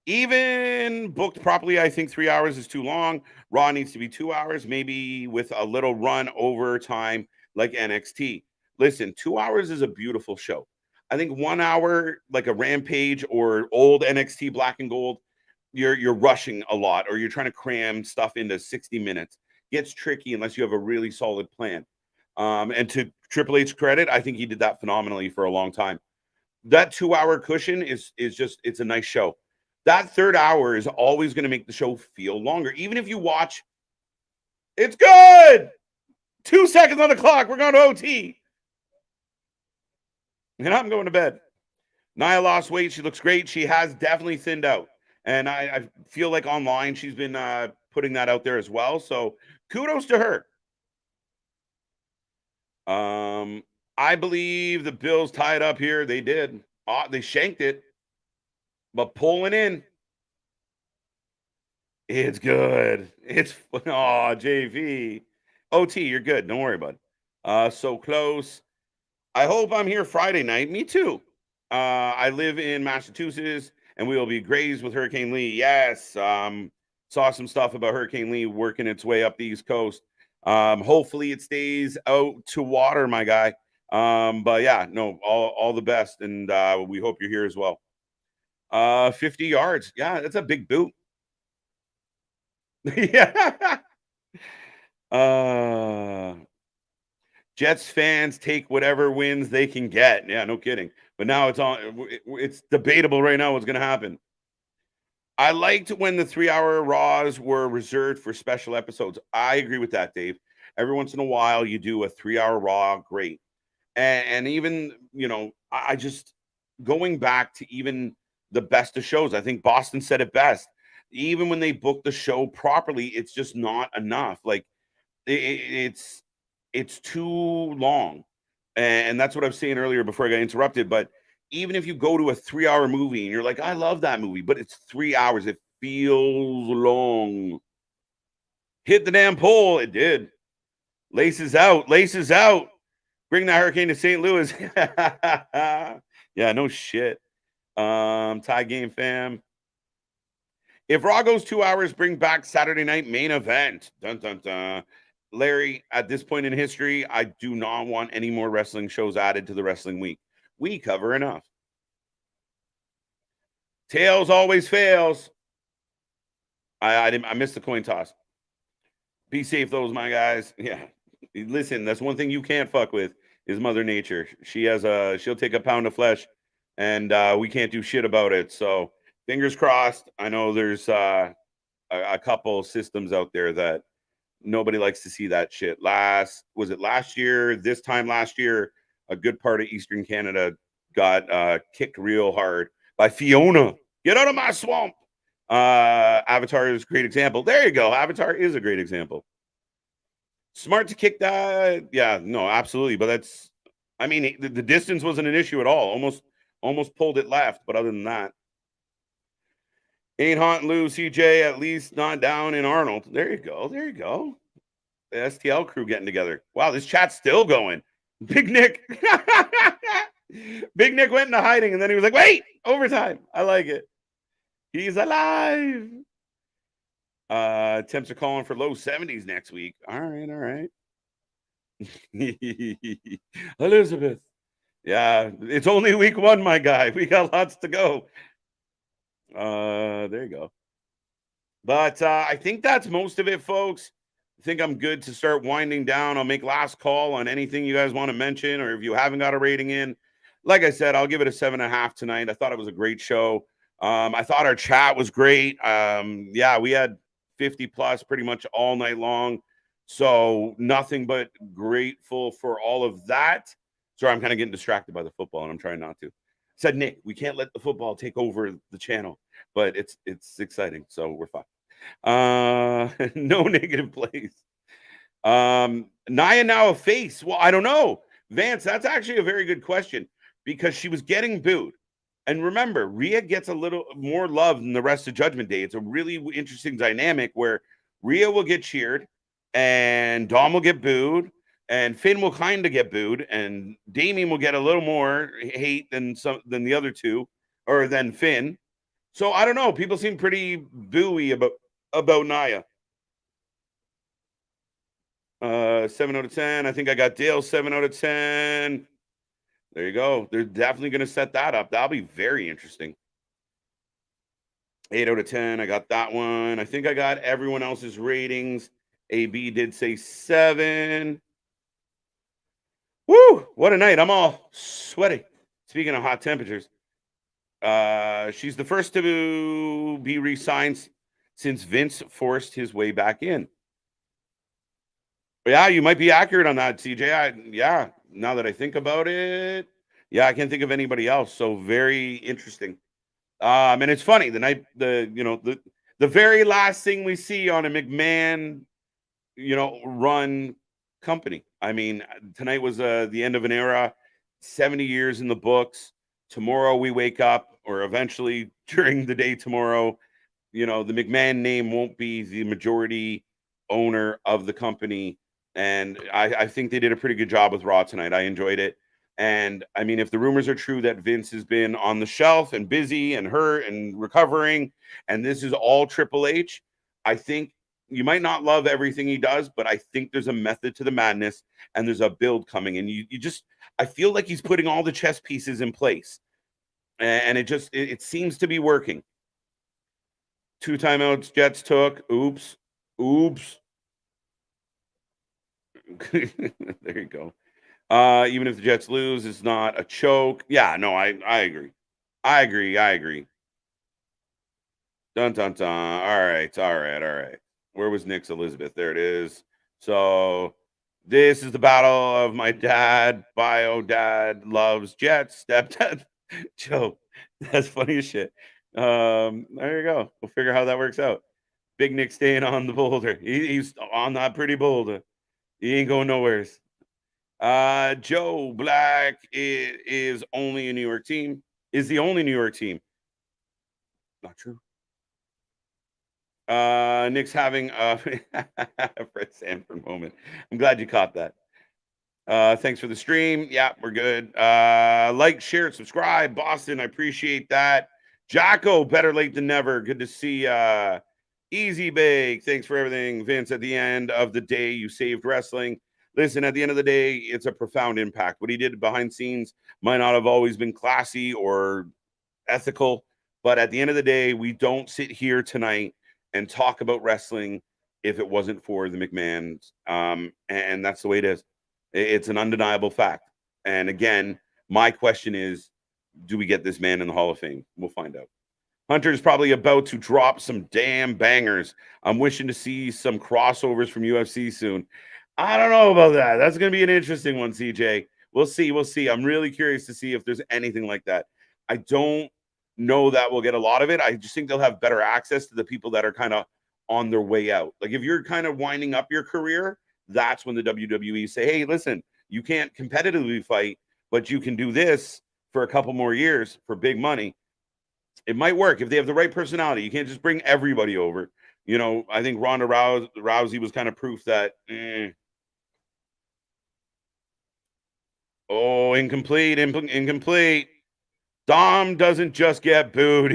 [SPEAKER 1] Even booked properly, I think 3 hours is too long. Raw needs to be 2 hours, maybe with a little run over time like NXT. Listen, 2 hours is a beautiful show. I think 1 hour, like a Rampage or old NXT Black and Gold, you're rushing a lot, or you're trying to cram stuff into 60 minutes. Gets tricky unless you have a really solid plan. And to Triple H's credit, I think he did that phenomenally for a long time. That 2 hour cushion is just, it's a nice show. That third hour is always going to make the show feel longer. Even if you watch, it's good. 2 seconds on the clock. We're going to OT. And I'm going to bed. Nia lost weight. She looks great. She has definitely thinned out. And I feel like online she's been putting that out there as well. So kudos to her. I believe the Bills tied up here. They did. They shanked it. But pulling in. It's good. It's JV. OT, you're good. Don't worry, bud. So close. I hope I'm here Friday night. Me too. I live in Massachusetts, and we will be grazed with Hurricane Lee. Yes. Saw some stuff about Hurricane Lee working its way up the East Coast. Hopefully it stays out to water, my guy. But yeah, no, all the best, and we hope you're here as well. 50 yards. Yeah, that's a big boot. Yeah. Jets fans take whatever wins they can get. Yeah, no kidding. But now it's debatable right now what's going to happen. I liked when the 3 hour Raws were reserved for special episodes. I agree with that, Dave. Every once in a while, you do a 3 hour Raw. Great. And even, I just going back to even the best of shows. I think Boston said it best. Even when they book the show properly, it's just not enough. Like it's too long. And that's what I was saying earlier before I got interrupted. But even if you go to a 3 hour movie and you're like, I love that movie, but it's 3 hours, it feels long. Hit the damn pole. It did. Laces out. Bring the Hurricane to St. Louis. Yeah, no shit. Tie game fam. If Raw goes 2 hours, bring back Saturday night main event. Dun, dun, dun. Larry, at this point in history, I do not want any more wrestling shows added to the wrestling week. We cover enough. Tails always fails. I missed the coin toss. Be safe, those my guys. Yeah. Listen, that's one thing you can't fuck with is Mother Nature. She'll take a pound of flesh, and we can't do shit about it. So fingers crossed. I know there's a couple systems out there that nobody likes to see that shit. Last year, this time last year, a good part of Eastern Canada got kicked real hard by Fiona. Get out of my swamp. Avatar is a great example. There you go. Avatar is a great example. Smart to kick that. Yeah, no, absolutely. But the distance wasn't an issue at all. Almost pulled it left. But other than that, ain't haunting Lou, CJ, at least not down in Arnold. There you go. The STL crew getting together. Wow, this chat's still going. Big Nick. Big Nick went into hiding, and then he was like, wait, overtime. I like it. He's alive. Temps are calling for low 70s next week. All right. Elizabeth. Yeah, it's only week 1, my guy. We got lots to go. There you go. But I think that's most of it, folks. I think I'm good to start winding down. I'll make last call on anything you guys want to mention, or if you haven't got a rating in. Like I said, I'll give it a 7.5 tonight. I thought it was a great show. I thought our chat was great. Yeah, we had 50 plus pretty much all night long. So nothing but grateful for all of that. Sorry, I'm kind of getting distracted by the football, and I'm trying not to. Said Nick, we can't let the football take over the channel, but it's exciting, so we're fine. No negative plays. Nia now a face. Well, I don't know. Vance, that's actually a very good question because she was getting booed. And remember, Rhea gets a little more love than the rest of Judgment Day. It's a really interesting dynamic where Rhea will get cheered and Dom will get booed and Finn will kind of get booed and Damien will get a little more hate than the other two or than Finn. So I don't know. People seem pretty booey about Nia. 7 out of 10. I think I got Dale 7 out of 10. There you go. They're definitely going to set that up. That'll be very interesting. 8 out of 10. I got that one. I think I got everyone else's ratings. AB did say 7. Woo! What a night. I'm all sweaty. Speaking of hot temperatures, she's the first to be re-signed since Vince forced his way back in. Yeah, you might be accurate on that, CJ. Yeah, now that I think about it, yeah, I can't think of anybody else. So very interesting. And it's funny the very last thing we see on a McMahon, run company. I mean, tonight was the end of an era, 70 years in the books. Tomorrow we wake up, or eventually during the day tomorrow, the McMahon name won't be the majority owner of the company. And I think they did a pretty good job with Raw tonight. I enjoyed it. And I mean, if the rumors are true that Vince has been on the shelf and busy and hurt and recovering, and this is all Triple H, I think you might not love everything he does, but I think there's a method to the madness and there's a build coming. And I feel like he's putting all the chess pieces in place. And it seems to be working. 2 timeouts Jets took. Oops. There you go. Even if the Jets lose, it's not a choke. Yeah, no, I agree. I agree. Dun dun dun. All right. Where was Nick's Elizabeth? There it is. So this is the battle of my dad. Bio dad loves Jets. Stepdad Joe. That's funny as shit. There you go. We'll figure how that works out. Big Nick staying on the boulder. He's on that pretty boulder. He ain't going nowheres. Joe Black is only a New York team. Is the only New York team. Not true. Nick's having a Fred Sanford moment. I'm glad you caught that. Thanks for the stream. Yeah, we're good. Like, share, subscribe. Boston, I appreciate that. Jocko, better late than never. Good to see Easy Bake. Thanks for everything. Vince, at the end of the day, you saved wrestling. Listen, at the end of the day, it's a profound impact. What he did behind scenes might not have always been classy or ethical, but at the end of the day, we don't sit here tonight and talk about wrestling if it wasn't for the McMahons. And that's the way it is. It's an undeniable fact. And again, my question is, do we get this man in the Hall of Fame? We'll find out. Hunter's probably about to drop some damn bangers. I'm wishing to see some crossovers from UFC soon. I don't know about that. That's going to be an interesting one, CJ. We'll see. I'm really curious to see if there's anything like that. I don't know that we'll get a lot of it. I just think they'll have better access to the people that are kind of on their way out. Like if you're kind of winding up your career, that's when the WWE say, hey, listen, you can't competitively fight, but you can do this for a couple more years for big money. It might work if they have the right personality. You can't just bring everybody over. I think Ronda Rousey was kind of proof that. Oh, incomplete. Dom doesn't just get booed.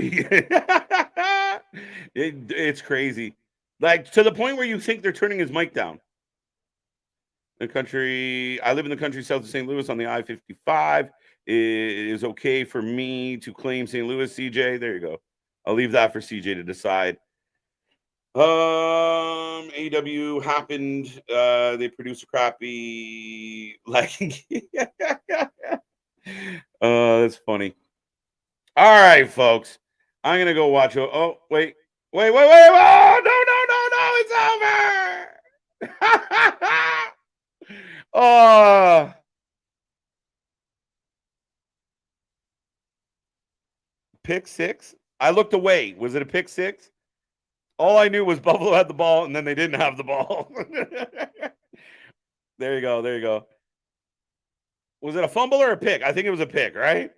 [SPEAKER 1] It's crazy. Like to the point where you think they're turning his mic down. I live in the country south of St. Louis on the I-55. It is okay for me to claim St. Louis, CJ. There you go. I'll leave that for CJ to decide. AEW happened. They produced a crappy that's funny. All right, folks. I'm gonna go watch. Oh, wait. Oh, no, it's over. Oh. Pick 6? I looked away. Was it a pick 6? All I knew was Buffalo had the ball, and then they didn't have the ball. There you go. There you go. Was it a fumble or a pick? I think it was a pick, right?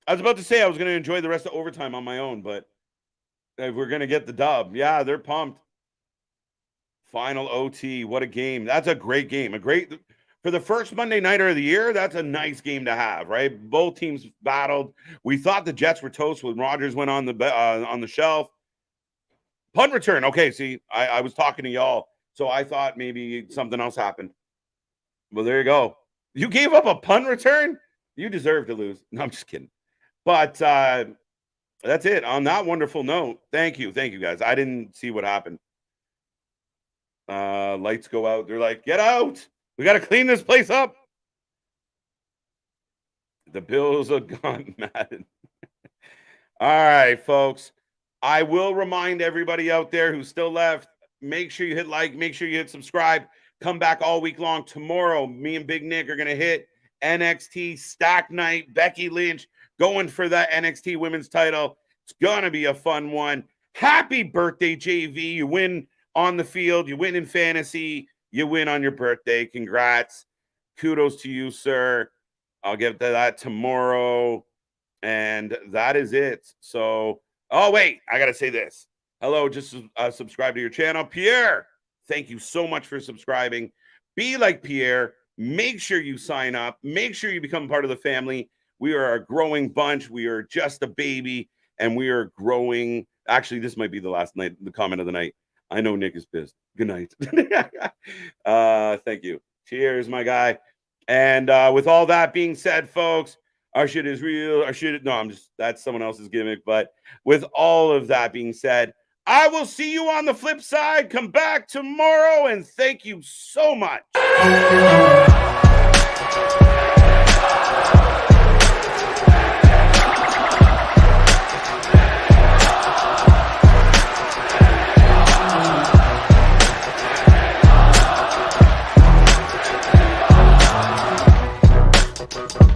[SPEAKER 1] I was about to say I was going to enjoy the rest of overtime on my own, but if we're going to get the dub, yeah, they're pumped. Final OT. What a game. That's a great game. For the first Monday nighter of the year, that's a nice game to have, right? Both teams battled. We thought the Jets were toast when Rodgers went on the shelf. Punt return. Okay, see, I was talking to y'all, so I thought maybe something else happened. Well, there you go. You gave up a punt return? You deserve to lose. No, I'm just kidding. But that's it. On that wonderful note, thank you, guys. I didn't see what happened. Lights go out. They're like, get out. We got to clean this place up. The Bills are gone, Madden. All right, folks. I will remind everybody out there who's still left, make sure you hit like, make sure you hit subscribe. Come back all week long. Tomorrow, me and Big Nick are going to hit NXT Stack Night. Becky Lynch going for that NXT Women's title. It's going to be a fun one. Happy birthday, JV. You win on the field. You win in fantasy. You win on your birthday. Congrats. Kudos to you, sir. I'll get to that tomorrow. And that is it. So, oh, wait. I got to say this. Hello, just subscribe to your channel. Pierre, thank you so much for subscribing. Be like Pierre. Make sure you sign up. Make sure you become part of the family. We are a growing bunch. We are just a baby, and we are growing. Actually, this might be the last night, the comment of the night. I know Nick is pissed. Good night. Thank you. Cheers, my guy. And with all that being said, folks, our shit is real. That's someone else's gimmick. But with all of that being said, I will see you on the flip side. Come back tomorrow, and thank you so much.